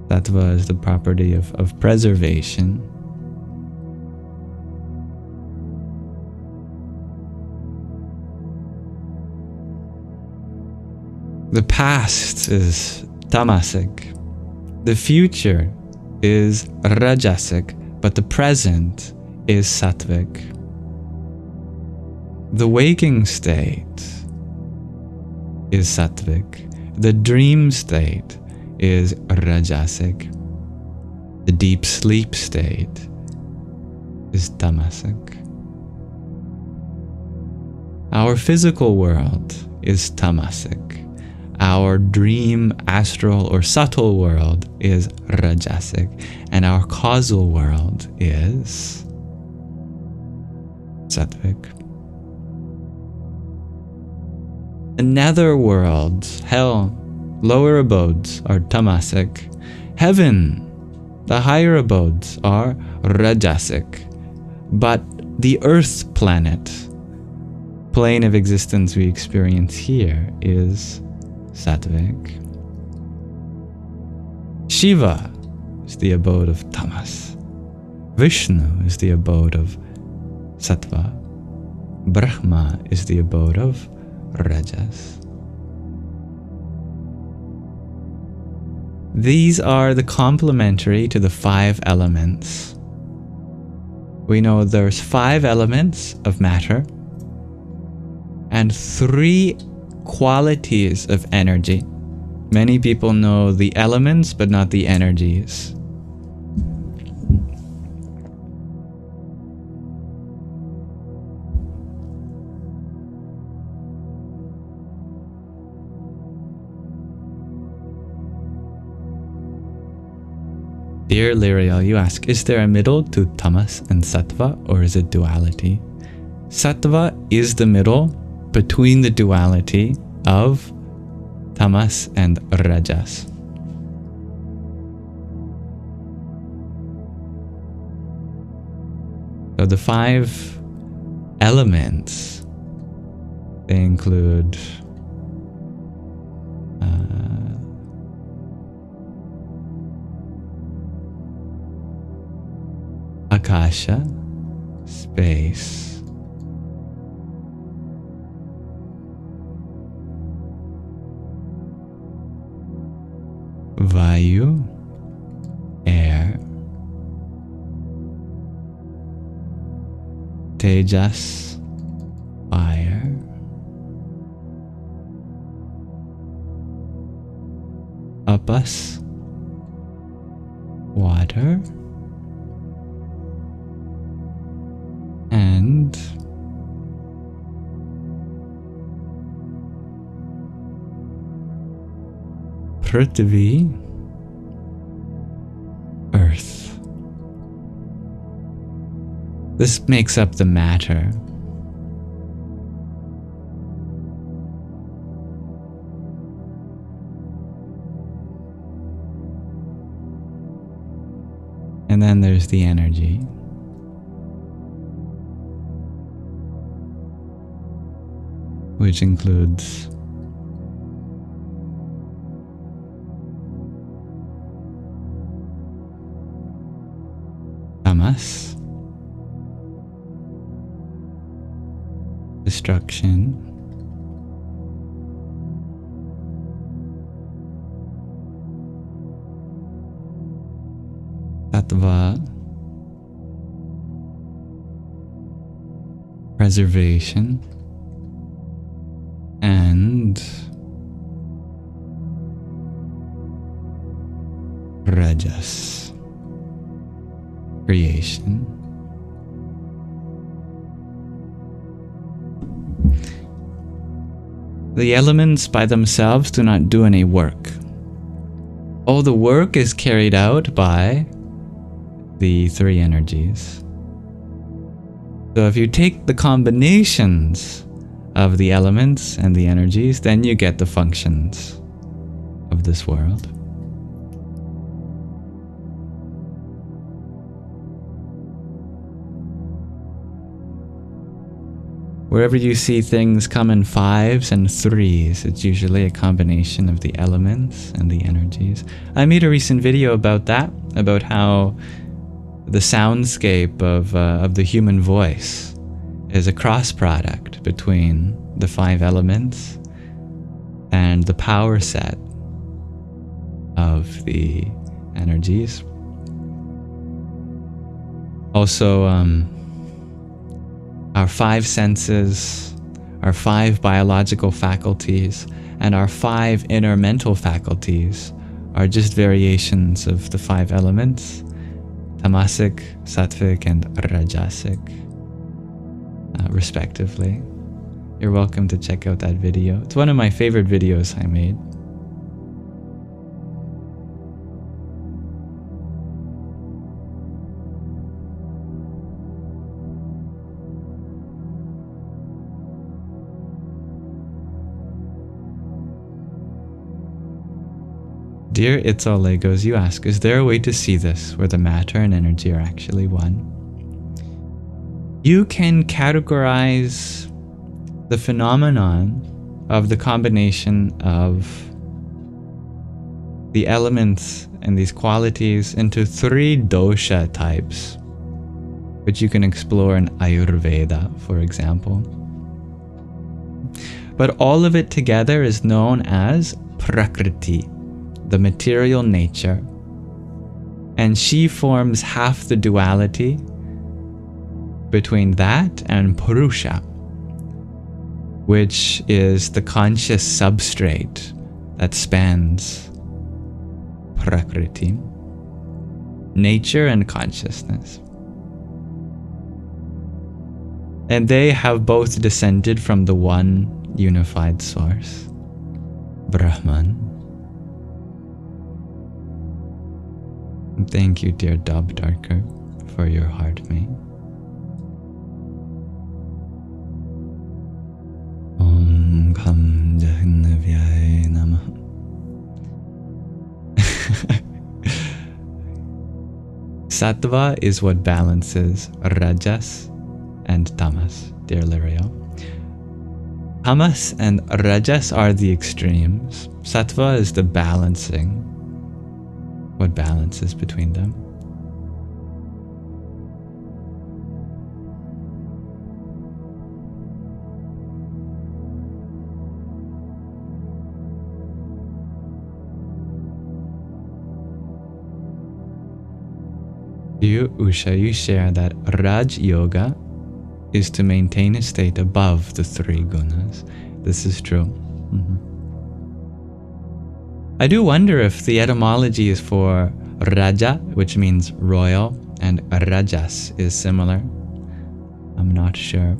Sattva is the property of preservation. The past is Tamasic. The future is Rajasic, but the present is Sattvic. The waking state is Sattvic. The dream state is Rajasic. The deep sleep state is Tamasic. Our physical world is Tamasic. Our dream, astral, or subtle world is Rajasic. And our causal world is Sattvic. The nether world, hell, lower abodes are Tamasic. Heaven, the higher abodes are Rajasic. But the earth planet, plane of existence we experience here, is Sattvic. Shiva is the abode of Tamas. Vishnu is the abode of Sattva. Brahma is the abode of Rajas. These are the complementary to the 5 elements. We know there's 5 elements of matter and 3 qualities of energy. Many people know the elements, but not the energies. Dear Lyriel, you ask, is there a middle to Tamas and Sattva, or is it duality? Sattva is the middle between the duality of Tamas and Rajas. So the 5 elements, they include Akasha, space, Vayu, air, Tejas, fire, Apas, water, and Prithvi, earth. This makes up the matter. And then there's the energy. Which includes Tamas, destruction, Sattva, preservation, and Rajas, creation. The elements by themselves do not do any work. All the work is carried out by the 3 energies. So if you take the combinations of the elements and the energies, then you get the functions of this world. Wherever you see things come in 5s and 3s, it's usually a combination of the elements and the energies. I made a recent video about that, about how the soundscape of the human voice is a cross product between the 5 elements and the power set of the energies. Also, our 5 senses, our 5 biological faculties, and our 5 inner mental faculties are just variations of the 5 elements, Tamasic, Sattvic, and Rajasic, respectively. You're welcome to check out that video. It's one of my favorite videos I made. Dear It's All Legos, you ask, is there a way to see this, where the matter and energy are actually one? You can categorize the phenomenon of the combination of the elements and these qualities into 3 dosha types, which you can explore in Ayurveda, for example. But all of it together is known as Prakriti, the material nature, and she forms half the duality between that and Purusha, which is the conscious substrate that spans Prakriti, nature and consciousness. And they have both descended from the one unified source, Brahman. And thank you, dear Dub Darker, for your heart mate. Om Kham Jahnavyaya Namah. Sattva is what balances Rajas and Tamas, dear Lirio. Tamas and Rajas are the extremes. Sattva is the balancing, what balances between them. You, Usha, you share that Raj Yoga is to maintain a state above the 3 gunas. This is true. I do wonder if the etymology is for Raja, which means royal, and Rajas is similar. I'm not sure.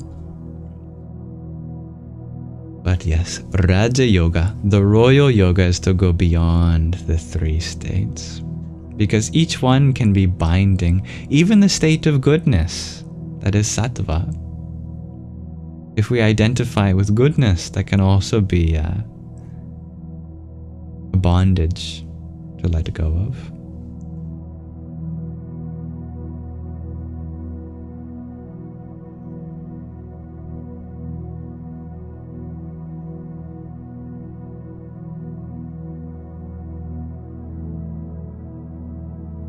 But yes, Raja Yoga, the royal yoga, is to go beyond the 3 states, because each one can be binding, even the state of goodness, that is Sattva. If we identify with goodness, that can also be a bondage to let go of.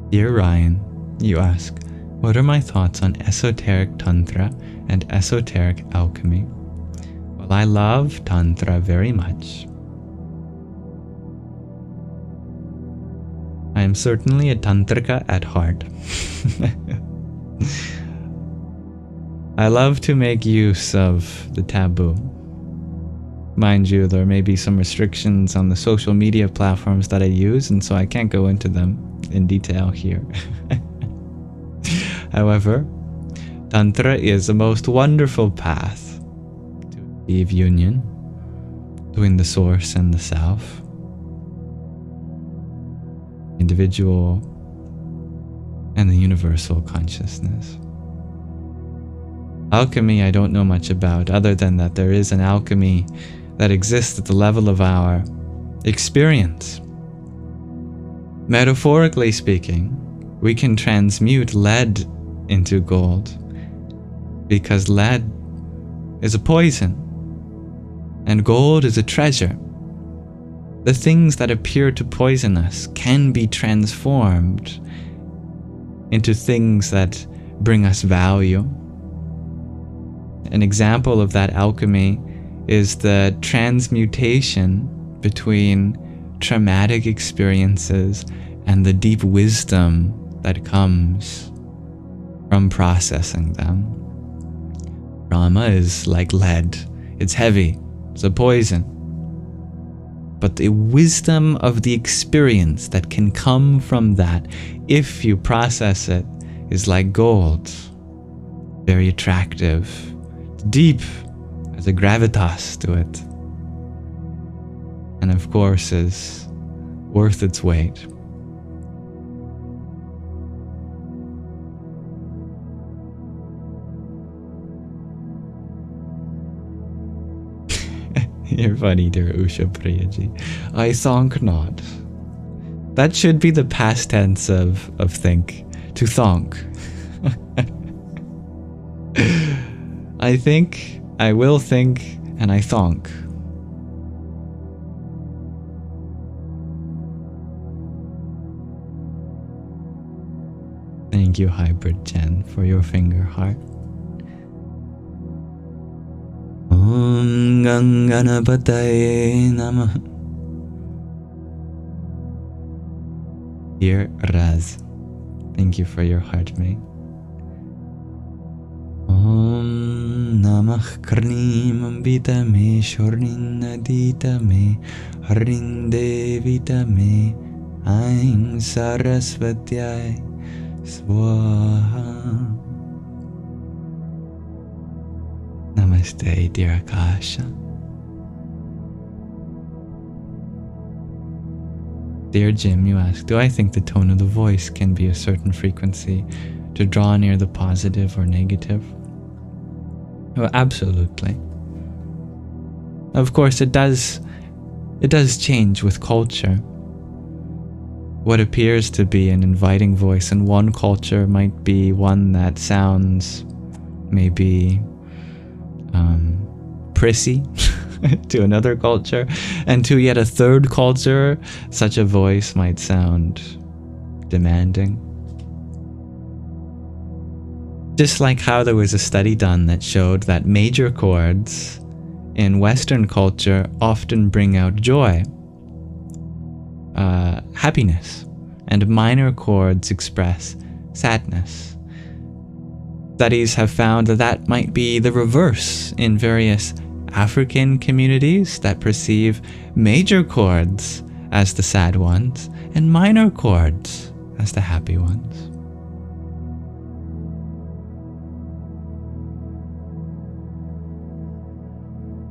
Dear Ryan, you ask, what are my thoughts on esoteric Tantra and esoteric alchemy? Well, I love Tantra very much. I am certainly a Tantrika at heart. I love to make use of the taboo. Mind you, there may be some restrictions on the social media platforms that I use, and so I can't go into them in detail here. However, Tantra is the most wonderful path to achieve union between the source and the self, individual and the universal consciousness. Alchemy I don't know much about, other than that there is an alchemy that exists at the level of our experience. Metaphorically speaking, we can transmute lead into gold, because lead is a poison and gold is a treasure. The things that appear to poison us can be transformed into things that bring us value. An example of that alchemy is the transmutation between traumatic experiences and the deep wisdom that comes from processing them. Trauma is like lead. It's heavy. It's a poison. But the wisdom of the experience that can come from that, if you process it, is like gold. Very attractive. It's deep. There's a gravitas to it. And of course is worth its weight. You're funny, dear Usha Priyaji. I thonk not. That should be the past tense of think. To thonk. I think, I will think, and I thonk. Thank you, Hybrid Jen, for your finger heart. Om Ganganapataye Namah. Dear Raz, thank you for your heart, mate. Om Namah Karnim Ambita Me Shornin Adita Me Harinde Vita Me Aing Sarasvatyai Swaha. Namaste, dear Akasha. Dear Jim, you ask, do I think the tone of the voice can be a certain frequency to draw near the positive or negative? Well, absolutely. Of course, it does change with culture. What appears to be an inviting voice in one culture might be one that sounds maybe prissy to another culture, and to yet a third culture, such a voice might sound demanding. Just like how there was a study done that showed that major chords in Western culture often bring out joy, happiness, and minor chords express sadness. Studies have found that that might be the reverse in various African communities that perceive major chords as the sad ones and minor chords as the happy ones.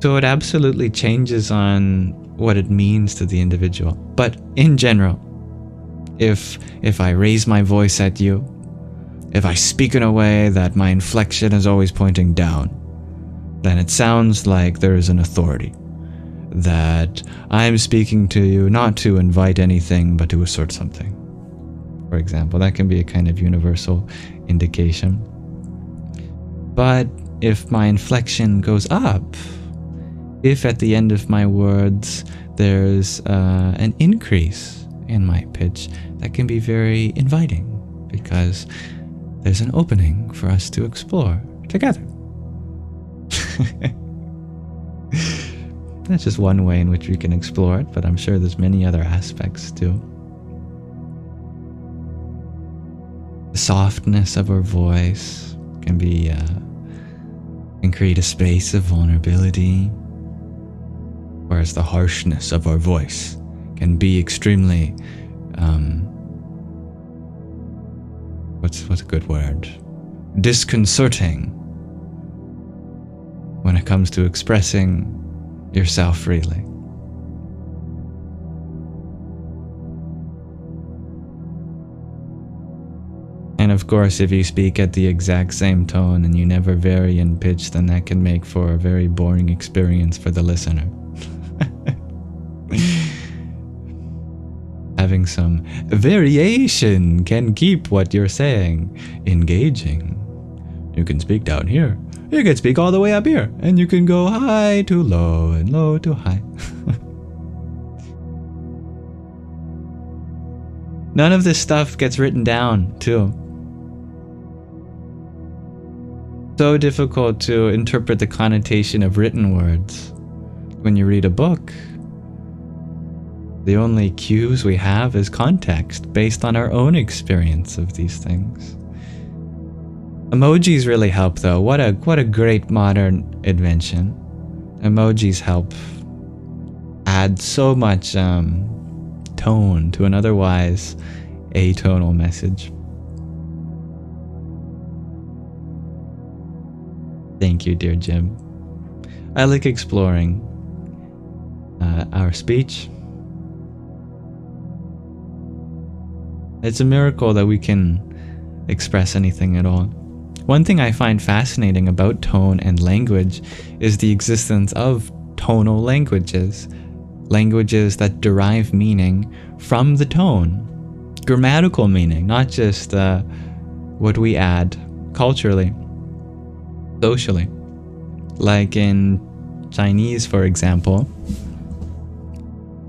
So it absolutely changes on what it means to the individual. But in general, if I raise my voice at you, if I speak in a way that my inflection is always pointing down, then it sounds like there is an authority, that I'm speaking to you not to invite anything, but to assert something. For example, that can be a kind of universal indication. But if my inflection goes up, if at the end of my words there's an increase in my pitch, that can be very inviting, because there's an opening for us to explore together. That's just one way in which we can explore it, but I'm sure there's many other aspects too. The softness of our voice can be can create a space of vulnerability, whereas the harshness of our voice can be extremely what's a good word? Disconcerting when it comes to expressing yourself freely. And of course, if you speak at the exact same tone and you never vary in pitch, then that can make for a very boring experience for the listener. Having some variation can keep what you're saying engaging. You can speak down here, you can speak all the way up here, and you can go high to low and low to high. None of this stuff gets written down, too. So difficult to interpret the connotation of written words. When you read a book, the only cues we have is context based on our own experience of these things. Emojis really help, though. What a great modern invention. Emojis help add so much tone to an otherwise atonal message. Thank you, dear Jim. I like exploring our speech. It's a miracle that we can express anything at all. One thing I find fascinating about tone and language is the existence of tonal languages. Languages that derive meaning from the tone. Grammatical meaning, not just what we add culturally, socially. Like in Chinese, for example,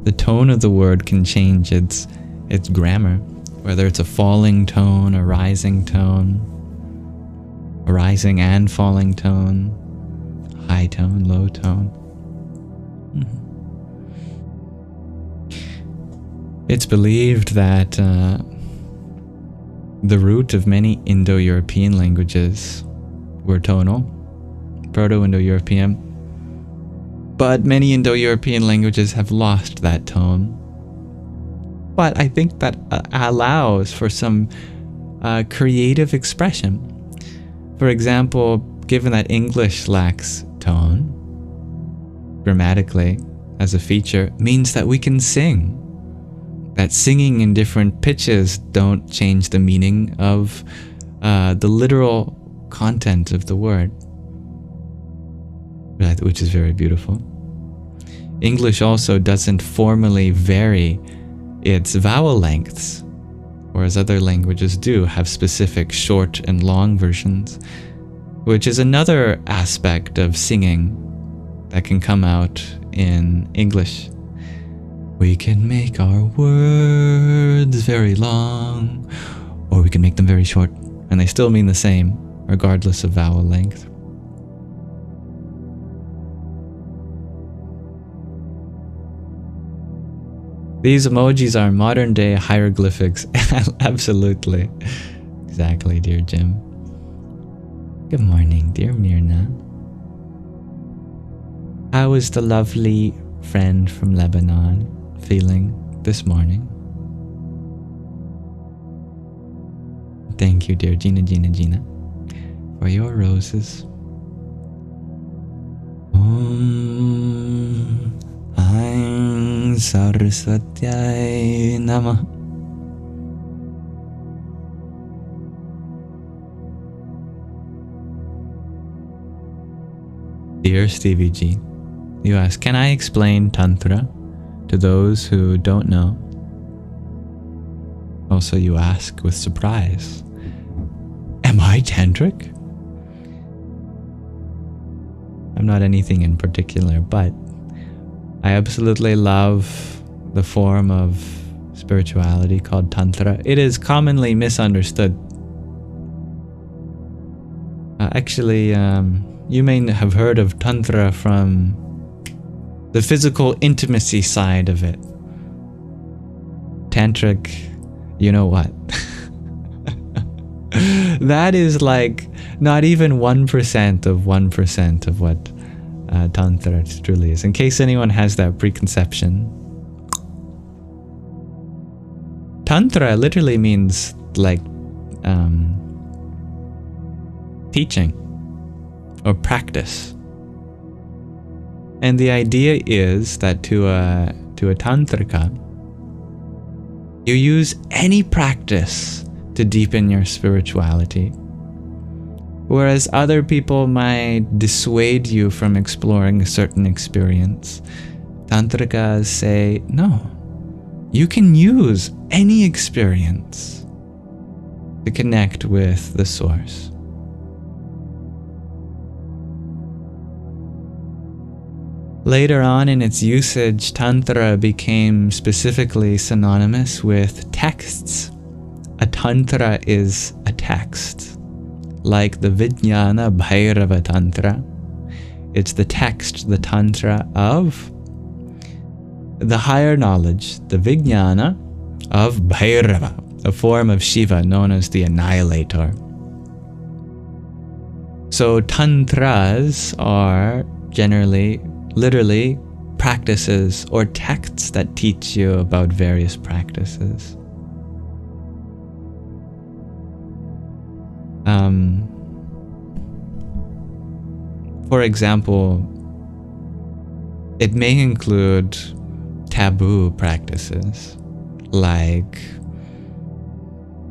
the tone of the word can change its grammar. whether it's a falling tone, a rising tone, a rising and falling tone, high tone, low tone. It's believed that the root of many Indo-European languages were tonal, Proto-Indo-European, but many Indo-European languages have lost that tone. But I think that allows for some creative expression. For example, given that English lacks tone, grammatically, as a feature, means that we can sing. That singing in different pitches don't change the meaning of the literal content of the word, which is very beautiful. English also doesn't formally vary its vowel lengths, whereas other languages do have specific short and long versions, which is another aspect of singing that can come out in English. We can make our words very long, or we can make them very short, and they still mean the same, regardless of vowel length. These emojis are modern day hieroglyphics. Absolutely. Exactly, dear Jim. Good morning, dear Mirna. How is the lovely friend from Lebanon feeling this morning? Thank you, dear Gina, for your roses. Aing Saraswatyai Namah. Dear Stevie G, you ask, can I explain Tantra to those who don't know? Also, you ask with surprise, am I tantric? I'm not anything in particular, but I absolutely love the form of spirituality called Tantra. It is commonly misunderstood. You may have heard of Tantra from the physical intimacy side of it. Tantric, you know what? That is like not even 1% of 1% of what Tantra truly is. In case anyone has that preconception. Tantra literally means like teaching or practice. And the idea is that to a tantrika, you use any practice to deepen your spirituality. Whereas other people might dissuade you from exploring a certain experience, tantrikas say, no, you can use any experience to connect with the source. Later on in its usage, Tantra became specifically synonymous with texts. A Tantra is a text, like the Vijnana Bhairava Tantra. It's the text, the Tantra of the higher knowledge, the Vijnana of Bhairava, a form of Shiva known as the Annihilator. So Tantras are generally, literally, practices or texts that teach you about various practices. For example, it may include taboo practices, like,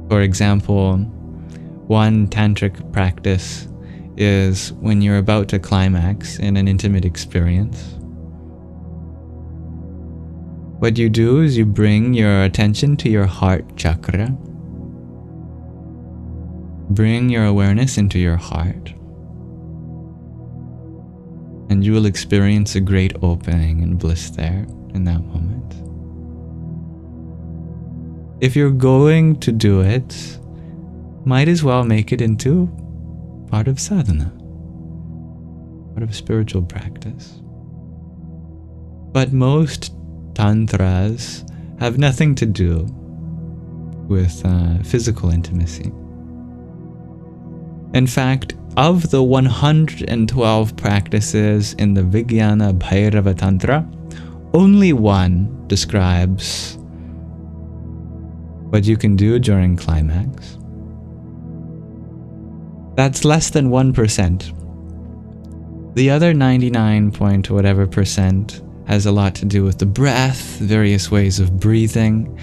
for example, one tantric practice is when you're about to climax in an intimate experience. What you do is you bring your attention to your heart chakra. Bring your awareness into your heart. And you will experience a great opening and bliss there in that moment. if you're going to do it, might as well make it into part of sadhana, part of spiritual practice. But most tantras have nothing to do with physical intimacy. In fact, of the 112 practices in the Vijnana Bhairava Tantra, only one describes what you can do during climax. That's less than 1%. The other 99 point whatever percent has a lot to do with the breath, various ways of breathing,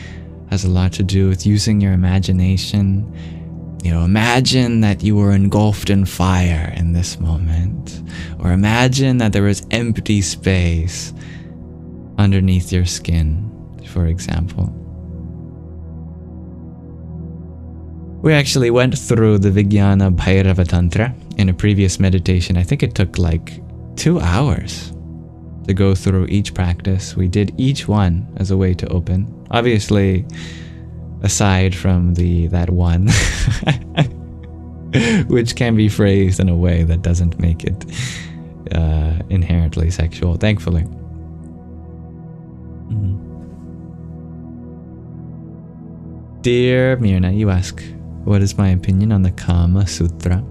has a lot to do with using your imagination. You know, imagine that you were engulfed in fire in this moment, or imagine that there was empty space underneath your skin, for example. We actually went through the Vijnana Bhairava Tantra in a previous meditation. I think it took like 2 hours to go through each practice. We did each one as a way to open. Obviously, aside from that one, which can be phrased in a way that doesn't make it inherently sexual, thankfully. Dear Mirna, you ask, what is my opinion on the Kama Sutra?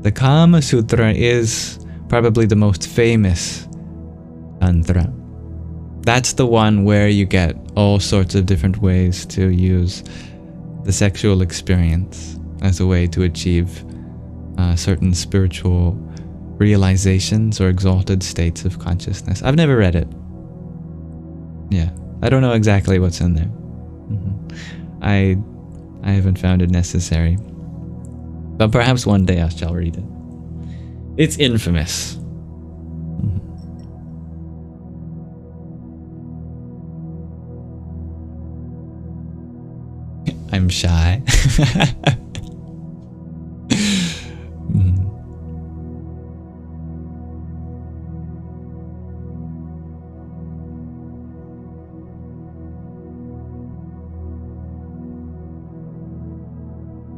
The Kama Sutra is probably the most famous Tantra. That's the one where you get all sorts of different ways to use the sexual experience as a way to achieve certain spiritual realizations or exalted states of consciousness. I've never read it. Yeah, I don't know exactly what's in there. I haven't found it necessary. But perhaps one day I shall read it. It's infamous. I'm shy.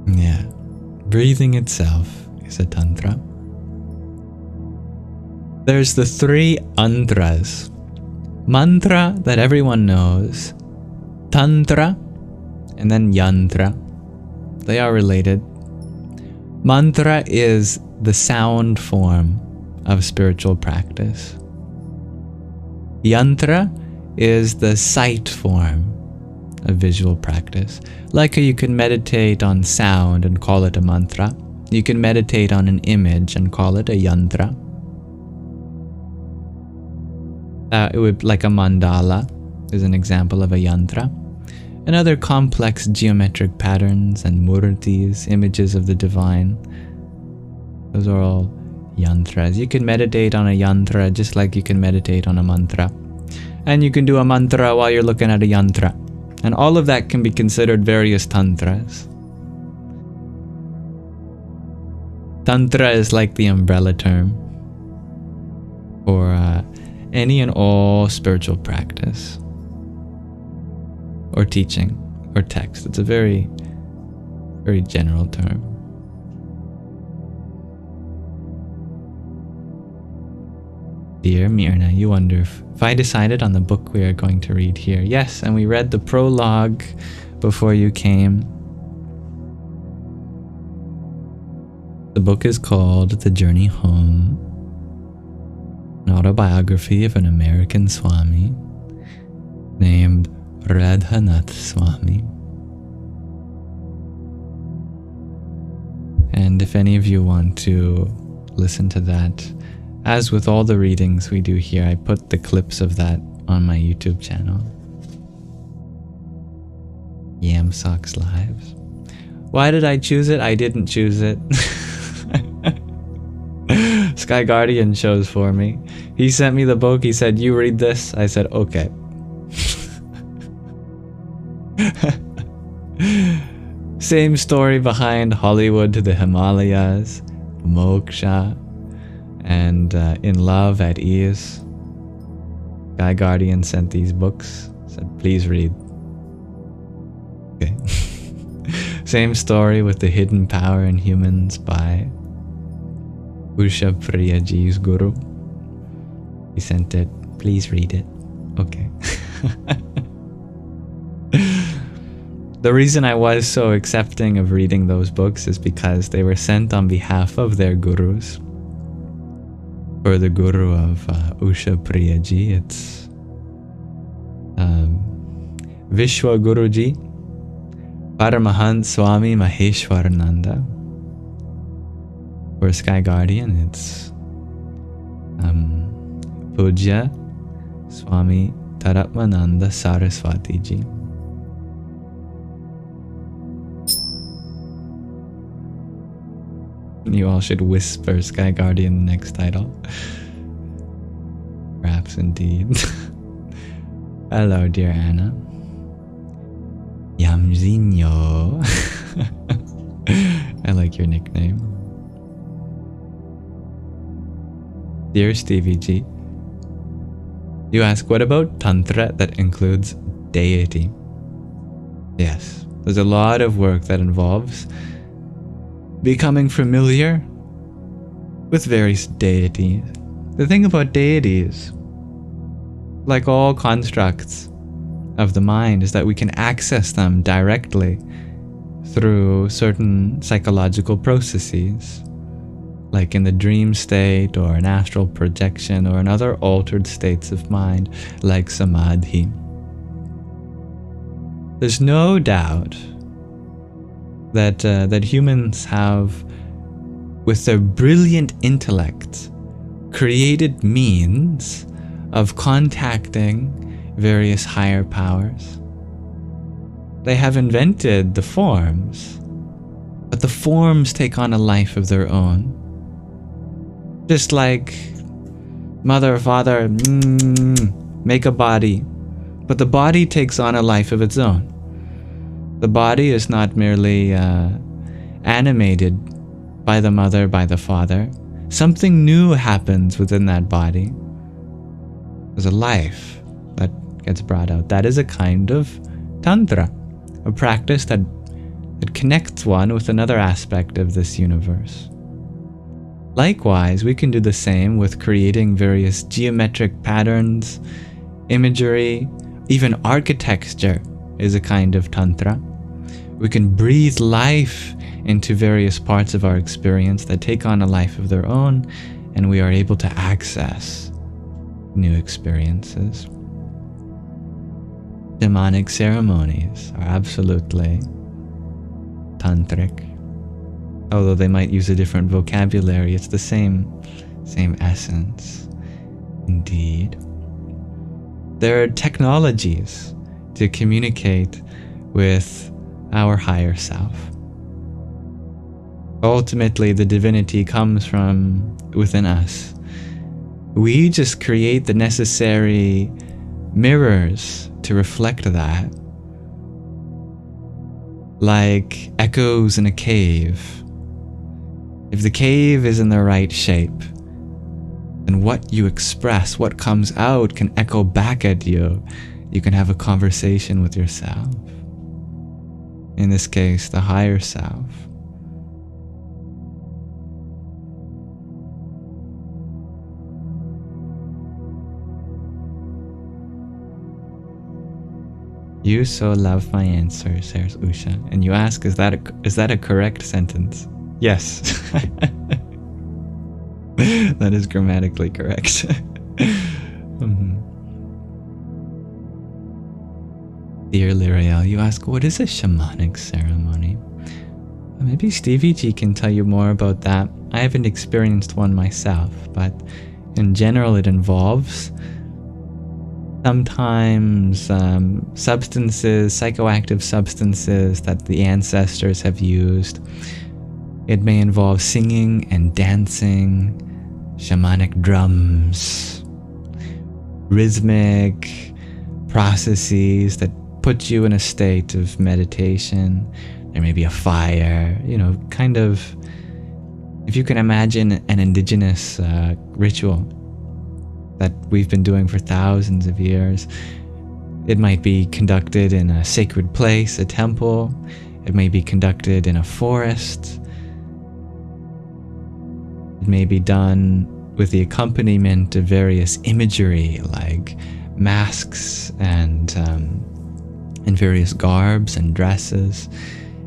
Yeah. Breathing itself is a tantra. There's the 3 antras. Mantra that everyone knows. Tantra. And then yantra. They are related. Mantra is the sound form of spiritual practice. Yantra is the sight form of visual practice. Like you can meditate on sound and call it a mantra. You can meditate on an image and call it a yantra. It would, like a mandala is an example of a yantra. And other complex geometric patterns and murtis, images of the divine. Those are all yantras. You can meditate on a yantra just like you can meditate on a mantra. And you can do a mantra while you're looking at a yantra. And all of that can be considered various tantras. Tantra is like the umbrella term for any and all spiritual practice. Or teaching, or text. It's a very, very general term. Dear Mirna, you wonder if I decided on the book we are going to read here. Yes, and we read the prologue before you came. The book is called The Journey Home, an autobiography of an American Swami named Radhanath Swami. And if any of you want to listen to that, as with all the readings we do here, I put the clips of that on my YouTube channel. Yamsox Lives. Why did I choose it? I didn't choose it. Sky Guardian chose for me. He sent me the book. He said, you read this. I said, okay. Same story behind Hollywood to the Himalayas, Moksha, and In Love at Ease. Sky Guardian sent these books, said please read. Okay. Same story with The Hidden Power in Humans by Usha Priyaji's guru. He sent it. Please read it. Okay. The reason I was so accepting of reading those books is because they were sent on behalf of their gurus. For the guru of Usha Priyaji, it's Vishwa Guruji, Paramahant Swami Maheshwarananda. For Sky Guardian, it's Pujya Swami Taratmananda Saraswati Ji. You all should whisper Sky Guardian next title. Perhaps indeed. Hello, dear Anna. Yamzinho. I like your nickname. Dear Stevie G, you ask, what about Tantra that includes deity? Yes, there's a lot of work that involves becoming familiar with various deities. The thing about deities, like all constructs of the mind, is that we can access them directly through certain psychological processes, like in the dream state or an astral projection or in other altered states of mind, like samadhi. There's no doubt that humans have, with their brilliant intellect, created means of contacting various higher powers. They have invented the forms, but the forms take on a life of their own. Just like mother or father make a body, but the body takes on a life of its own. The body is not merely animated by the mother, by the father. Something new happens within that body. There's a life that gets brought out. That is a kind of Tantra, a practice that connects one with another aspect of this universe. Likewise, we can do the same with creating various geometric patterns, imagery, even architecture is a kind of Tantra. We can breathe life into various parts of our experience that take on a life of their own, and we are able to access new experiences. Shamanic ceremonies are absolutely tantric. Although they might use a different vocabulary, it's the same essence. Indeed. There are technologies to communicate with our higher self. Ultimately, the divinity comes from within us. We just create the necessary mirrors to reflect that, like echoes in a cave. If the cave is in the right shape, then what you express, what comes out, can echo back at you. You can have a conversation with yourself. In this case, the higher self. You so love my answer, says Usha. And you ask, is that a correct sentence? Yes. That is grammatically correct. Dear Lyriel, you ask, what is a shamanic ceremony? Maybe Stevie G can tell you more about that. I haven't experienced one myself, but in general it involves sometimes substances, psychoactive substances that the ancestors have used. It may involve singing and dancing, shamanic drums, rhythmic processes that put you in a state of meditation. There may be a fire, kind of, if you can imagine an indigenous ritual that we've been doing for thousands of years. It might be conducted in a sacred place, a temple. It may be conducted in a forest. It may be done with the accompaniment of various imagery like masks and various garbs and dresses.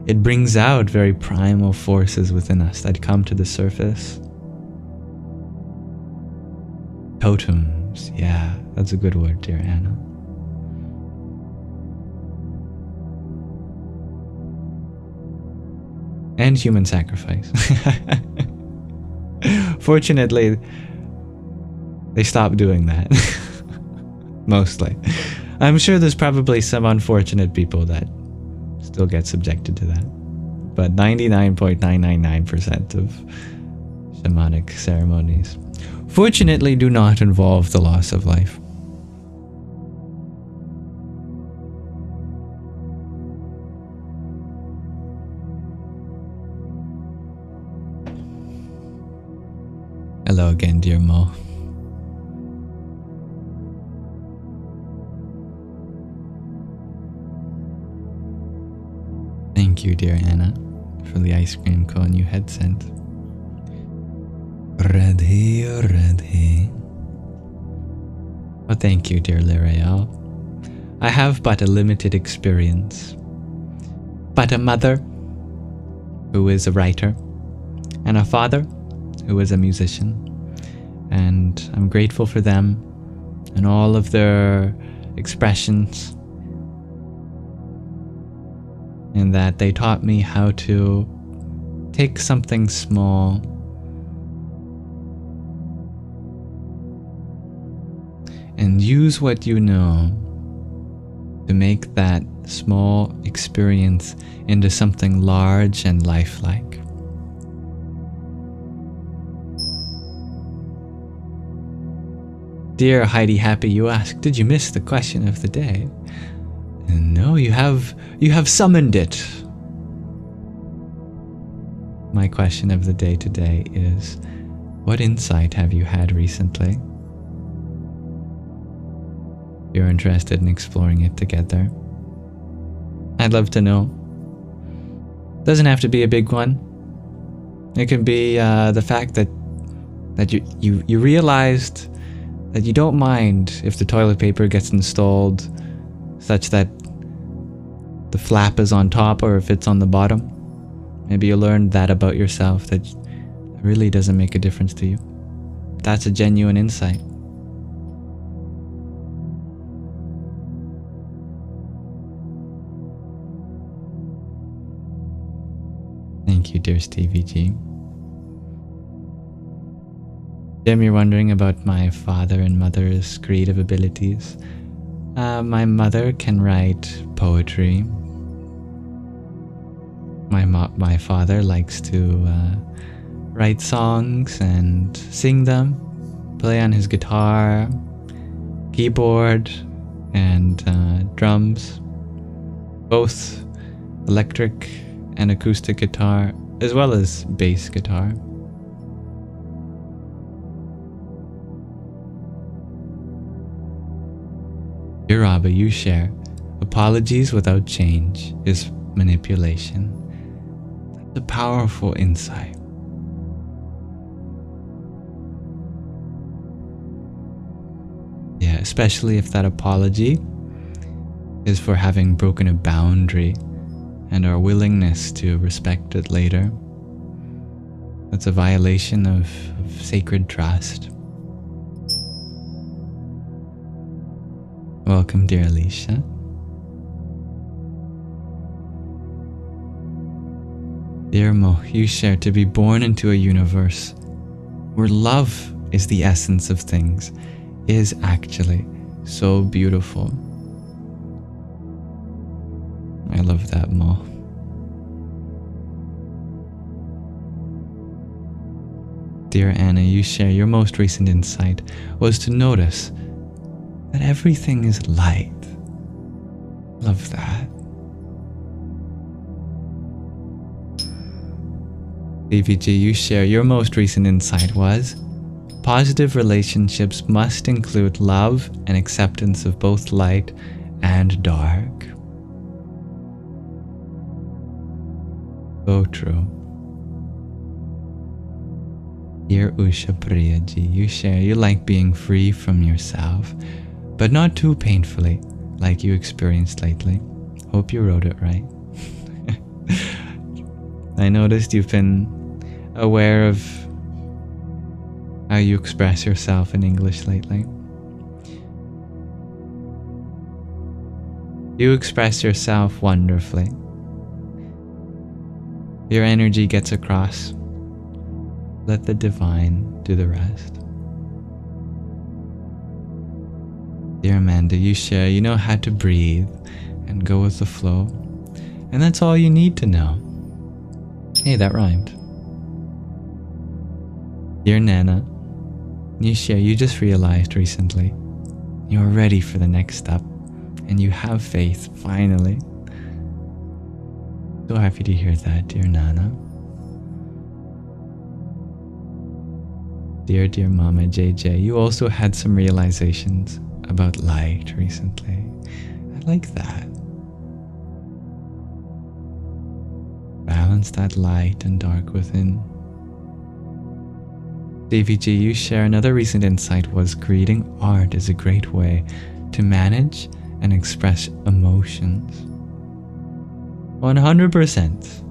It brings out very primal forces within us that come to the surface. Totems, yeah, that's a good word, dear Anna. And human sacrifice. Fortunately, they stopped doing that. Mostly. I'm sure there's probably some unfortunate people that still get subjected to that. But 99.999% of shamanic ceremonies, fortunately, do not involve the loss of life. Hello again, dear Mo. Thank you, dear Anna, for the ice cream cone you had sent. Radhe. Oh, thank you, dear Lirael. I have but a limited experience, but a mother who is a writer, and a father who is a musician, and I'm grateful for them and all of their expressions, in that they taught me how to take something small and use what you know to make that small experience into something large and lifelike. Dear Heidi Happy, you ask, did you miss the question of the day? No, you have summoned it. My question of the day today is, what insight have you had recently? If you're interested in exploring it together, I'd love to know. Doesn't have to be a big one. It could be the fact that you realized that you don't mind if the toilet paper gets installed such that the flap is on top or if it's on the bottom. Maybe you learned that about yourself, that it really doesn't make a difference to you. That's a genuine insight. Thank you, dear Stevie G. Jim, you're wondering about my father and mother's creative abilities. My mother can write poetry. My father likes to write songs and sing them, play on his guitar, keyboard, and drums, both electric and acoustic guitar, as well as bass guitar. Dear Rabba, you share, apologies without change is manipulation. That's a powerful insight. Yeah, especially if that apology is for having broken a boundary and our willingness to respect it later. That's a violation of sacred trust. Welcome, dear Alicia. Dear Mo, you share, to be born into a universe where love is the essence of things is actually so beautiful. I love that, Mo. Dear Anna, you share, your most recent insight was to notice that everything is light. Love that. BVG, you share, your most recent insight was, positive relationships must include love and acceptance of both light and dark. So true. Dear Usha Priyaji, you share you like being free from yourself, but not too painfully like you experienced lately. Hope you wrote it right. I noticed you've been aware of how you express yourself in English lately. You express yourself wonderfully. Your energy gets across. Let the divine do the rest. Dear Amanda, you share you know how to breathe and go with the flow. And that's all you need to know. Hey, that rhymed. Dear Nana, you share you just realized recently you're ready for the next step and you have faith, finally. So happy to hear that, dear Nana. Dear Mama JJ, you also had some realizations about light recently. I like that. Balance that light and dark within. Davy G, you share another recent insight was creating art is a great way to manage and express emotions. 100%.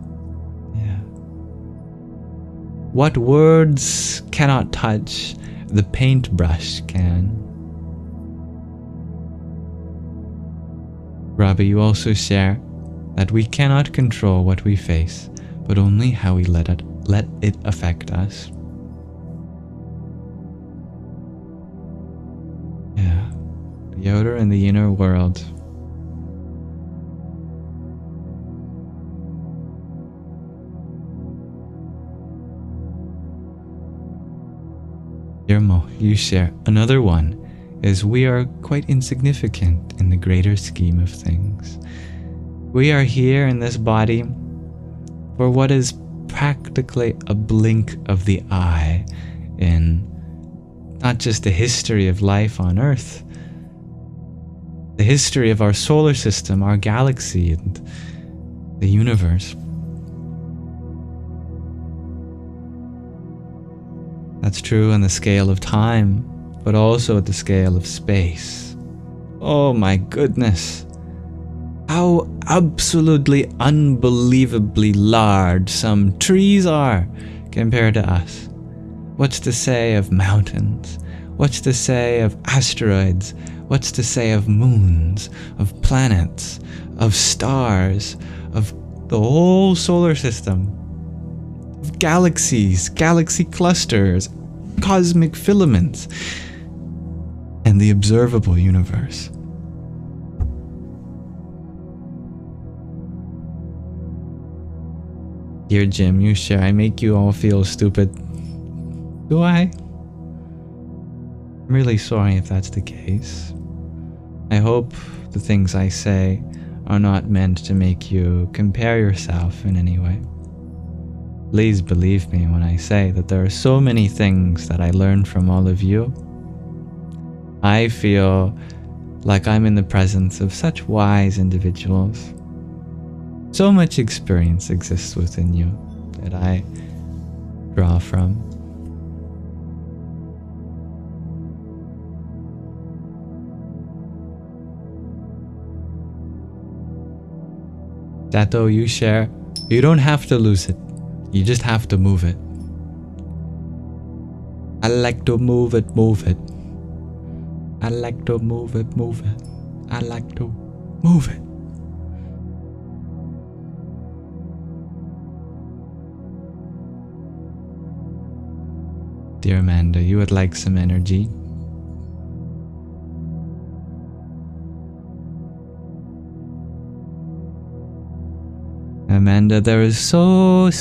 Yeah. What words cannot touch, the paintbrush can. Robbie, you also share that we cannot control what we face, but only how we let it affect us. Yeah, the outer and the inner world. Dear Mo, you share another one is we are quite insignificant in the greater scheme of things. We are here in this body for what is practically a blink of the eye in not just the history of life on Earth, the history of our solar system, our galaxy, and the universe. That's true on the scale of time, but also at the scale of space. Oh my goodness. How absolutely unbelievably large some trees are compared to us. What's to say of mountains? What's to say of asteroids? What's to say of moons, of planets, of stars, of the whole solar system? Of galaxies, galaxy clusters, cosmic filaments, and the observable universe. Dear Jim, you share, I make you all feel stupid. Do I? I'm really sorry if that's the case. I hope the things I say are not meant to make you compare yourself in any way. Please believe me when I say that there are so many things that I learned from all of you. I feel like I'm in the presence of such wise individuals. So much experience exists within you that I draw from. Dato, you share, you don't have to lose it. You just have to move it. I like to move it, move it. I like to move it, move it. I like to move it. Dear Amanda, you would like some energy. Amanda, there is so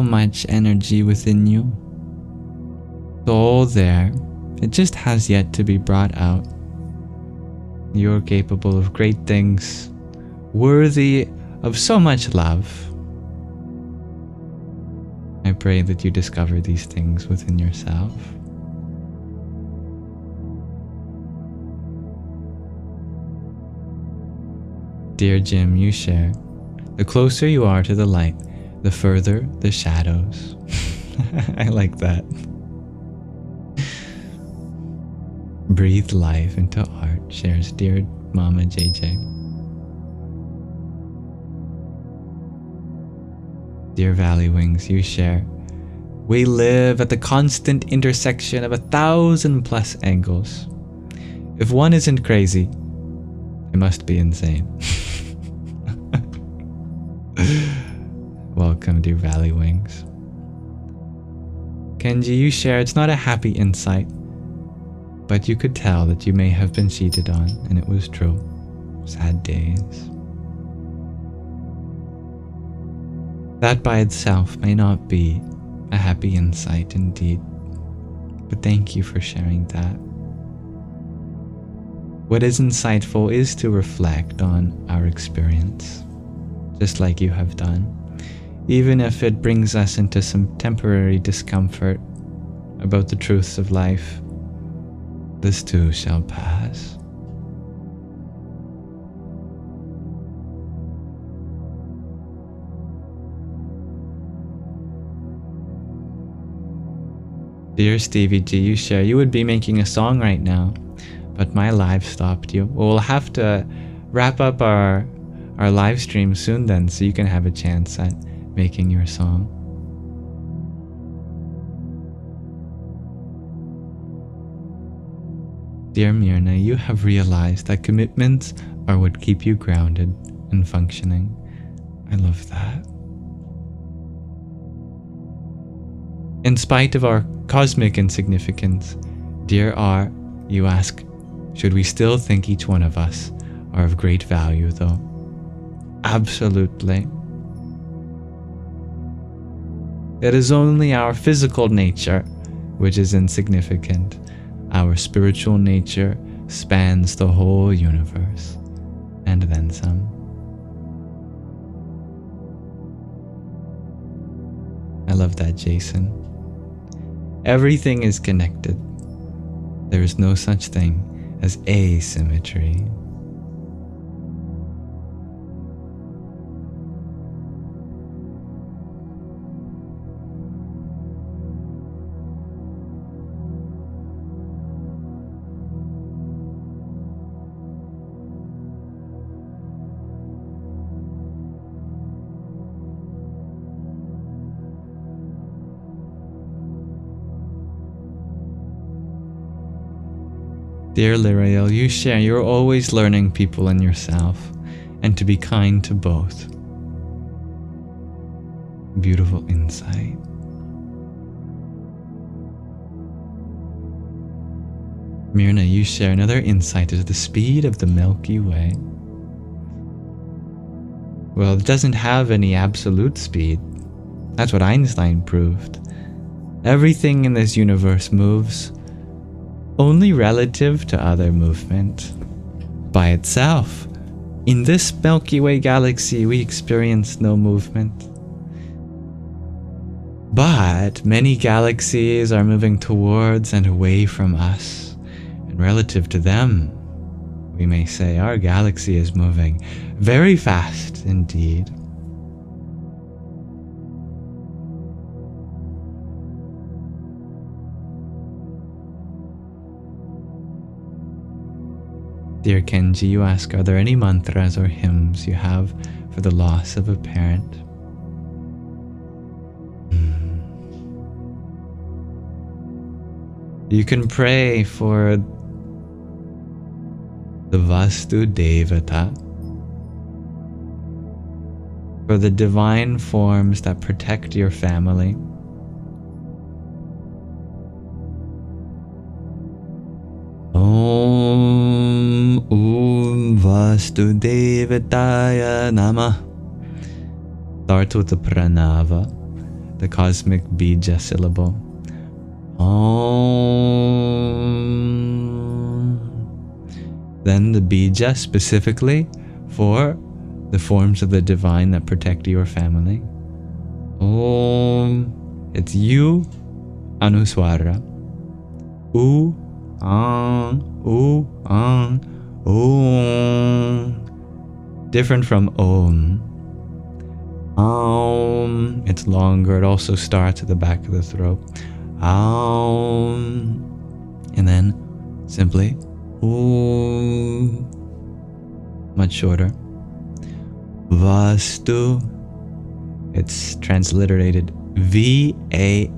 much energy within you. It's all there. It just has yet to be brought out. You're capable of great things, worthy of so much love. I pray that you discover these things within yourself. Dear Jim, you share, the closer you are to the light, the further the shadows. I like that. Breathe life into art, shares dear Mama JJ. Dear Valley Wings, you share, we live at the constant intersection of 1,000+ angles. If one isn't crazy, it must be insane. Welcome, dear Valley Wings. Kenji, you share, it's not a happy insight, but you could tell that you may have been cheated on, and it was true. Sad days. That by itself may not be a happy insight indeed, but thank you for sharing that. What is insightful is to reflect on our experience, just like you have done, even if it brings us into some temporary discomfort about the truths of life. This too shall pass. Dear Stevie G, you share, you would be making a song right now, but my live stopped you. Well, we'll have to wrap up our live stream soon then, so you can have a chance at making your song. Dear Myrna, you have realized that commitments are what keep you grounded and functioning. I love that. In spite of our cosmic insignificance, dear R, you ask, should we still think each one of us are of great value though? Absolutely. It is only our physical nature which is insignificant. Our spiritual nature spans the whole universe, and then some. I love that, Jason. Everything is connected. There is no such thing as asymmetry. Dear Lirael, you share, you're always learning people and yourself, and to be kind to both. Beautiful insight. Myrna, you share, another insight is the speed of the Milky Way. Well, it doesn't have any absolute speed. That's what Einstein proved. Everything in this universe moves only relative to other movement. By itself, in this Milky Way galaxy, we experience no movement. But many galaxies are moving towards and away from us, and relative to them, we may say our galaxy is moving very fast indeed. Dear Kenji, you ask, are there any mantras or hymns you have for the loss of a parent? You can pray for the Vastu Devata, for the divine forms that protect your family. Om Vastu Devataya Namah. Start with the pranava, the cosmic bija syllable. Om. Then the bija specifically for the forms of the divine that protect your family. Om. It's U Anuswara. U Ang. U Ang. Om. Different from Om. Om. It's longer. It also starts at the back of the throat. Om. And then simply Om. Much shorter. Vastu. It's transliterated V-A-S-T-U.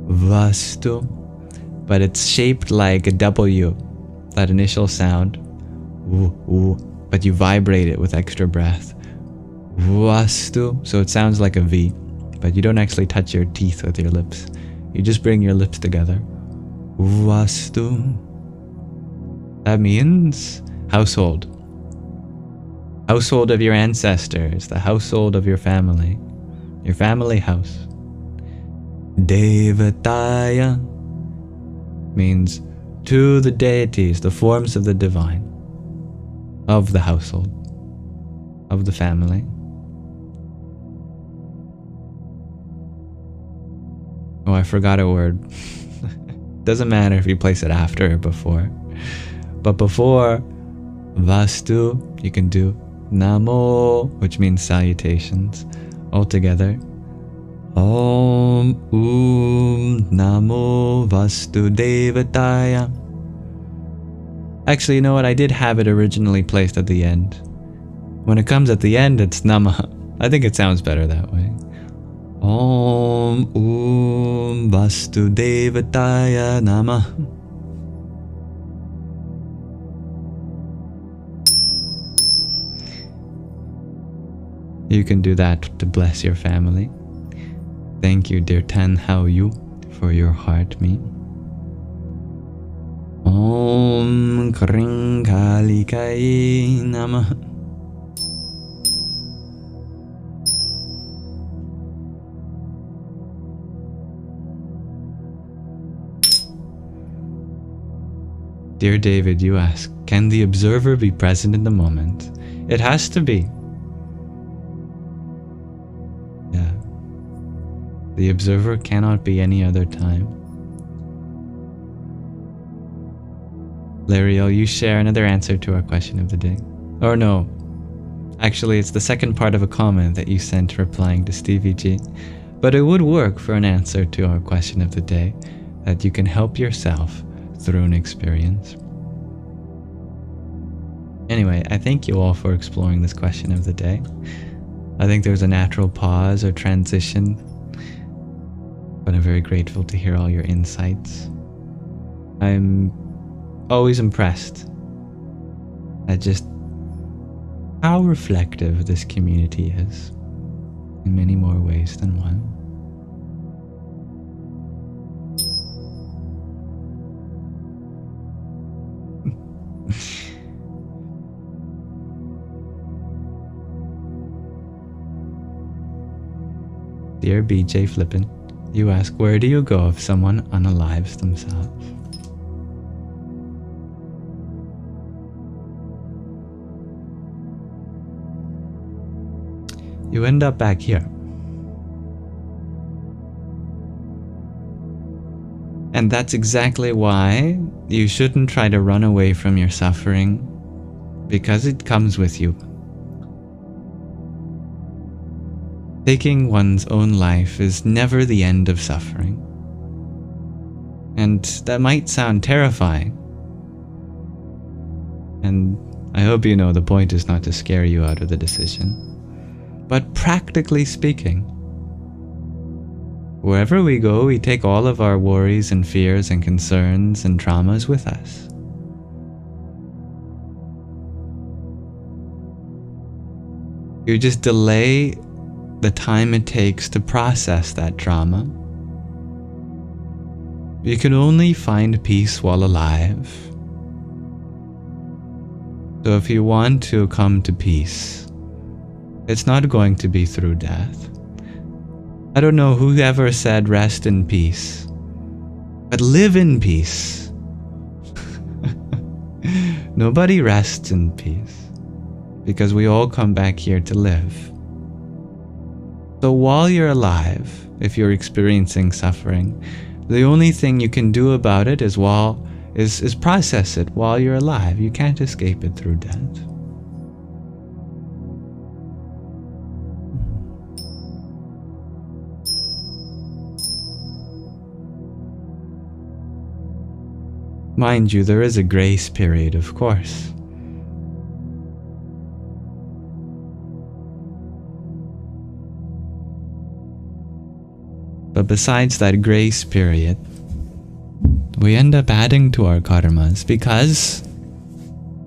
Vastu. But it's shaped like a W, that initial sound. Ooh, ooh, but you vibrate it with extra breath. Vastu. So it sounds like a V, but you don't actually touch your teeth with your lips. You just bring your lips together. Vastu. That means household. Household of your ancestors, the household of your family house. Devataya means to the deities, the forms of the divine, of the household, of the family. Oh, I forgot a word. Doesn't matter if you place it after or before. But before Vastu, you can do Namo, which means salutations, all together. Om Namo Vastu Devataya. Actually, you know what? I did have it originally placed at the end. When it comes at the end, it's Namah. I think it sounds better that way. Om Vastu Devataya Namah. You can do that to bless your family. Thank you, dear Tan Hao Yu, for your heart me. Om Kring Kali Kai Namah. Dear David, you ask, can the observer be present in the moment? It has to be. Yeah. The observer cannot be any other time. Lariel, you share another answer to our question of the day. Or no. Actually, it's the second part of a comment that you sent replying to Stevie G. But it would work for an answer to our question of the day, that you can help yourself through an experience. Anyway, I thank you all for exploring this question of the day. I think there's a natural pause or transition, but I'm very grateful to hear all your insights. I'm always impressed at just how reflective this community is in many more ways than one. Dear BJ Flippin, you ask, where do you go if someone unalives themselves? You end up back here. And that's exactly why you shouldn't try to run away from your suffering, because it comes with you. Taking one's own life is never the end of suffering. And that might sound terrifying. And I hope you know the point is not to scare you out of the decision. But practically speaking, wherever we go, we take all of our worries and fears and concerns and traumas with us. You just delay the time it takes to process that trauma. You can only find peace while alive. So if you want to come to peace, it's not going to be through death. I don't know whoever said rest in peace, but live in peace. Nobody rests in peace, because we all come back here to live. So while you're alive, if you're experiencing suffering, the only thing you can do about it is is process it while you're alive. You can't escape it through death. Mind you, there is a grace period, of course. But besides that grace period, we end up adding to our karmas because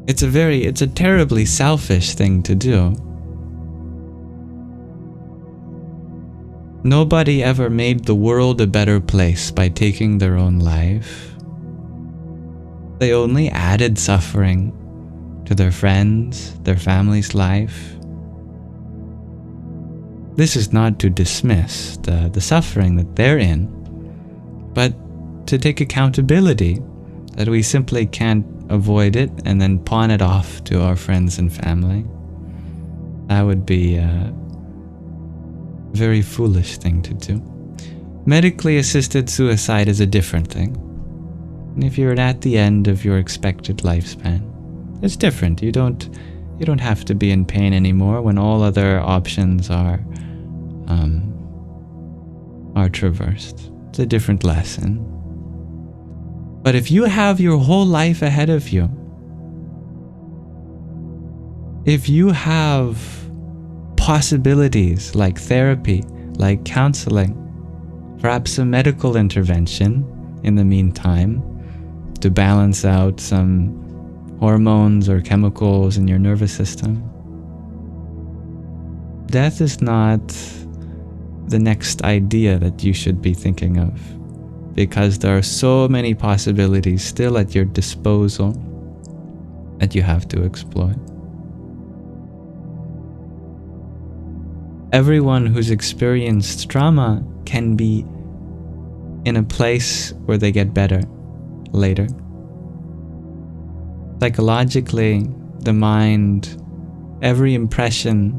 it's a terribly selfish thing to do. Nobody ever made the world a better place by taking their own life. They only added suffering to their friends, their family's life. This is not to dismiss the suffering that they're in, but to take accountability that we simply can't avoid it and then pawn it off to our friends and family. That would be a very foolish thing to do. Medically assisted suicide is a different thing. And if you're at the end of your expected lifespan, it's different. You don't have to be in pain anymore when all other options are traversed. It's a different lesson. But if you have your whole life ahead of you, if you have possibilities like therapy, like counseling, perhaps a medical intervention in the meantime to balance out some hormones or chemicals in your nervous system, death is not the next idea that you should be thinking of, because there are so many possibilities still at your disposal that you have to explore. Everyone who's experienced trauma can be in a place where they get better later. Psychologically, the mind, every impression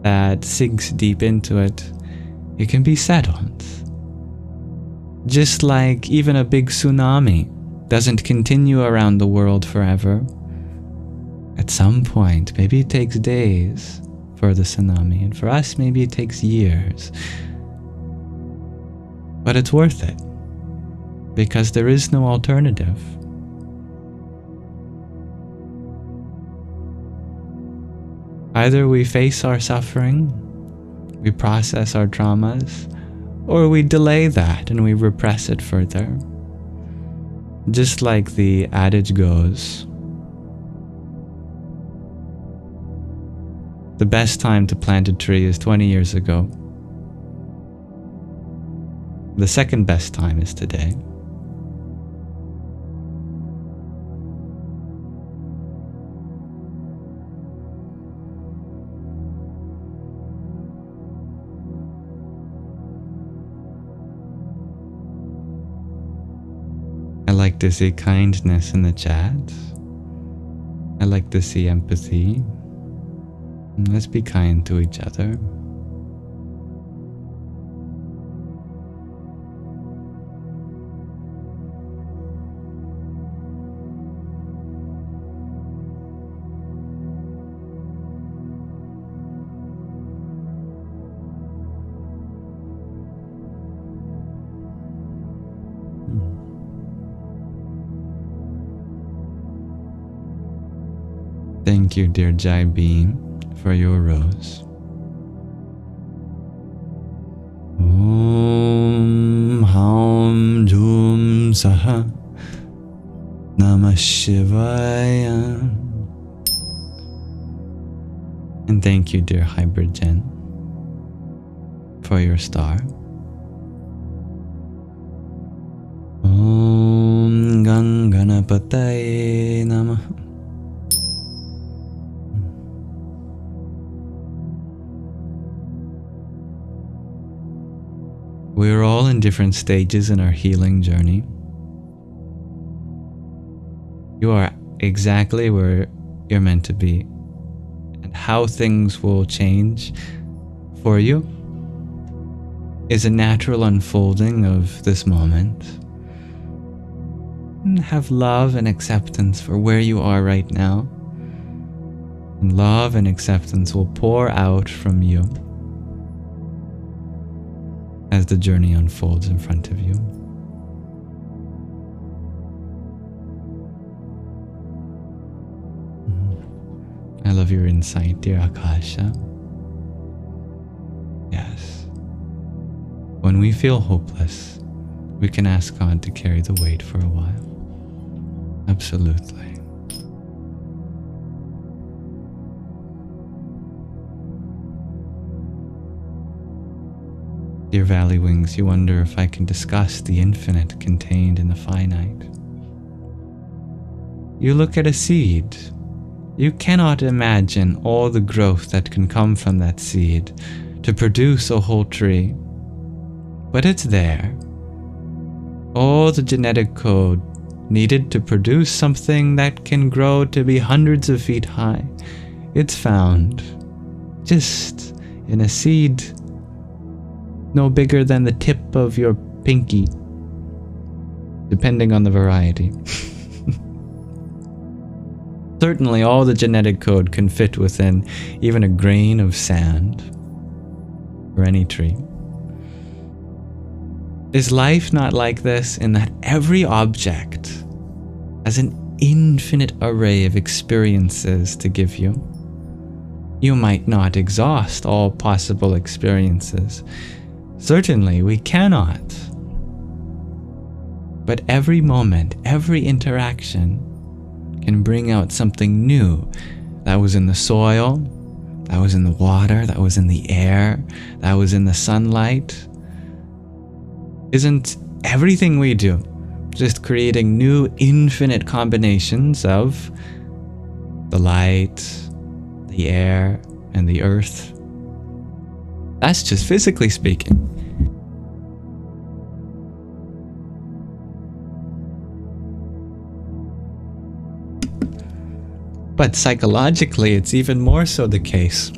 that sinks deep into it, it can be settled. Just like even a big tsunami doesn't continue around the world forever. At some point, maybe it takes days for the tsunami, and for us, maybe it takes years. But it's worth it, because there is no alternative. Either we face our suffering, we process our traumas, or we delay that and we repress it further. Just like the adage goes, the best time to plant a tree is 20 years ago. The second best time is today. I like to see kindness in the chat. I like to see empathy. Let's be kind to each other. Thank you, dear Jai Beam, for your rose. Om Haum Jum Saha Namah Shivaya. And thank you, dear Hybrid Jen, for your star. Om Ganganapataye Namah. We're all in different stages in our healing journey. You are exactly where you're meant to be, and how things will change for you is a natural unfolding of this moment. And have love and acceptance for where you are right now. And love and acceptance will pour out from you as the journey unfolds in front of you. I love your insight, dear Akasha. Yes. When we feel hopeless, we can ask God to carry the weight for a while. Absolutely. Dear Valley Wings, you wonder if I can discuss the infinite contained in the finite. You look at a seed. You cannot imagine all the growth that can come from that seed to produce a whole tree. But it's there. All the genetic code needed to produce something that can grow to be hundreds of feet high. It's found just in a seed no bigger than the tip of your pinky, depending on the variety. Certainly all the genetic code can fit within even a grain of sand or any tree. Is life not like this in that every object has an infinite array of experiences to give you? You might not exhaust all possible experiences. Certainly we cannot. But every moment, every interaction can bring out something new that was in the soil, that was in the water, that was in the air, that was in the sunlight. Isn't everything we do just creating new infinite combinations of the light, the air, and the earth? That's just physically speaking. But psychologically, it's even more so the case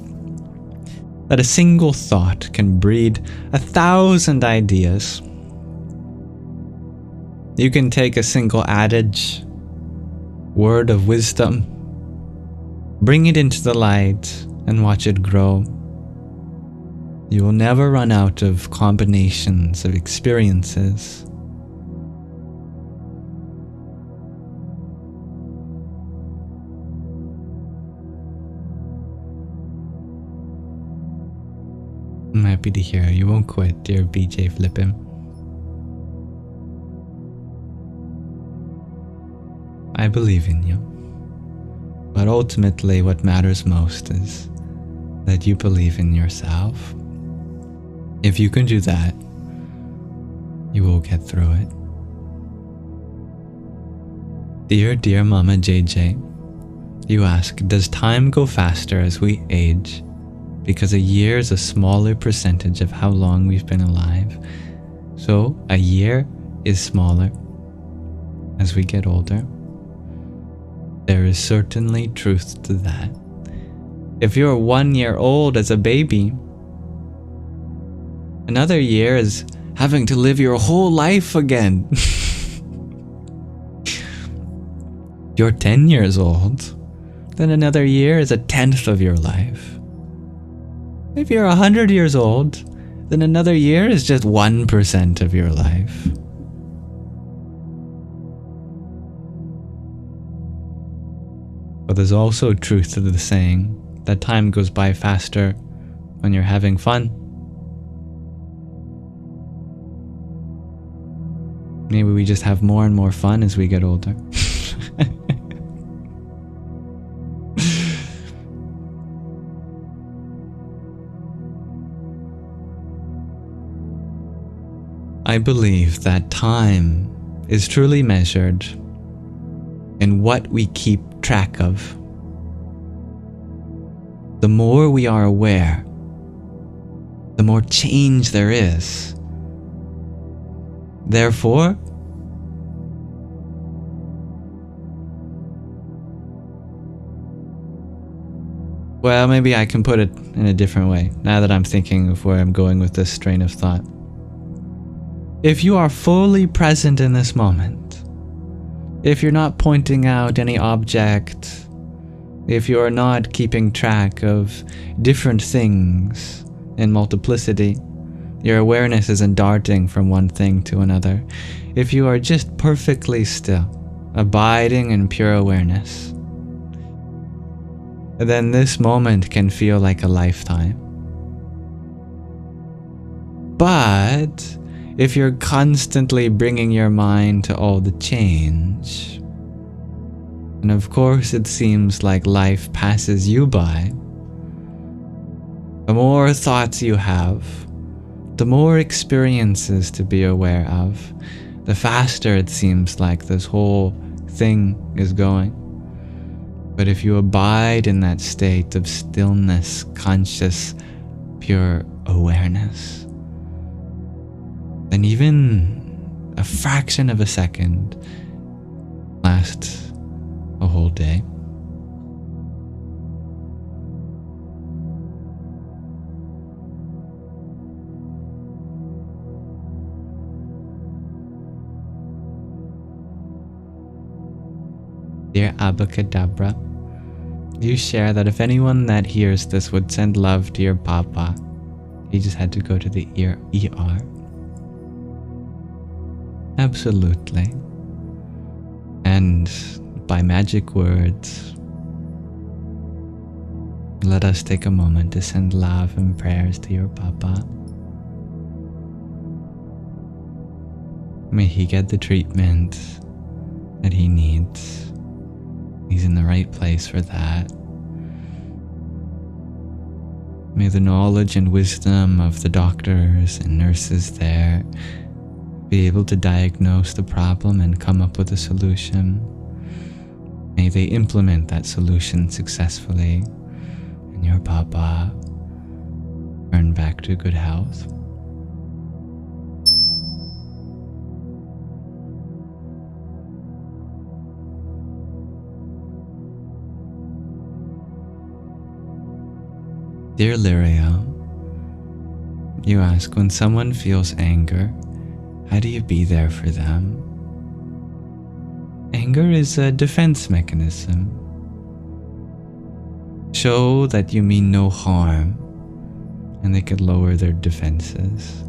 that a single thought can breed 1,000 ideas. You can take a single adage, word of wisdom, bring it into the light and watch it grow. You will never run out of combinations of experiences. I'm happy to hear you won't quit, dear BJ Flippin. I believe in you. But ultimately what matters most is that you believe in yourself. If you can do that, you will get through it. Dear Mama JJ, you ask, does time go faster as we age? Because a year is a smaller percentage of how long we've been alive. So a year is smaller as we get older. There is certainly truth to that. If you're 1 year old as a baby, another year is having to live your whole life again. You're 10 years old, then another year is 1/10 of your life. If you're 100 years old, then another year is just 1% of your life. But there's also truth to the saying that time goes by faster when you're having fun. Maybe we just have more and more fun as we get older. I believe that time is truly measured in what we keep track of. The more we are aware, the more change there is. Therefore, well, maybe I can put it in a different way, now that I'm thinking of where I'm going with this train of thought. If you are fully present in this moment, if you're not pointing out any object, if you're not keeping track of different things in multiplicity, your awareness isn't darting from one thing to another. If you are just perfectly still, abiding in pure awareness, then this moment can feel like a lifetime. But if you're constantly bringing your mind to all the change, and of course it seems like life passes you by, the more thoughts you have, the more experiences to be aware of, the faster it seems like this whole thing is going. But if you abide in that state of stillness, conscious, pure awareness, then even a fraction of a second lasts a whole day. Dear Abacadabra, you share that if anyone that hears this would send love to your papa, he just had to go to the ER. Absolutely. And by magic words, let us take a moment to send love and prayers to your papa. May he get the treatment that he needs. He's in the right place for that. May the knowledge and wisdom of the doctors and nurses there be able to diagnose the problem and come up with a solution. May they implement that solution successfully, and your papa turn back to good health. Dear Lyria, you ask, when someone feels anger, how do you be there for them? Anger is a defense mechanism. Show that you mean no harm, and they could lower their defenses.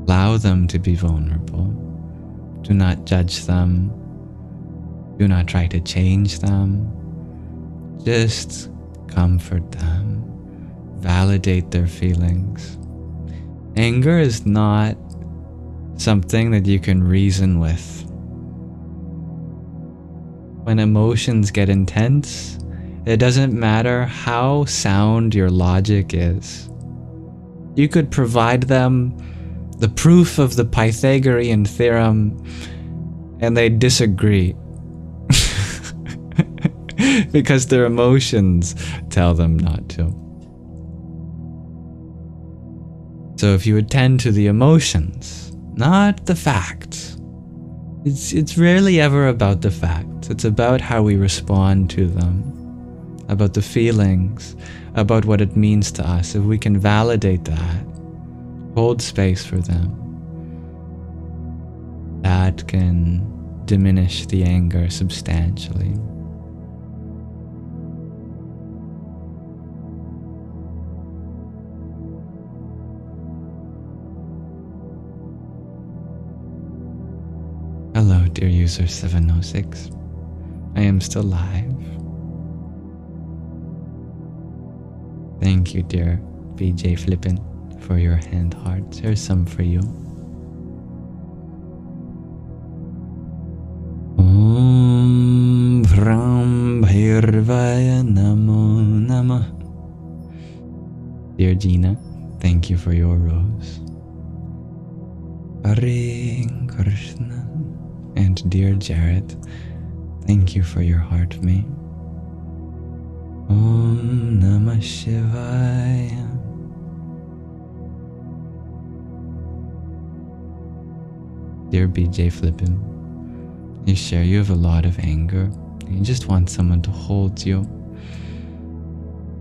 Allow them to be vulnerable. Do not judge them. Do not try to change them. Just comfort them. Validate their feelings. Anger is not something that you can reason with. When emotions get intense, it doesn't matter how sound your logic is. You could provide them the proof of the Pythagorean theorem, and they disagree. Because their emotions tell them not to. So if you attend to the emotions, not the facts, it's rarely ever about the facts. It's about how we respond to them, about the feelings, about what it means to us. If we can validate that, hold space for them, that can diminish the anger substantially. Hello, dear user 706. I am still live. Thank you, dear BJ Flippin, for your hand hearts. Here's some for you. Om Vram Bhairvaya Namo Namah. Dear Gina, thank you for your rose. Hare Krishna. And dear Jarrett, thank you for your heart to me. Om Namah Shivaya. Dear BJ Flippin, you share you have a lot of anger. You just want someone to hold you.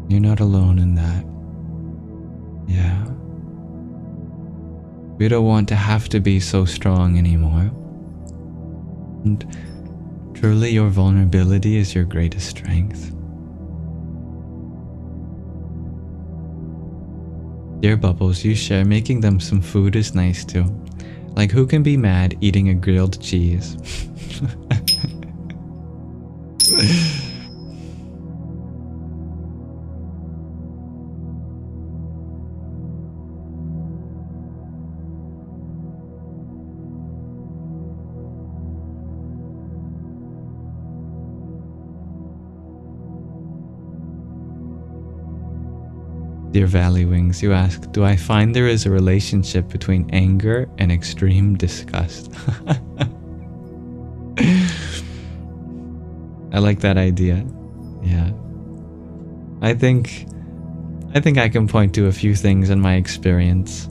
You're not alone in that. Yeah. We don't want to have to be so strong anymore. truly your vulnerability is your greatest strength. Dear Bubbles, you share making them some food is nice too. Like, who can be mad eating a grilled cheese? Dear Valley Wings, you ask, do I find there is a relationship between anger and extreme disgust? I like that idea. Yeah. I think I can point to a few things in my experience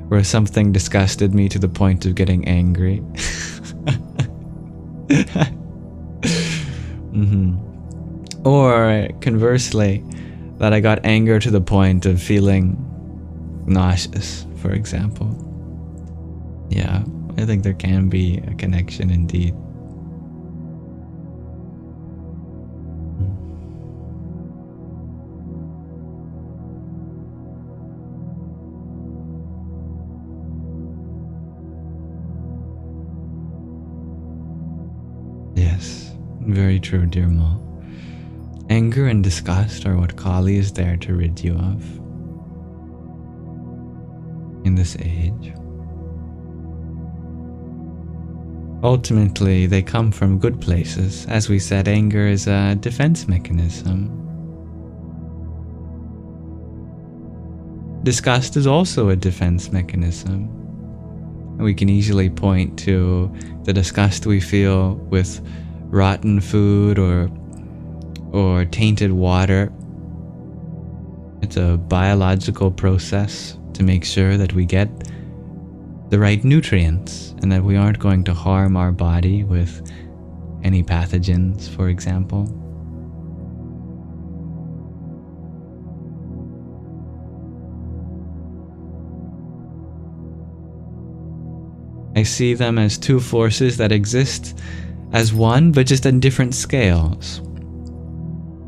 where something disgusted me to the point of getting angry. Or conversely, that I got anger to the point of feeling nauseous, for example. Yeah, I think there can be a connection indeed. Yes, very true, dear Mo. Anger and disgust are what Kali is there to rid you of in this age. Ultimately, they come from good places. As we said, anger is a defense mechanism. Disgust is also a defense mechanism. We can easily point to the disgust we feel with rotten food or tainted water. It's a biological process to make sure that we get the right nutrients and that we aren't going to harm our body with any pathogens, for example. I see them as two forces that exist as one, but just on different scales.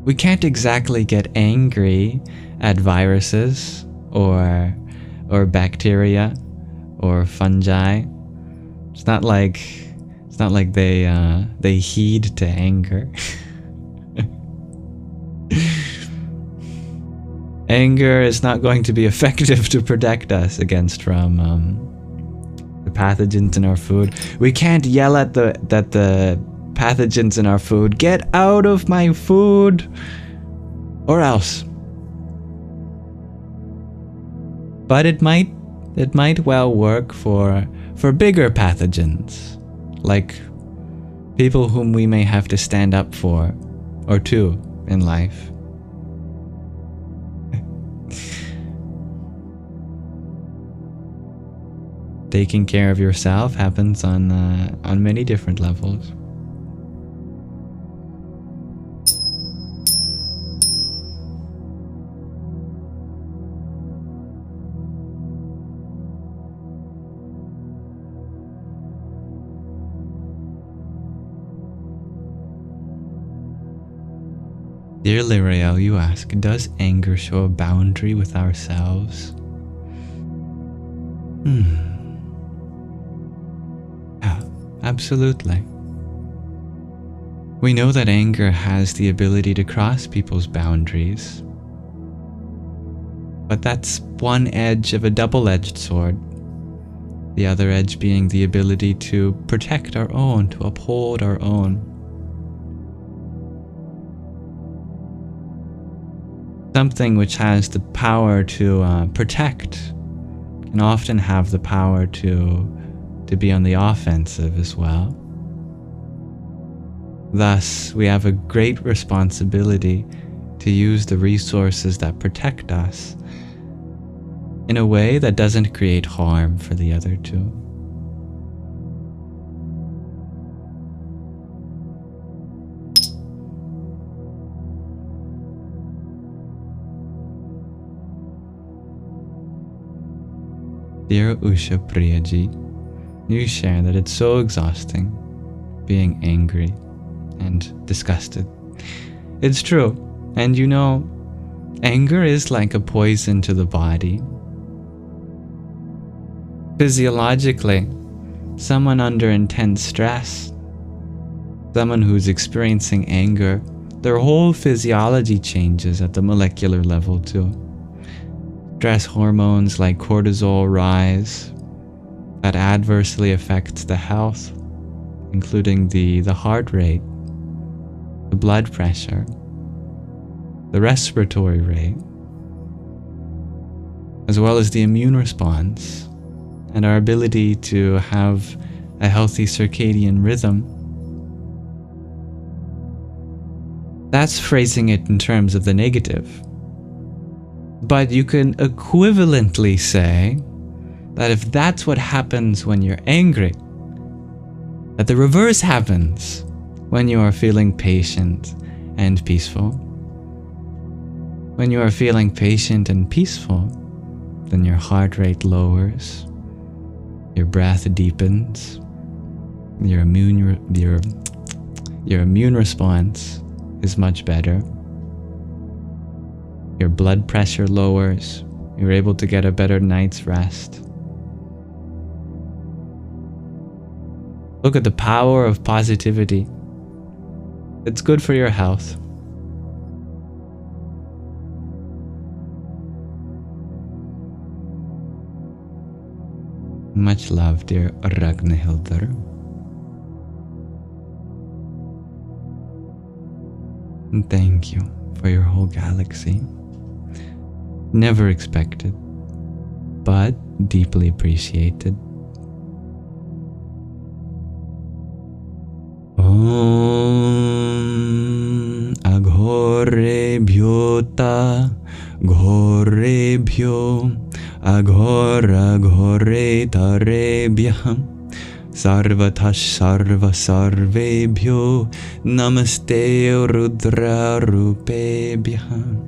We can't exactly get angry at viruses or bacteria or fungi. It's not like they heed to anger. Anger is not going to be effective to protect us against from the pathogens in our food. We can't yell at the pathogens in our food, "Get out of my food!" or else. But it might well work for bigger pathogens, like people whom we may have to stand up for or to in life. Taking care of yourself happens on many different levels. Dear Liriel, you ask, does anger show a boundary with ourselves? Yeah, absolutely. We know that anger has the ability to cross people's boundaries. But that's one edge of a double-edged sword. The other edge being the ability to protect our own, to uphold our own. Something which has the power to protect can often have the power to be on the offensive as well. Thus, we have a great responsibility to use the resources that protect us in a way that doesn't create harm for the other two. Dear Usha Priyaji, you share that it's so exhausting being angry and disgusted. It's true. And you know, anger is like a poison to the body. Physiologically, someone under intense stress, someone who's experiencing anger, their whole physiology changes at the molecular level too. Stress hormones like cortisol rise. That adversely affects the health, including the heart rate, the blood pressure, the respiratory rate, as well as the immune response and our ability to have a healthy circadian rhythm. That's phrasing it in terms of the negative. But you can equivalently say that if that's what happens when you're angry, that the reverse happens when you are feeling patient and peaceful. When you are feeling patient and peaceful, then your heart rate lowers, your breath deepens, your immune response is much better, your blood pressure lowers, you're able to get a better night's rest. Look at the power of positivity. It's good for your health. Much love, dear Ragnhildur. And thank you for your whole galaxy. Never expected, but deeply appreciated. Om Aghorebhyo ta Ghorebhyo Aghora Ghore Tarebhyam Sarvatash Sarva Sarvebhyo Namaste Rudra Rupebhyam.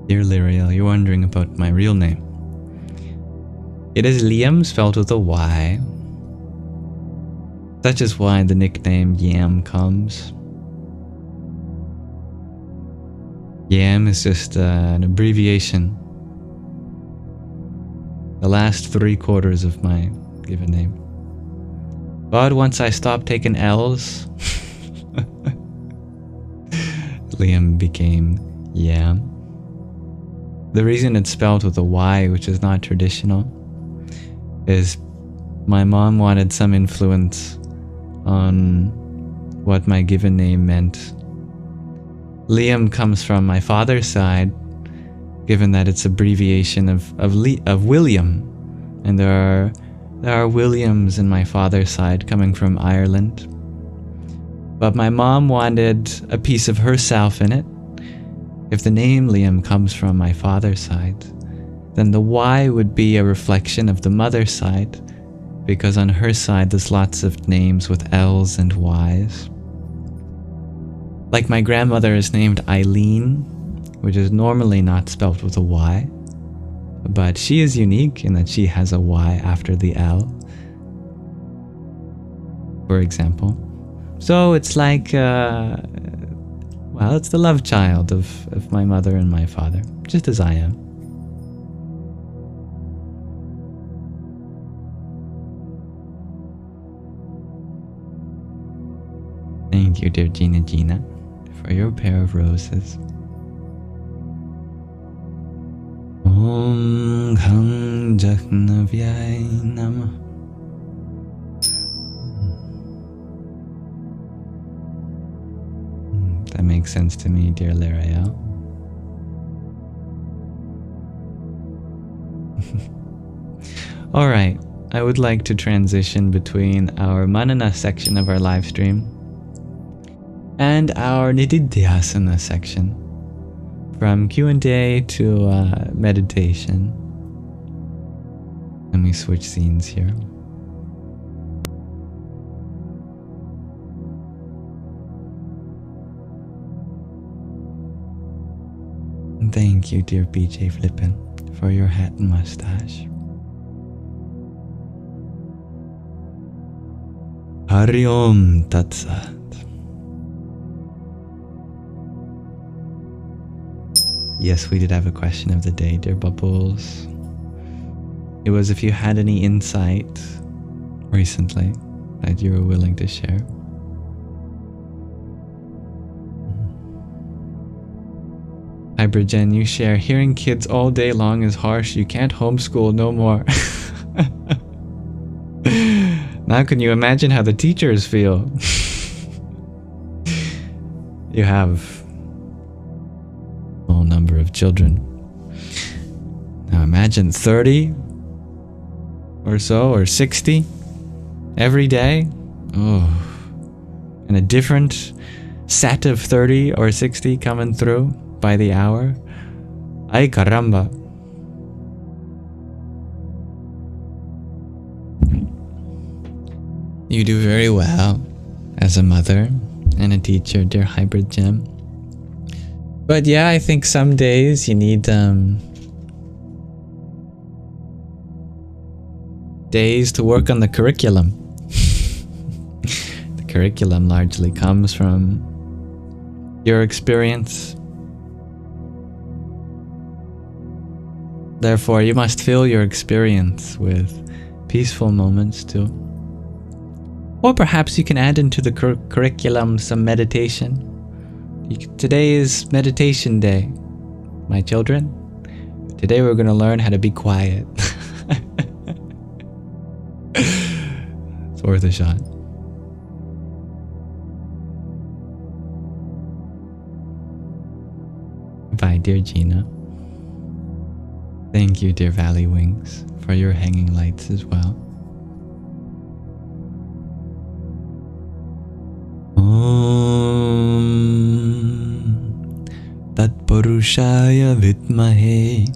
Dear Lyriel, you're wondering about my real name. It is Liam, spelled with a Y. Such is why the nickname Yam comes. Yam is just an abbreviation. The last 3/4 of my given name. But once I stopped taking L's, Liam became Yam. The reason it's spelled with a Y, which is not traditional, is my mom wanted some influence on what my given name meant. Liam comes from my father's side, given that it's abbreviation of William, and there are Williams in my father's side coming from Ireland. But my mom wanted a piece of herself in it. If the name Liam comes from my father's side, then the Y would be a reflection of the mother's side, because on her side there's lots of names with L's and Y's. Like my grandmother is named Eileen, which is normally not spelled with a Y, but she is unique in that she has a Y after the L, for example. So it's like, well, it's the love child of my mother and my father, just as I am. Thank you, dear Gina, for your pair of roses. Om Gham Jahnavyai Namah. That makes sense to me, dear Lyriel. Alright, I would like to transition between our Manana section of our live stream and our Nididhyasana section, from Q&A to meditation. Let me switch scenes here. Thank you, dear BJ Flippin, for your hat and mustache. Hari Om Tat Sat. Yes, we did have a question of the day, dear Bubbles. It was if you had any insight recently that you were willing to share. Hybrid Jen, you share, hearing kids all day long is harsh. You can't homeschool no more. Now can you imagine how the teachers feel? You have a small number of children. Now imagine 30 or so, or 60 every day. Oh, and a different set of 30 or 60 coming through by the hour. Ay caramba. You do very well as a mother and a teacher, dear Hybrid Gem. But yeah, I think some days you need days to work on the curriculum. The curriculum largely comes from your experience. Therefore, you must fill your experience with peaceful moments too. Or perhaps you can add into the curriculum some meditation. Today is meditation day, my children. Today we're going to learn how to be quiet. It's worth a shot. Bye, dear Gina. Thank you, dear Valley Wings, for your hanging lights as well. Om Tat Purushaya Vitmahe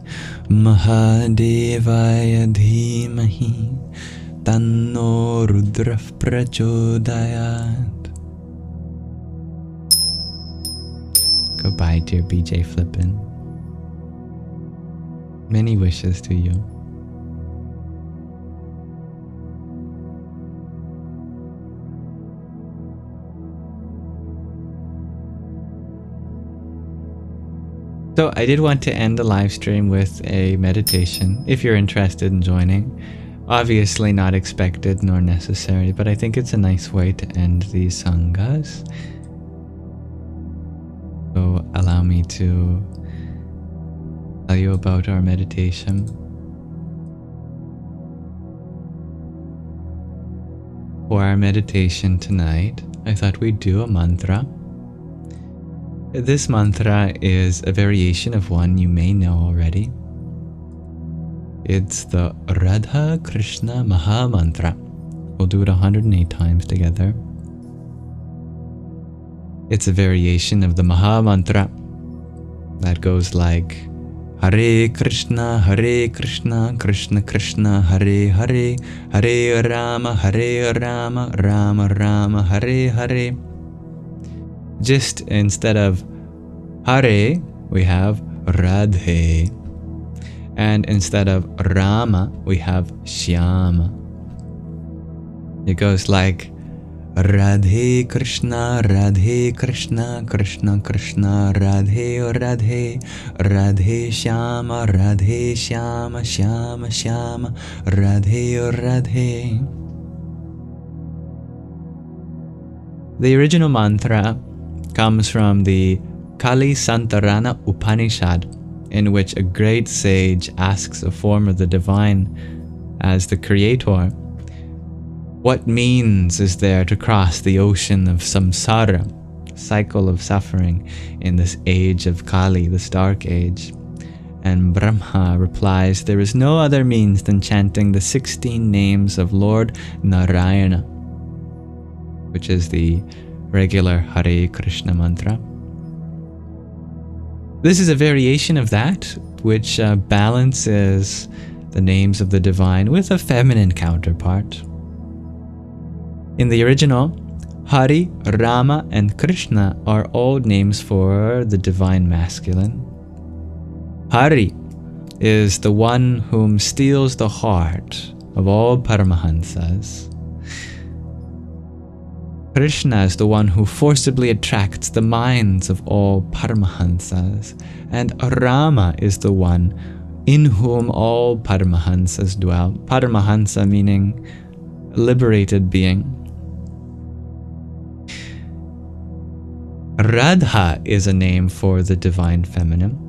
Mahadevaya Dhimahi Tanno Rudrah Prachodayat. Goodbye, dear BJ Flippin. Many wishes to you. So I did want to end the live stream with a meditation, if you're interested in joining. Obviously not expected nor necessary, but I think it's a nice way to end these sanghas. So allow me to tell you about our meditation. For our meditation tonight, I thought we'd do a mantra. This mantra is a variation of one you may know already. It's the Radha Krishna Maha Mantra. We'll do it 108 times together. It's a variation of the Maha Mantra that goes like Hare Krishna, Krishna Krishna, Hare Hare, Hare Rama, Rama Rama, Hare Hare. Just instead of Hare, we have Radhe. And instead of Rama, we have Shyama. It goes like Radhe Krishna, Krishna Krishna, Radhe Radhe, Radhe Shyama, Shyama Shyama, Radhe Radhe. The original mantra comes from the Kali Santarana Upanishad, in which a great sage asks a form of the divine as the creator, what means is there to cross the ocean of samsara, cycle of suffering, in this age of Kali, this dark age? And Brahma replies, there is no other means than chanting the 16 names of Lord Narayana, which is the regular Hare Krishna mantra. This is a variation of that, which balances the names of the divine with a feminine counterpart. In the original, Hari, Rama, and Krishna are all names for the divine masculine. Hari is the one whom steals the heart of all Paramahansas. Krishna is the one who forcibly attracts the minds of all Paramahansas, and Rama is the one in whom all Paramahansas dwell. Paramahansa meaning liberated being. Radha is a name for the Divine Feminine.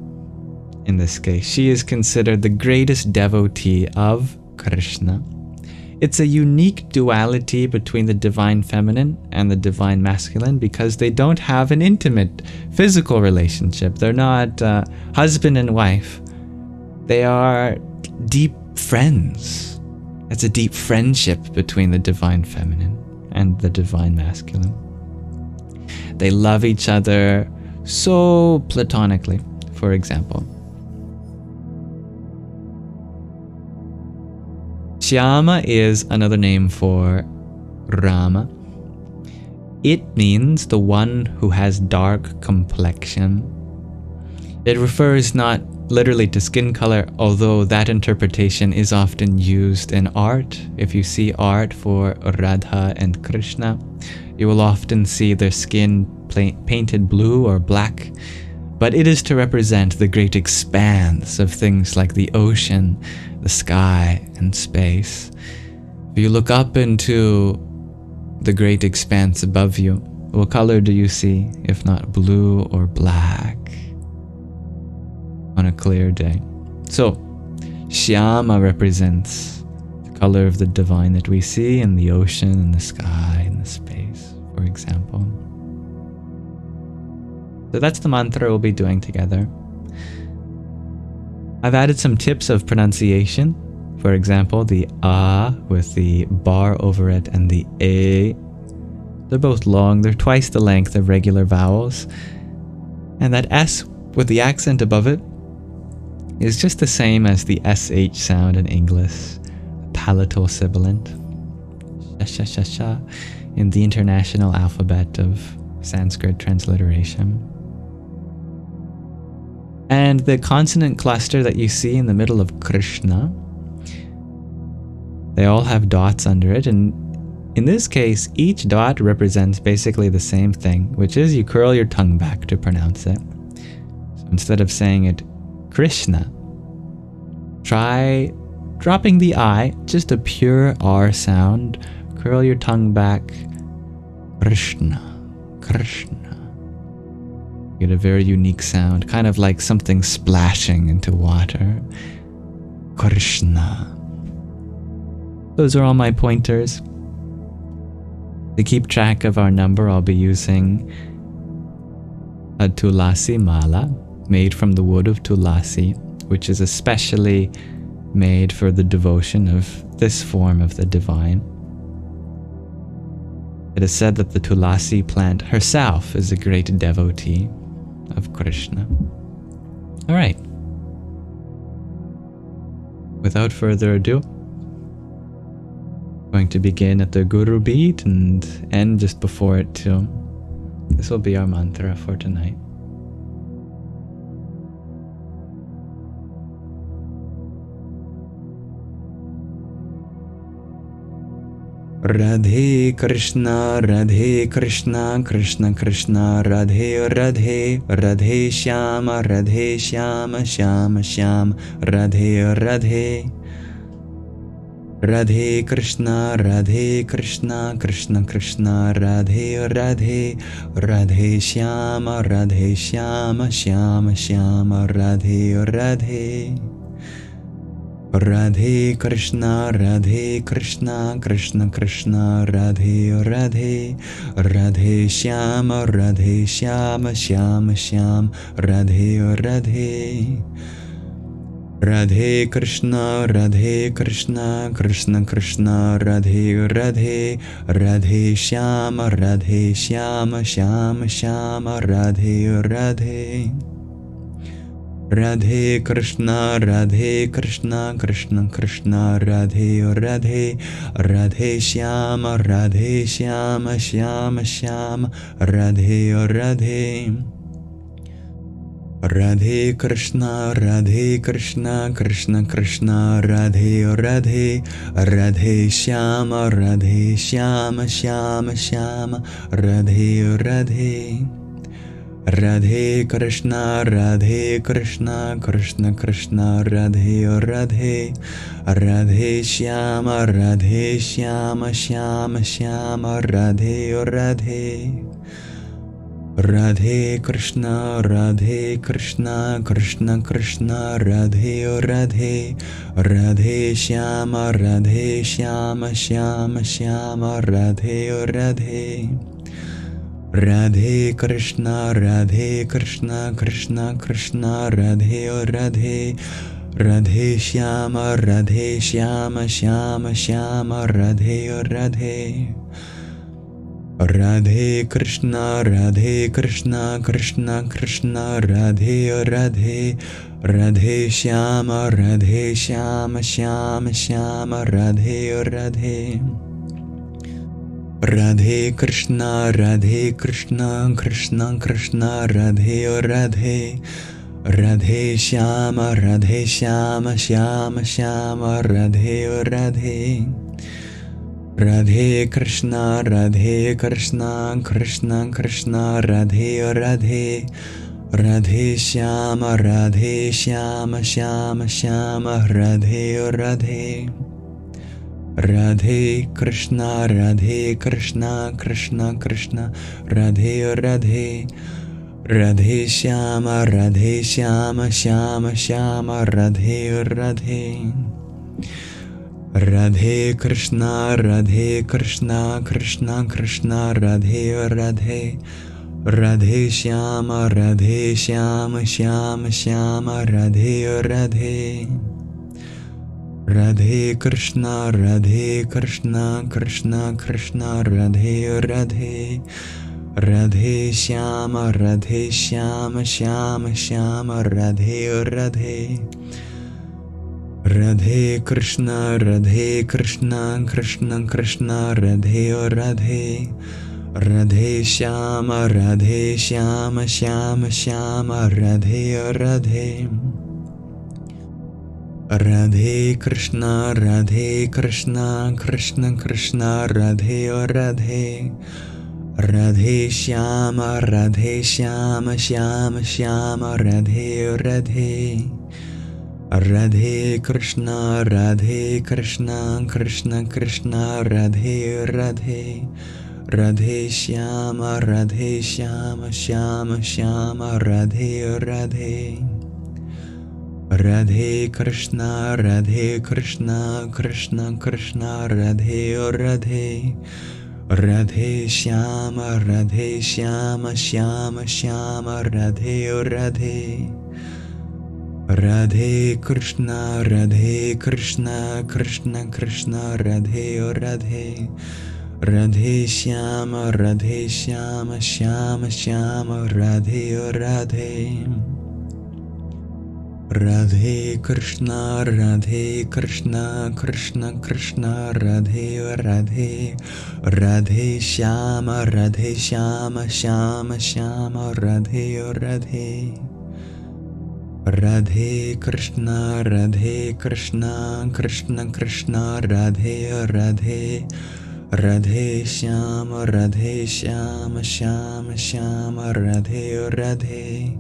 In this case, she is considered the greatest devotee of Krishna. It's a unique duality between the Divine Feminine and the Divine Masculine because they don't have an intimate physical relationship. They're not husband and wife. They are deep friends. It's a deep friendship between the Divine Feminine and the Divine Masculine. They love each other so platonically, for example. Shyama is another name for Rama. It means the one who has dark complexion. It refers not literally to skin color, although that interpretation is often used in art. If you see art for Radha and Krishna, you will often see their skin painted blue or black, but it is to represent the great expanse of things like the ocean, the sky, and space. If you look up into the great expanse above you, what color do you see, if not blue or black, on a clear day? So, Shyama represents the color of the divine that we see in the ocean, and the sky, and the space, for example. So that's the mantra we'll be doing together. I've added some tips of pronunciation. For example, the A with the bar over it and the A. They're both long. They're twice the length of regular vowels. And that S with the accent above it is just the same as the SH sound in English, palatal sibilant. Sha, sha, sha, sha, in the international alphabet of Sanskrit transliteration. And the consonant cluster that you see in the middle of Krishna, they all have dots under it, and in this case, each dot represents basically the same thing, which is you curl your tongue back to pronounce it. So instead of saying it Krishna, try dropping the I, just a pure R sound, curl your tongue back, Krishna, Krishna. Get a very unique sound, kind of like something splashing into water. Krishna. Those are all my pointers. To keep track of our number, I'll be using a Tulasi Mala made from the wood of Tulasi, which is especially made for the devotion of this form of the divine. It is said that the Tulasi plant herself is a great devotee of Krishna. All right. Without further ado, I'm going to begin at the Guru beat and end just before it too. This will be our mantra for tonight. Radhe Krishna, Krishna Krishna, Radhe Radhe, Radhe Shyama, Shyama Shyama, Radhe Radhe. Radhe Krishna, Krishna Krishna, Radhe Radhe, Radhe Shyama, Shyama Shyama, Radhe Radhe. Radhe Krishna, Krishna Krishna, Radhe Radhe, Radhe Shyama, Shyama Radhe Radhe. Radhe Krishna, Krishna Krishna, Radhe Radhe, Radhe Shyama, Shyama Radhe Radhe. Radhe Krishna, Krishna Krishna, Radhe Radhe, Radhe Shyama, Shyama Radhe Radhe. Radhe Krishna, Krishna Krishna, Radhe Radhe, Radhe Shyama, Shyama Shyama, Radhe Radhe. Radhe Krishna, Krishna Krishna, Radhe Radhe, Radhe Shyama, Shyama Shyama, Radhe Radhe. Radhe Krishna, Krishna Krishna, Radhe Radhe, Radhe Shyama, Shyama Shyama, Radhe Radhe. Radhe Krishna, Krishna Krishna, Radhe Radhe, Radhe Shyama, Shyama Shyama, Radhe Radhe. Radhe Krishna, Krishna Krishna, Radhe Radhe, Radhe Shyama, Shyama Shyama, Radhe Radhe. Radhe Krishna, Krishna Krishna, Radhe Radhe, Radhe Shyama, Shyama Shyama, Radhe Radhe. Radhe Krishna, Krishna Krishna, Radhe Radhe, Radhe Shyama, Shyama Shyama, Radhe Radhe. Radhe Krishna, Krishna Krishna, Radhe Radhe, Radhe Shyama, Shyama Shyama, Radhe Radhe. Radhe Krishna, Krishna Krishna, Radhe Radhe, Radhe Shyama, Shyama Shyama, Radhe Radhe. Radhe Krishna, Krishna Krishna, Radhe Radhe, Radhe Shyama, Shyama Shyama, Radhe Radhe. Radhe Krishna, Krishna Krishna, Radhe Radhe, Radhe Shyama, Shyama Shyama, Radhe Radhe. Radhe Krishna, Krishna Krishna, Radhe Radhe, Radhe Shyama, Shyama Shyama, Radhe Radhe. Radhe Krishna, Krishna Krishna, Radhe Radhe, Radhe Shyama, Shyama Shyama, Radhe Radhe. Radhe Krishna, Krishna Krishna, Radhe Radhe, Radhe Shyama, Shyama Shyama, Radhe Radhe. Radhe Krishna, Krishna Krishna, Radhe Radhe, Radhe Shyama, Shyama Shyama, Radhe Radhe. Radhe Krishna, Krishna Krishna, Radhe Radhe, Radhe Shyama, Shyama Shyama, Radhe Radhe. Radhe Krishna, Krishna Krishna, Radhe Radhe, Radhe Shyama, Shyama Shyama, Radhe Radhe.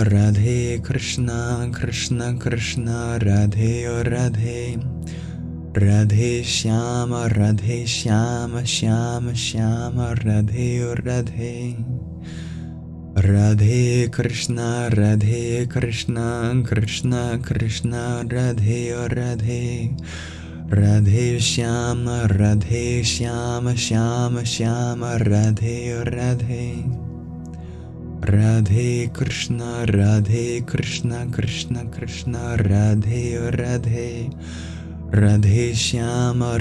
Radhe Krishna, Krishna Krishna, Radhe Radhe, Radhe Shyama, Shyama Shyama, Radhe Radhe. Radhe Krishna, Krishna Krishna, Radhe Radhe, Radhe Shyama, Shyama Shyama, Radhe Radhe. Radhe Krishna, Krishna Krishna, Radhe Radhe, Radhe Shyama,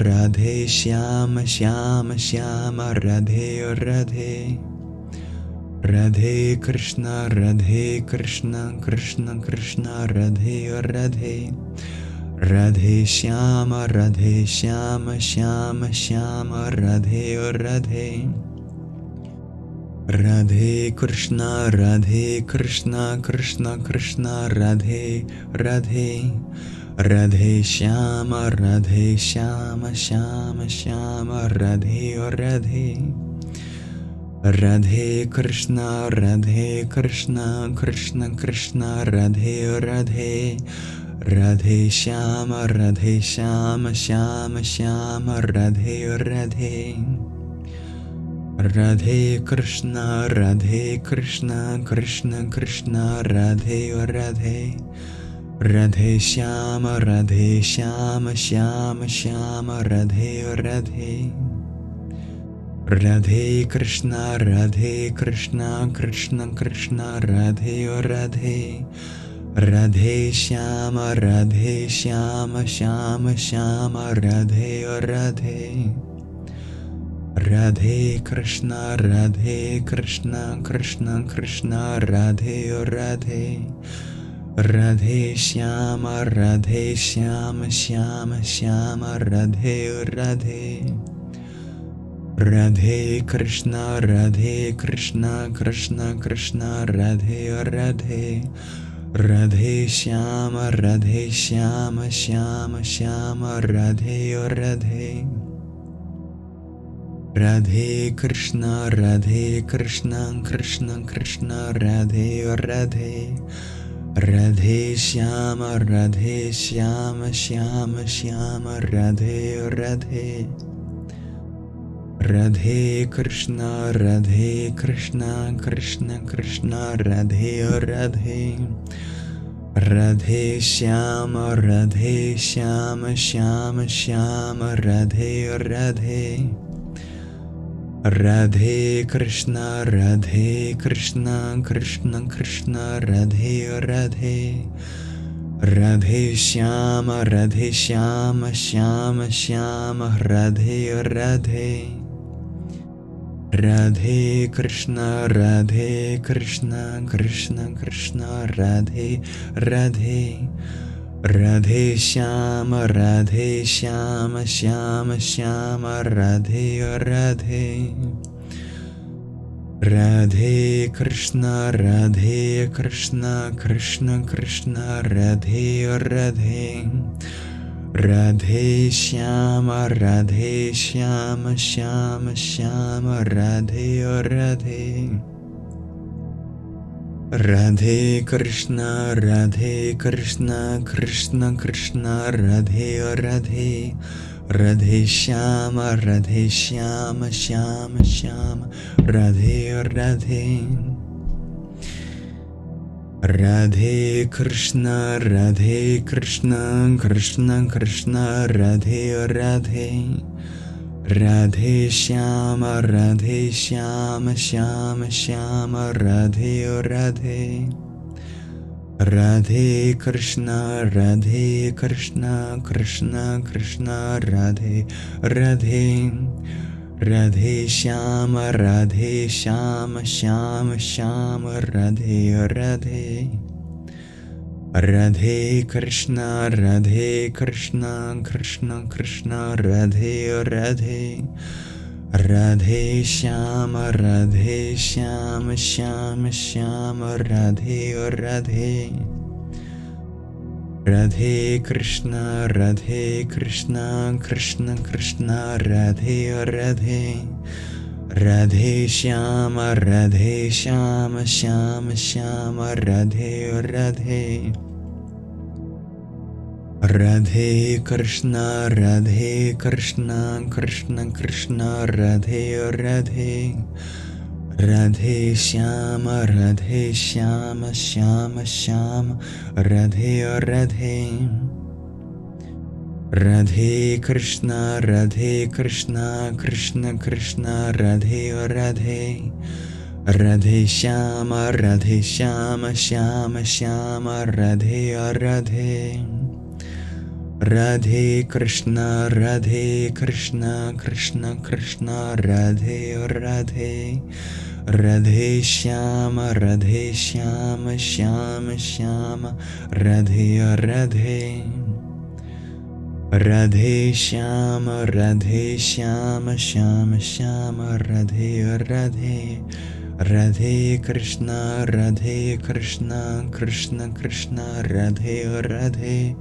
Shyama Shyama, Radhe Radhe. Radhe Krishna, Krishna Krishna, Radhe Radhe, Radhe Shyama, Shyama Shyama, Radhe Radhe. Radhe Krishna, Radhe Krishna, Krishna Krishna, Radhe Radhe. Radhe Shyama, Radhe Shyama, Shyama Shyama, Radhe Radhe. Radhe Krishna, Radhe Krishna, Krishna Krishna, Radhe Radhe. Radhe Shyama, Radhe Shyama, Shyama Shyama, Radhe Radhe. Radhe Krishna, Radhe Krishna, Krishna Krishna, Radhe Radhe. Radhe Shyama, Radhe Shyama, Shyama Shyama, Radhe Radhe. Radhe Krishna, Radhe Krishna, Krishna Krishna, Radhe Radhe. Radhe Shyama, Radhe Shyama, Shyama Shyama, Radhe Radhe. Radhe Krishna, Radhe Krishna, Krishna Krishna, Radhe Radhe. Radhe Shyama, Radhe Shyama, Shyama Shyama, Radhe Radhe. Radhe Krishna, Radhe Krishna, Krishna Krishna, Radhe Radhe. Radhe Shyama, Radhe Shyama, Shyama Shyama, Radhe Radhe. Radhe Krishna, Radhe Krishna, Krishna Krishna, Radhe Radhe. Radhe Shyama, Radhe Shyama, Shyama Shyama, Radhe Radhe. Radhe Krishna, Radhe Krishna, Krishna Krishna, Radhe Radhe. Radhe Shyama, Radhe Shyama, Shyama Shyama, Radhe Radhe. Radhe Krishna, Radhe Krishna, Krishna Krishna, Radhe Radhe. Radhe Shyama, Radhe Shyama, Shyama Shyama, Radhe Radhe. Radhe Krishna, Radhe Krishna, Krishna Krishna, Radhe Radhe. Radhe Shyama, Radhe Shyama, Shyama Shyama, Radhe Radhe. Radhe Krishna, Radhe Krishna, Krishna Krishna, Radhe Radhe. Radhe Shyama, Radhe Shyama, Shyama Shyama, Radhe Radhe. Radhe Krishna, Radhe Krishna, Krishna Krishna, Radhe Radhe. Radhe Shyama, Radhe Shyama, Shyama Shyama, Radhe Radhe. Radhe Krishna, Radhe Krishna, Krishna Krishna, Radhe Radhe. Radhe Shyama, Radhe Shyama, Shyama Shyama, Radhe Radhe. Radhe Krishna, Radhe Krishna, Krishna Krishna, Radhe Radhe. Radhe Shyama, Radhe Shyama, Shyama Shyama, Radhe Radhe. Radhe Krishna, Radhe Krishna, Krishna Krishna, Radhe Radhe. Radhe Shyama, Radhe Shyama, Shyama Shyama, Radhe Radhe. Radhe Krishna, Radhe Krishna, Krishna Krishna, Radhe Radhe. Radhe Shyama, Radhe Shyama, Shyama Shyama, Radhe Radhe. Radhe Krishna, Radhe Krishna, Krishna Krishna, Radhe Radhe. Radhe Shyama, Radhe Shyama, Shyama Shyama, Radhe Radhe. Radhe Krishna, Radhe Krishna, Krishna Krishna, Radhe Radhe. Radhe Shyama, Radhe Shyama, Shyama Shyama, Radhe Radhe. Radhe Krishna, Radhe Krishna, Krishna Krishna, Radhe Radhe. Radhe Shyama, Radhe Shyama, Shyama Shyama, Radhe Radhe. Radhe Shyama, Radhe Shyama, Shyama Shyama, Radhe Radhe. Radhe Krishna, Radhe Krishna, Krishna Krishna, Radhe Radhe,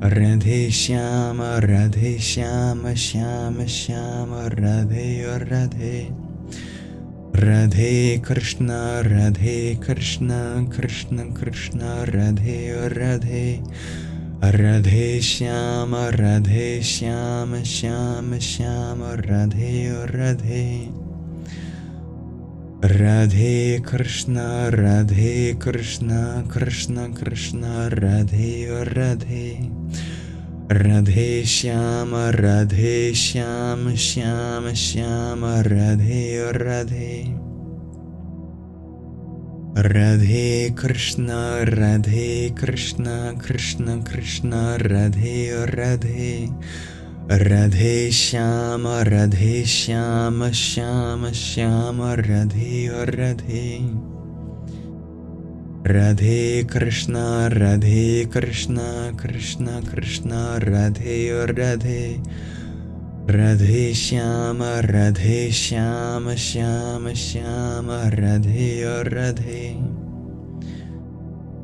Radhe Shyama, Radhe Shyama, Shyama Shyama, Radhe Radhe, Radhe Krishna, Radhe Krishna, Krishna Krishna, Radhe Radhe, Radhe Shyama, Radhe Shyama, Shyama Shyama, Radhe Radhe, Radhe Krishna, Radhe Krishna, Krishna Krishna, Radhe Radhe, Radhe Shyama, Radhe Shyama, Shyama Shyama, Radhe Radhe, Radhe Krishna, Radhe Krishna, Krishna Krishna, Radhe Radhe, Radhe Shyama, Radhe Shyama, Shyama Shyama, Radhe Radhe, Radhe Krishna, Radhe Krishna, Krishna Krishna, Radhe Radhe, Radhe Shyama, Radhe Shyama, Shyama Shyama, Radhe Radhe,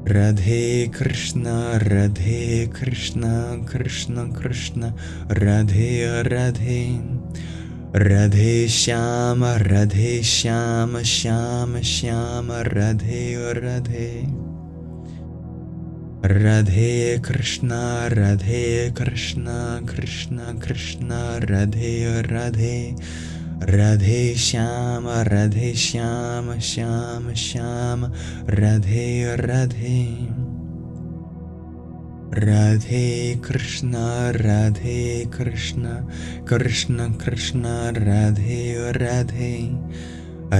Radhe Krishna, Radhe Krishna, Krishna Krishna, Radhe Radhe, Radhe Shyama, Radhe Shyama, Shyama Shyama, Radhe Radhe, Radhe Krishna, Radhe Krishna, Krishna Krishna, Radhe Radhe, Radhe Shyama, Radhe Shyama, Shyama Shyama, Radhe Radhe, Radhe Krishna, Radhe Krishna, Krishna Krishna, Radhe Radhe,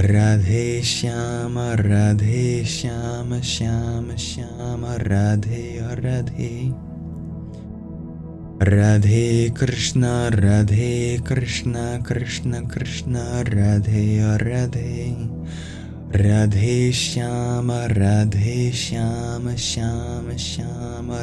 Radhe Shyama, Radhe Shyama, Shyama Shyama, Radhe Radhe, Radhe Krishna, Radhe Krishna, Krishna Krishna, Radhe Radhe, Radhe Shyama, Radhe Shyama, Shyama Shyama,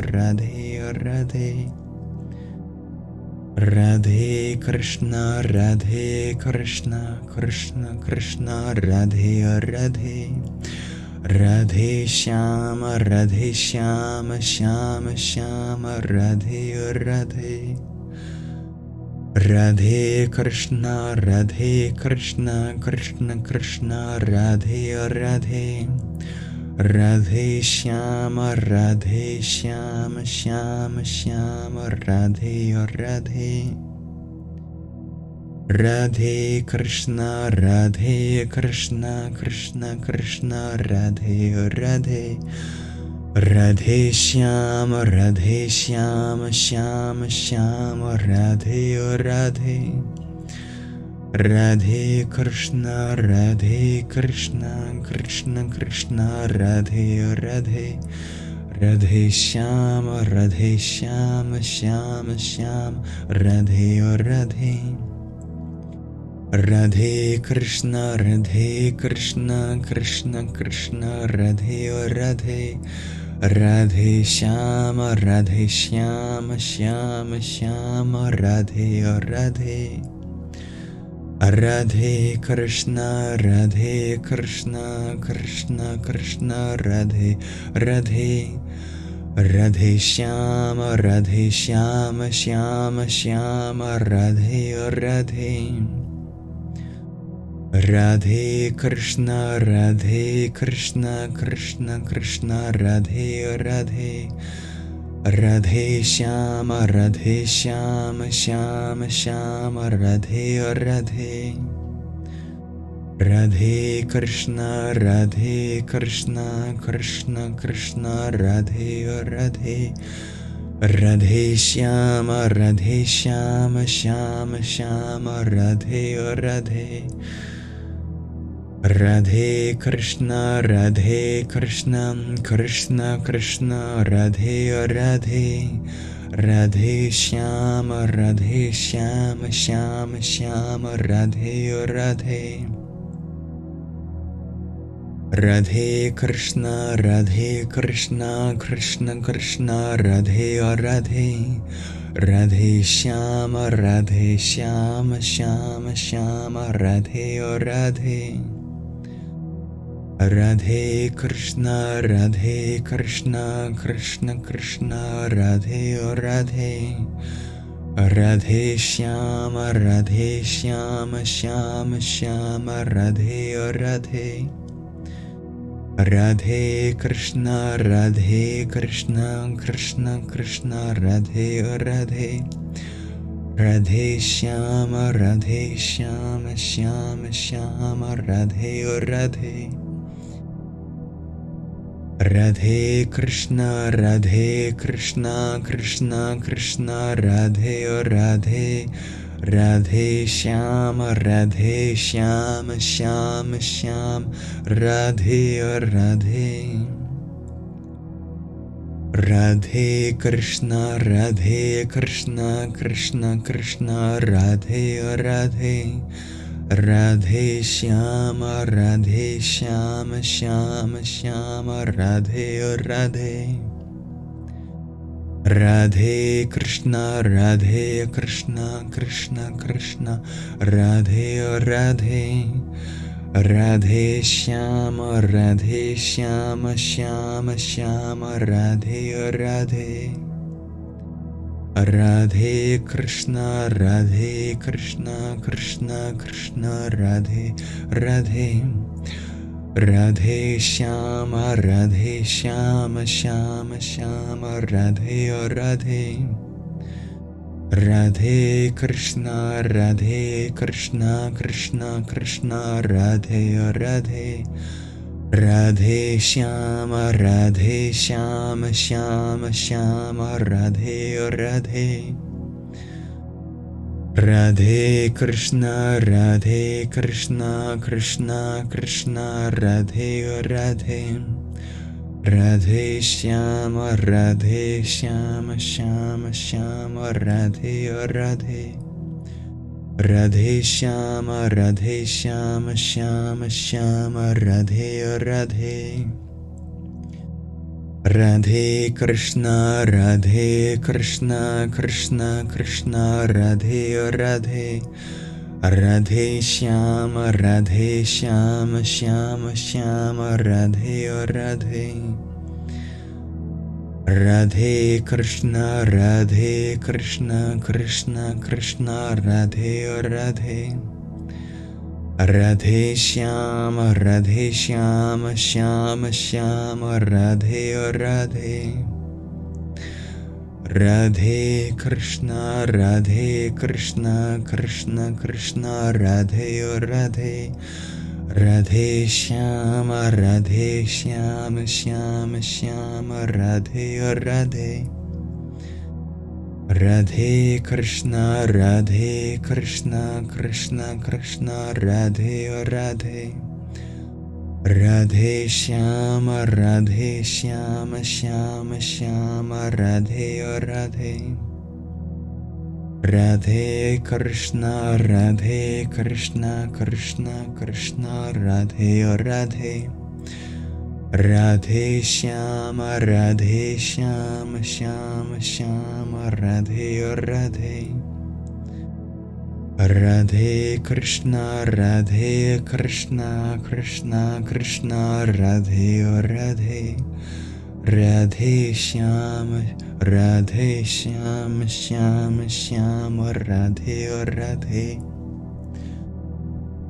Radhe Radhe, Radhe Krishna, Radhe Krishna, Krishna Krishna, Radhe Radhe, Radhe Shyama, Radhe Shyama, Shyama Shyama, Radhe Radhe, Radhe Krishna, Radhe Krishna, Krishna Krishna, Radhe Radhe, Radhe Shyama, Radhe Shyama, Shyama Shyama, Radhe Radhe, Radhe Krishna, Radhe Krishna, Krishna Krishna, Radhe Radhe, Radhe Shyama, Radhe Shyama, Shyama Shyama, Radhe Radhe, Radhe Krishna, Radhe Krishna, Krishna Krishna, Radhe Radhe, Radhe Shyama, Radhe Shyama, Shyama Shyama, Radhe Radhe, Radhe Krishna, Radhe Krishna, Krishna Krishna, Radhe Radhe, Radhe Shyama, Radhe Shyama, Shyama Shyama, Radhe Radhe, Radhe Krishna, Radhe Krishna, Krishna Krishna, Radhe Radhe, Radhe Shyama, Radhe Shyama, Shyama Shyama, Radhe Radhe, Radhe Krishna, Radhe Krishna, Krishna Krishna, Radhe Radhe, Radhe Shyama, Radhe Shyama, Shyama Shyama, Radhe Radhe, Radhe Krishna, Radhe Krishna, Krishna Krishna, Radhe Radhe, Radhe Shyama, Radhe Shyama, Shyama Shyama, Radhe Radhe, Radhe Krishna, Radhe Krishna, Krishna Krishna, Radhe Radhe, Radhe Shyama, Radhe Shyama, Shyama Shyama, Radhe Radhe, Radhe Krishna, Radhe Krishna, Krishna Krishna, Radhe Radhe, Radhe Shyama, Radhe Shyama, Shyama Shyama, Radhe Radhe, Radhe Krishna, Radhe Krishna, Krishna Krishna, Radhe Radhe. Radhe Shyama, Radhe Shyama, Shyama Shyama, Radhe Radhe. Radhe Krishna, Radhe Krishna, Krishna Krishna, Radhe Radhe. Radhe Shyama, Radhe Shyama, Shyama Shyama, Radhe Radhe. Radhe Krishna, Radhe Krishna, Krishna Krishna, Radhe Radhe. Radhe Shyama, Radhe Shyama, Shyama Shyama, Radhe Radhe. Radhe Krishna, Radhe Krishna, Krishna Krishna, Radhe Radhe. Radhe Shyama, Radhe Shyama, Shyama Shyama, Radhe Radhe. Radhe Krishna, Radhe Krishna, Krishna Krishna, Radhe Radhe. Radhe Shyama, Radhe Shyama, Shyama Shyama, Radhe Radhe. Radhe Krishna, Radhe Krishna, Krishna Krishna, Radhe Radhe. Radhe Shyama, Radhe Shyama, Shyama Shyama, Radhe Radhe. Radhe Krishna, Radhe Krishna, Krishna Krishna, Radhe Radhe. Radhe Shyama, Radhe Shyama, Shyama Shyama, Radhe Radhe. Radhe Krishna, Radhe Krishna, Krishna Krishna, Radhe Radhe. Radhe Shyama, Radhe Shyama, Shyama Shyama, Radhe Radhe. Radhe Shyama, Radhe Shyama, Shyama Shyama, Radhe Radhe. Radhe Krishna, Radhe Krishna, Krishna Krishna, Radhe Radhe. Radhe Shyama, Radhe Shyama, Shyama Shyama, Radhe Radhe. Radhe Krishna, Radhe Krishna, Krishna Krishna, Radhe Radhe. Radhe Shyama, Radhe Shyama, Shyama Shyama, Radhe Radhe. Radhe Krishna, Radhe Krishna, Krishna Krishna, Radhe Radhe. Radhe Shyama, Radhe Shyama, Shyama Shyama, Radhe Radhe. Radhe Krishna, Radhe Krishna, Krishna Krishna, Radhe Radhe. Radhe Shyama, Radhe Shyama, Shyama Shyama, Radhe Radhe. Radhe Krishna, Radhe Krishna, Krishna Krishna, Radhe Radhe. Radhe Shyama, Radhe Shyama, Shyama Shyama, Radhe Radhe. Radhe Krishna, Radhe Krishna, Krishna Krishna, Radhe Radhe. Radhe Shyama, Radhe Shyama, Shyama Shyama, Radhe Radhe.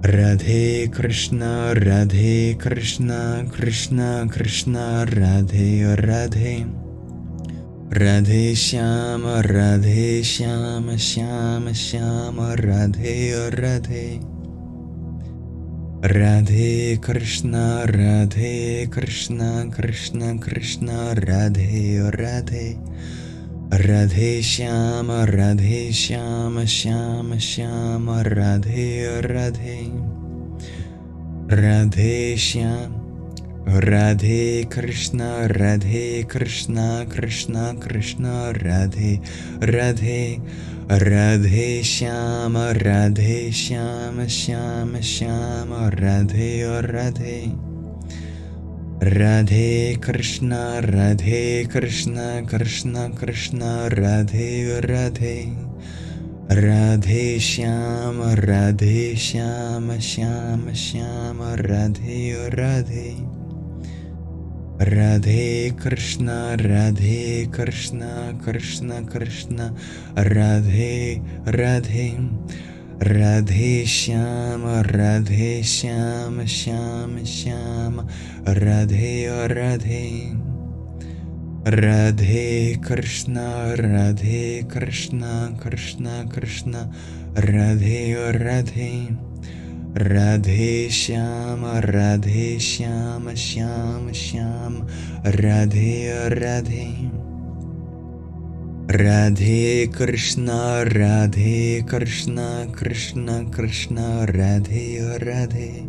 Radhe Krishna, Radhe Krishna, Krishna Krishna, Radhe Radhe. Radhe Shyama, Radhe Shyama, Shyama Shyama, Radhe Radhe. Radhe Krishna, Radhe Krishna, Krishna Krishna, Radhe Radhe. Radhe Shyama, Radhe Shyama, Shyama Shyama, Radhe Radhe. Radhe Shyama, Radhe Krishna, Radhe Krishna, Krishna Krishna, Radhe Radhe. Radhe Shyama, Radhe Shyama, Shyama Shyama, Radhe Radhe. Radhe Krishna, Radhe Krishna, Krishna Krishna, Radhe Radhe. Radhe Shyama, Radhe Shyama, Shyama Shyama, Radhe Radhe. Radhe Krishna, Radhe Krishna, Krishna Krishna, Radhe Radhe. Radhe Shyama, Radhe Shyama, Shyama Shyama, Radhe Radhe. Radhe Krishna, Radhe Krishna, Krishna Krishna, Radhe Radhe. Radhe Shyama, Radhe Shyama, Shyama Shyama, Radhe Radhe. Radhe Krishna, Radhe Krishna, Krishna Krishna, Radhe Radhe.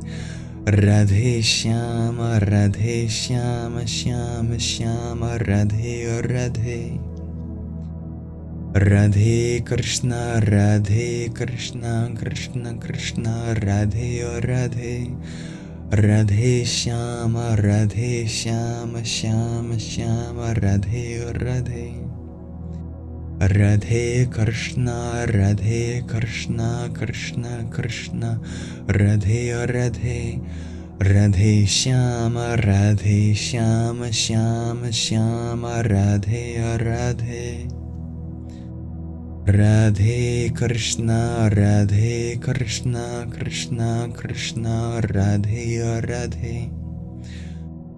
Radhe Shyama, Radhe Shyama, Shyama Shyama, Radhe Radhe. Radhe Krishna, Radhe Krishna, Krishna Krishna, Radhe Radhe. Radhe Shyama, Radhe Shyama, Shyama Shyama, Radhe Radhe. Radhe Krishna, Radhe Krishna, Krishna Krishna, Radhe Radhe. Radhe Shyama, Radhe Shyama, Shyama Shyama, Radhe Radhe. Radhe Krishna, Radhe Krishna, Krishna Krishna, Radhe Radhe.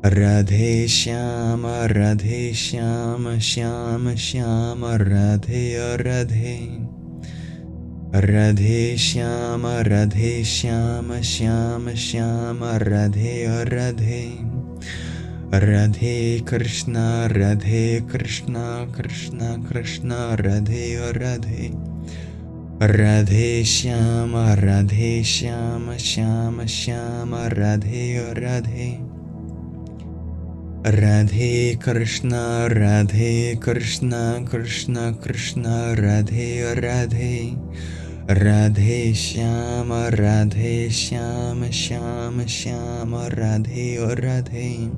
Radhe Shyama, Radhe Shyama, Shyama Shyama, Radhe Radhe. Radhe Shyama, Radhe Shyama, Shyama Shyama, Radhe Radhe. Radhe Krishna, Radhe Krishna, Krishna Krishna, Radhe Radhe. Radhe Shyama, Radhe Shyama, Shyama Shyama, Radhe Radhe. Radhe Krishna, Radhe Krishna, Krishna Krishna, Radhe Radhe. Radhe Shyama, Radhe Shyama, Shyama Shyama, Radhe Radhe.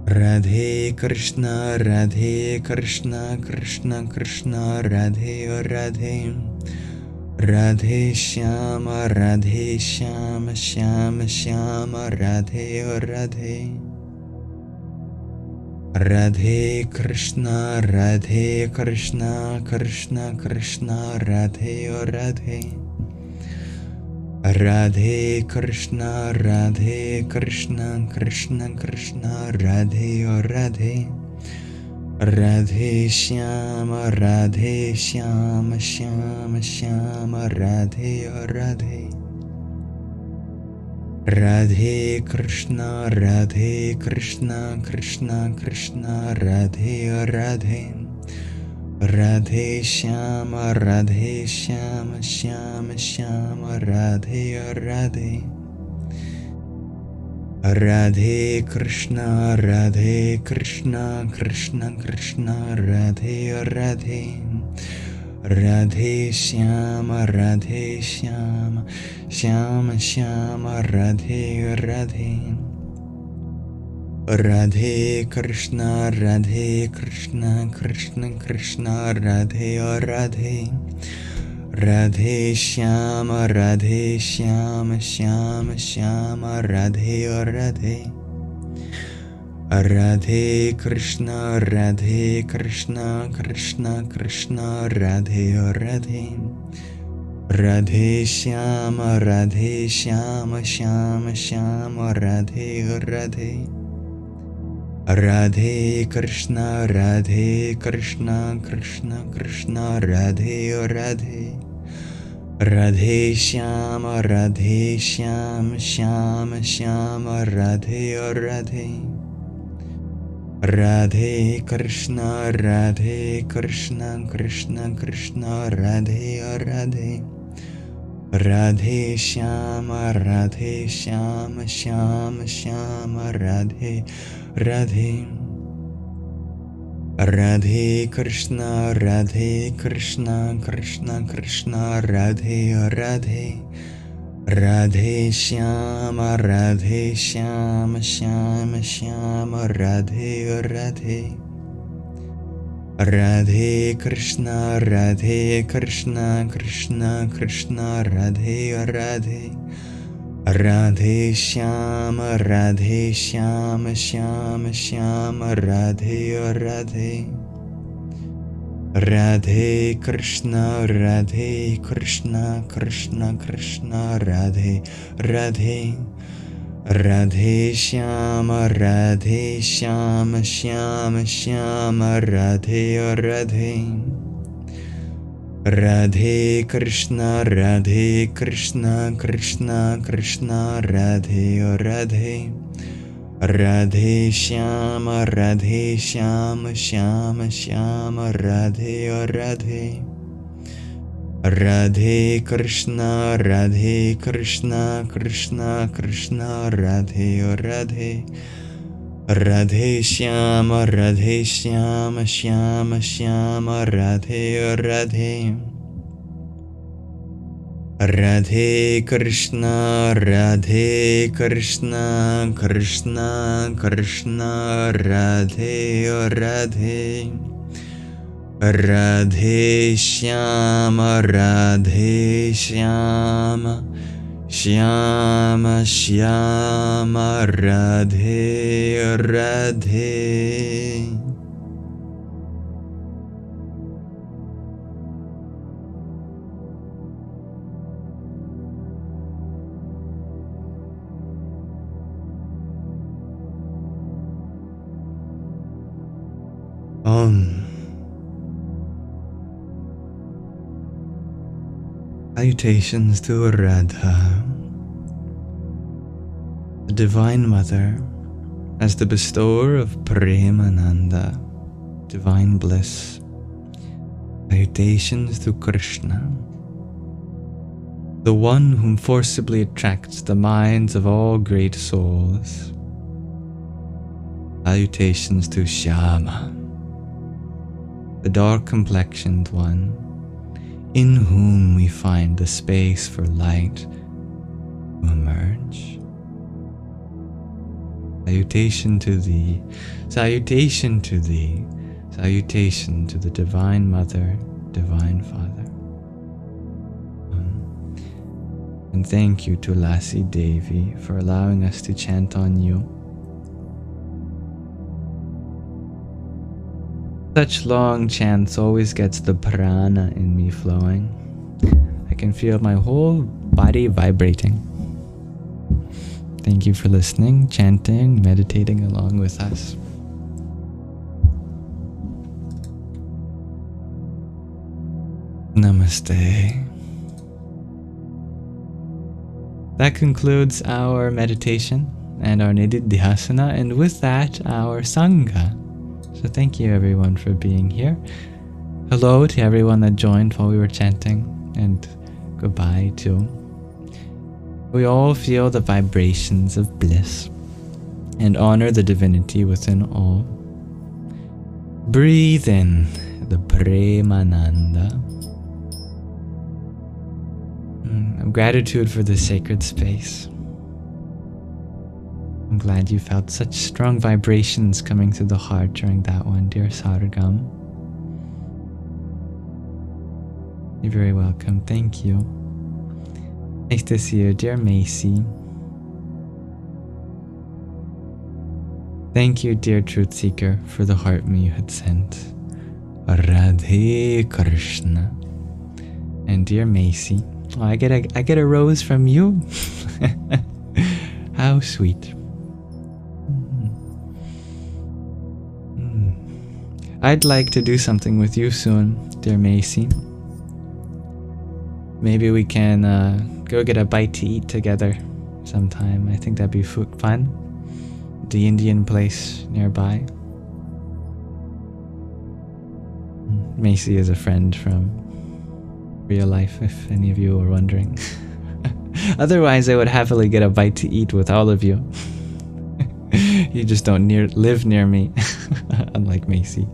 Radhe Krishna, Radhe Krishna, Krishna Krishna, Radhe Radhe. Radhe Shyama, Radhe Shyama, Shyama Shyama, Radhe Radhe. Radhe Krishna, Radhe Krishna, Krishna Krishna, Radhe Radhe. Radhe Krishna, Radhe Krishna, Krishna Krishna, Radhe Radhe. Radhe Shyama, Radhe Shyama, Shyama Shyama, Radhe Radhe. Radhe Krishna, Radhe Krishna, Krishna Krishna, Radhe Radhe. Radhe Shyama, Radhe Shyama, Shyama Shyama, Radhe Radhe. Radhe Krishna, Radhe Krishna, Krishna Krishna, Radhe Radhe. Radhe Shyama, Radhe Shyama, Shyama Shyama, Radhe Radhe. Radhe Krishna, Radhe Krishna, Krishna Krishna, Radhe Radhe. Radhe Shyama, Radhe Shyama, Shyama Shyama, Radhe Radhe. Radhe Krishna, Radhe Krishna, Krishna Krishna, Radhe Radhe. Radhe Shyama, Radhe Shyama, Shyama Shyama, Radhe Radhe. Radhe Krishna, Radhe Krishna, Krishna Krishna, Radhe Radhe. Radhe Shyama, Radhe Shyama, Shyama Shyama, Radhe Radhe. Radhe Krishna, Radhe Krishna, Krishna Krishna, Radhe Radhe. Radhe Shyama, Radhe Shyama, Shyama Shyama, Radhe Radhe. Radhe Krishna, Radhe Krishna, Krishna Krishna, Radhe Radhe. Radhe Shyama, Radhe Shyama, Shyama Shyama, Radhe Radhe. Radhe Krishna, Radhe Krishna, Krishna Krishna, Radhe Radhe. Radhe Shyama, Radhe Shyama, Shyama Shyama, Radhe Radhe. Radhe Krishna, Radhe Krishna, Krishna Krishna, Radhe Radhe. Radhe Shyama, Radhe Shyama, Shyama Shyama, Radhe Radhe. Radhe Krishna, Radhe Krishna, Krishna Krishna, Radhe Radhe. Radhe Shyama, Radhe Shyama, Shyama Shyama, Radhe Radhe. Radhe Krishna, Radhe Krishna, Krishna Krishna, Radhe Radhe. Radhe Shyama, Radhe Shyama, Shyama Shyama, Radhe Radhe. Radhe Krishna, Radhe Krishna, Krishna Krishna, Radhe Radhe. Radhe Shyama, Radhe Shyama, Shyama Shyama, Radhe Radhe. Salutations to Radha, the Divine Mother, as the bestower of Premananda, divine bliss. Salutations to Krishna, the one whom forcibly attracts the minds of all great souls. Salutations to Shyama, the dark-complexioned one, in whom we find the space for light to emerge. Salutation to thee, salutation to thee, salutation to the Divine Mother, Divine Father. And thank you to Lassie Devi for allowing us to chant on you. Such long chants always gets the prana in me flowing. I can feel my whole body vibrating. Thank you for listening, chanting, meditating along with us. Namaste. That concludes our meditation and our Nididhyasana, and with that, our Sangha. So thank you everyone for being here. Hello to everyone that joined while we were chanting, and goodbye too. We all feel the vibrations of bliss and honor the divinity within all. Breathe in the Premananda. Gratitude for this sacred space. I'm glad you felt such strong vibrations coming through the heart during that one, dear Sargam. You're very welcome. Thank you. Nice to see you, dear Macy. Thank you, dear Truth Seeker, for the heart me you had sent. Radhe Krishna. And dear Macy, oh, I get a rose from you. How sweet. I'd like to do something with you soon, dear Macy. Maybe we can go get a bite to eat together sometime. I think that'd be fun. The Indian place nearby. Macy is a friend from real life, if any of you were wondering. Otherwise, I would happily get a bite to eat with all of you. You just don't live near me, unlike Macy.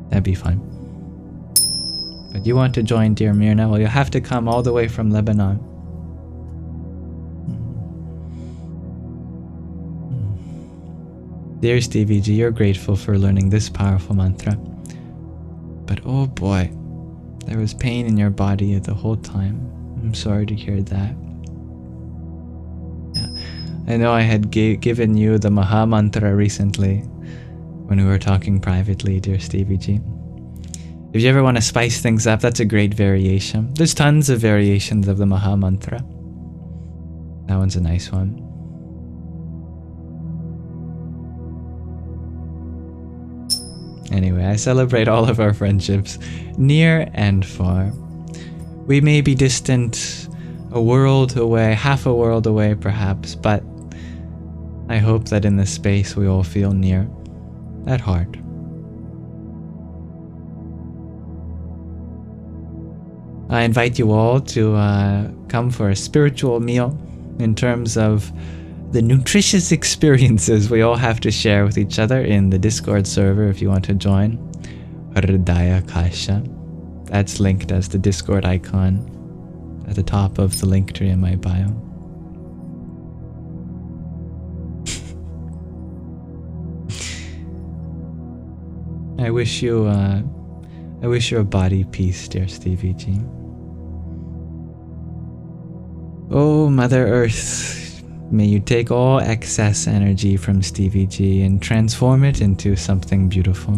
That'd be fun. But you want to join, dear Myrna? Well, you'll have to come all the way from Lebanon. Dear Stevie G, you're grateful for learning this powerful mantra. But oh boy, there was pain in your body the whole time. I'm sorry to hear that. Yeah, I know I had given you the Maha Mantra recently when we were talking privately, dear Stevie G. If you ever want to spice things up, that's a great variation. There's tons of variations of the Maha Mantra. That one's a nice one. Anyway, I celebrate all of our friendships, near and far. We may be distant a world away, half a world away perhaps, but I hope that in this space we all feel near, at heart. I invite you all to come for a spiritual meal in terms of the nutritious experiences we all have to share with each other in the Discord server if you want to join. Hridaya Kasha. That's linked as the Discord icon at the top of the link tree in my bio. I wish you a body peace, dear Stevie G. Oh, Mother Earth, may you take all excess energy from Stevie G and transform it into something beautiful.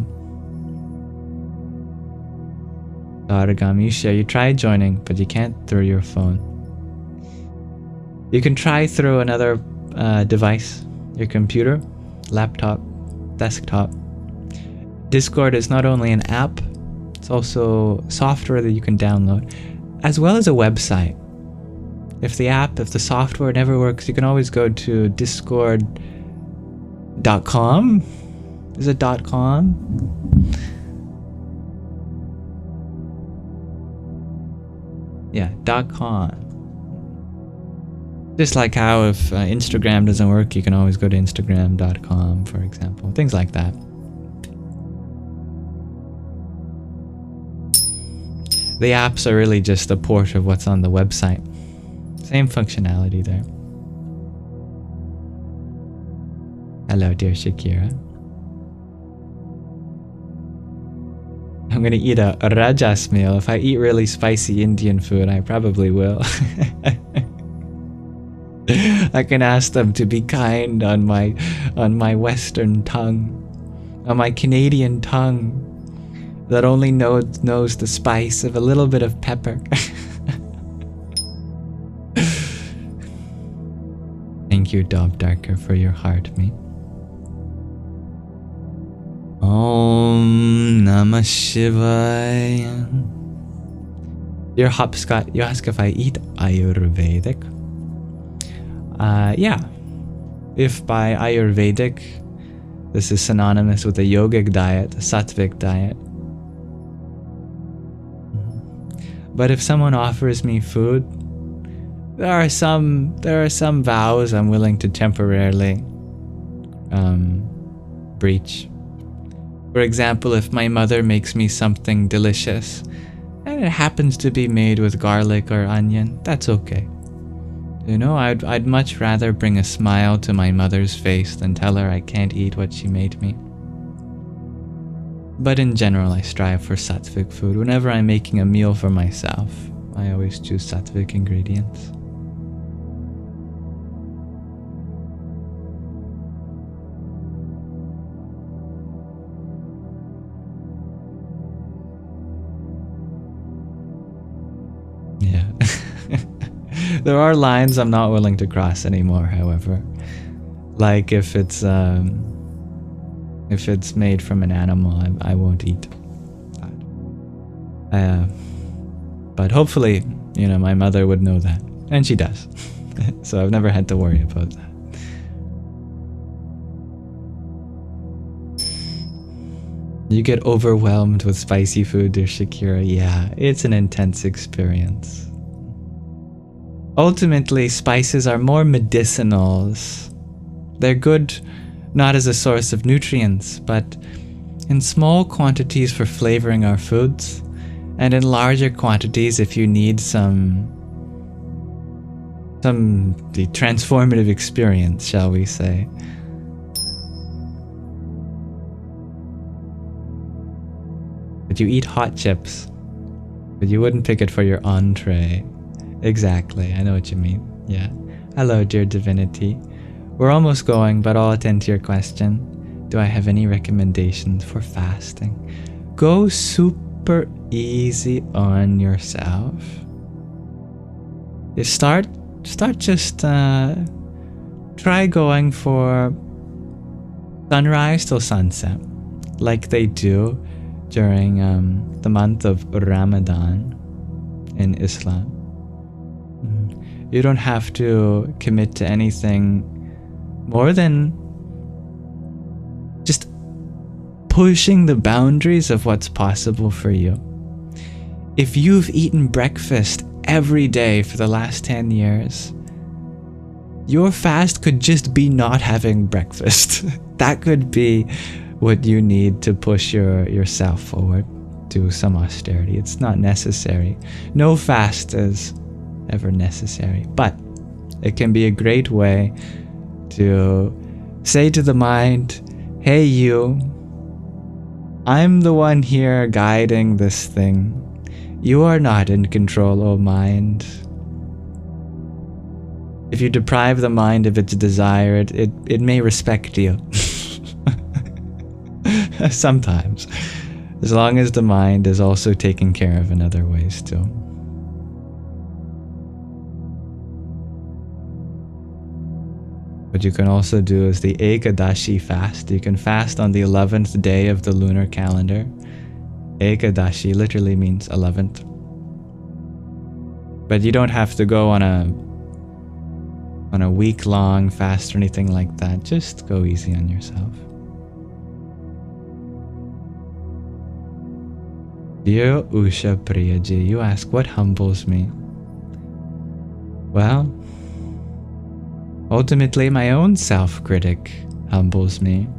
Origami Share, you tried joining, but you can't through your phone. You can try through another device, your computer, laptop, desktop. Discord is not only an app, it's also software that you can download, as well as a website. If the software never works, you can always go to discord.com. Is it .com? Yeah, .com. Just like how if Instagram doesn't work, you can always go to instagram.com, for example. Things like that. The apps are really just a port of what's on the website. Same functionality there. Hello, dear Shakira. I'm gonna eat a Rajas meal. If I eat really spicy Indian food, I probably will. I can ask them to be kind on my Western tongue, on my Canadian tongue that only knows the spice of a little bit of pepper. Thank you, Dob Darker, for your heart, mate. Om Namah Shivaya. Dear Hopscott, you ask if I eat Ayurvedic. Yeah. If by Ayurvedic, this is synonymous with a yogic diet, a Sattvic diet. But if someone offers me food, there are some vows I'm willing to temporarily breach. For example, if my mother makes me something delicious and it happens to be made with garlic or onion, that's okay. You know, I'd much rather bring a smile to my mother's face than tell her I can't eat what she made me. But in general, I strive for Sattvic food. Whenever I'm making a meal for myself, I always choose Sattvic ingredients. Yeah. There are lines I'm not willing to cross anymore, however. Like if it's made from an animal, I won't eat. But hopefully, you know, my mother would know that. And she does. So I've never had to worry about that. You get overwhelmed with spicy food, dear Shakira. Yeah, it's an intense experience. Ultimately, spices are more medicinals. They're good not as a source of nutrients, but in small quantities for flavoring our foods, and in larger quantities if you need some the transformative experience, shall we say. But you eat hot chips. But you wouldn't pick it for your entree. Exactly, I know what you mean. Yeah. Hello, dear divinity. We're almost going, but I'll attend to your question. Do I have any recommendations for fasting? Go super easy on yourself. You start just try going for sunrise till sunset, like they do during the month of Ramadan in Islam. You don't have to commit to anything more than just pushing the boundaries of what's possible for you. If you've eaten breakfast every day for the last 10 years, your fast could just be not having breakfast. That could be what you need to push yourself forward to some austerity. It's not necessary. No fast is ever necessary, but it can be a great way to say to the mind, hey you, I'm the one here guiding this thing. You are not in control, O mind. If you deprive the mind of its desire, it may respect you. Sometimes. As long as the mind is also taken care of in other ways too. What you can also do is the Ekadashi fast. You can fast on the 11th day of the lunar calendar. Ekadashi literally means 11th. But you don't have to go on a week-long fast or anything like that. Just go easy on yourself. Dear Usha Priyaji, you ask, what humbles me? Well, ultimately my own self-critic humbles me.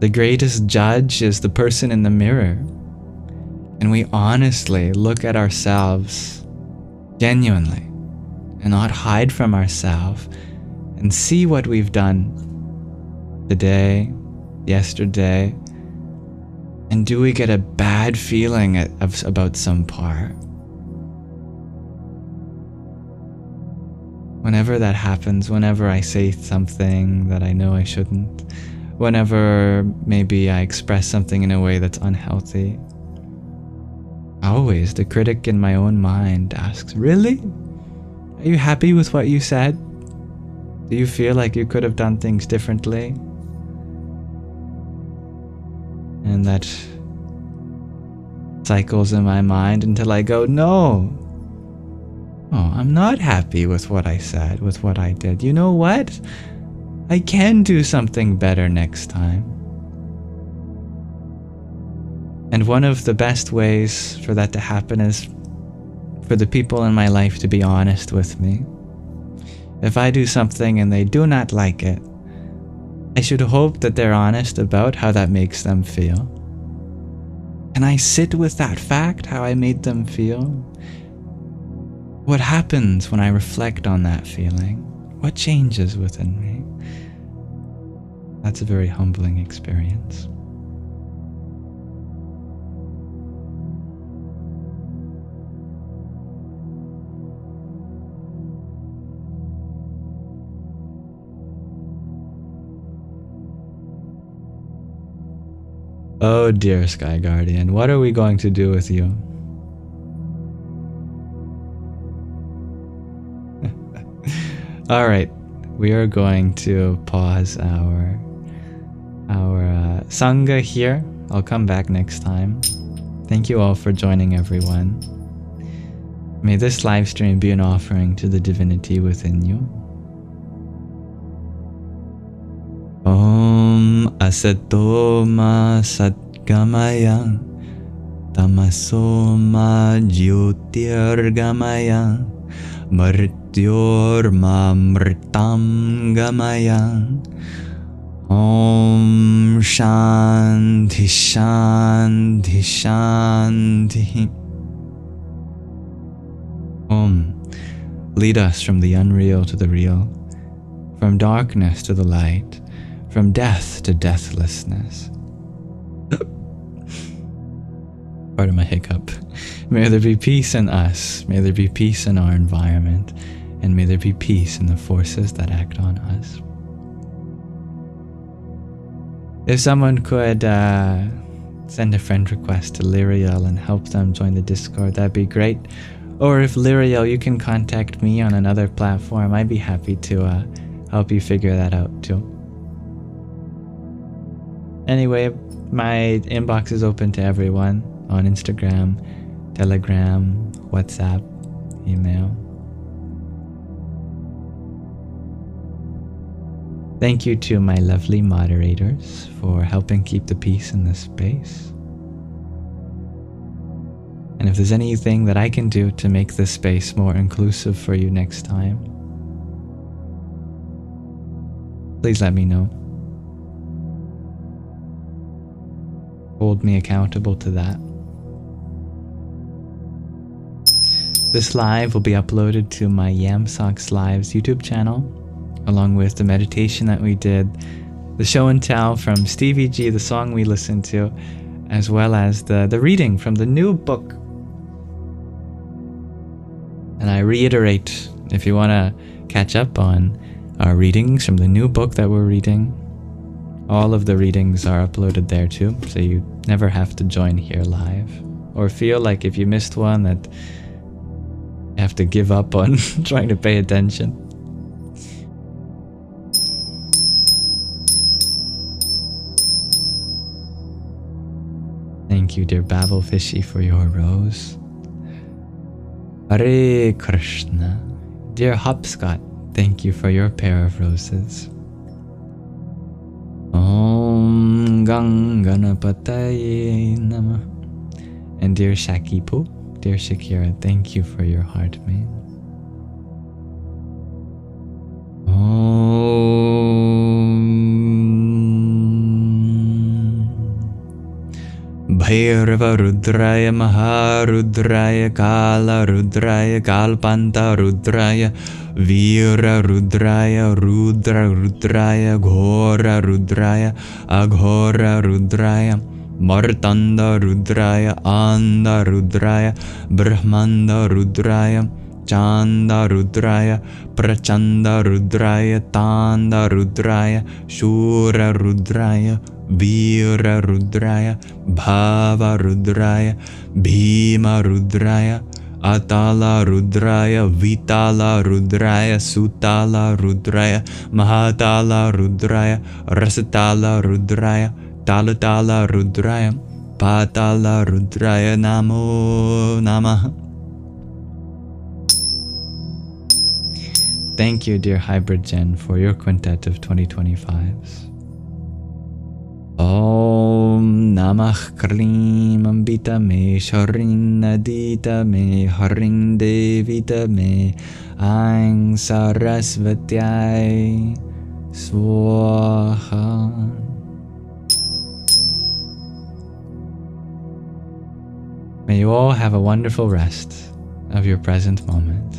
The greatest judge is the person in the mirror. And we honestly look at ourselves genuinely and not hide from ourselves and see what we've done today, yesterday, and do we get a bad feeling about some part? Whenever that happens, whenever I say something that I know I shouldn't, whenever maybe I express something in a way that's unhealthy, always the critic in my own mind asks, really? Are you happy with what you said? Do you feel like you could have done things differently? And that cycles in my mind until I go, no. Oh, I'm not happy with what I said, with what I did. You know what? I can do something better next time. And one of the best ways for that to happen is for the people in my life to be honest with me. If I do something and they do not like it, I should hope that they're honest about how that makes them feel. And I sit with that fact, how I made them feel. What happens when I reflect on that feeling? What changes within me? That's a very humbling experience. Oh dear Sky Guardian, what are we going to do with you? Alright, we are going to pause our Sangha here. I'll come back next time. Thank you all for joining, everyone. May this live stream be an offering to the divinity within you. Om Asatoma Satgamaya Tamasoma Jyotirgamaya Mrityorma Mritam Gamaya. Om Shanti Shanti Shanti. Om, lead us from the unreal to the real, from darkness to the light, from death to deathlessness. Pardon my hiccup. May there be peace in us. May there be peace in our environment. And may there be peace in the forces that act on us. If someone could send a friend request to Lyriel and help them join the Discord, that'd be great. Or if Lyriel, you can contact me on another platform, I'd be happy to help you figure that out too. Anyway, my inbox is open to everyone on Instagram, Telegram, WhatsApp, email. Thank you to my lovely moderators for helping keep the peace in this space. And if there's anything that I can do to make this space more inclusive for you next time, please let me know. Hold me accountable to that. This live will be uploaded to my Yamsox Lives YouTube channel, along with the meditation that we did, the show and tell from Stevie G, the song we listened to, as well as the reading from the new book. And I reiterate, if you want to catch up on our readings from the new book that we're reading, all of the readings are uploaded there too, so you never have to join here live. Or feel like if you missed one that you have to give up on trying to pay attention. Thank you, dear Babel Fishy, for your rose. Hare Krishna. Dear Hopscott, thank you for your pair of roses. Om Ganganapataye Namah. And dear Shakipo, dear Shakira, thank you for your heart mail. Bhairava Rudraya Maharudraya Kala Rudraya Kalpanta Rudraya Veera Rudraya Rudra Rudraya Ghora Rudraya Aghora Rudraya Martanda Rudraya Anda Rudraya Brahmanda Rudraya Chanda Rudraya Prachanda Rudraya Tanda Rudraya Shura Rudraya Veera Rudraya Bhava Rudraya Bhima Rudraya Atala Rudraya Vitala Rudraya Sutala Rudraya Mahatala Rudraya Rasatala Rudraya Talatala Rudraya Patala Rudraya Namo Namaha. Thank you, dear Hybrid Gen, for your quintet of 2025s. Om Namah Krim Ambita Me Sharin Nadita Me Haring Devita Me Aing Sarasvatyai Swaha. May you all have a wonderful rest of your present moment.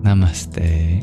Namaste.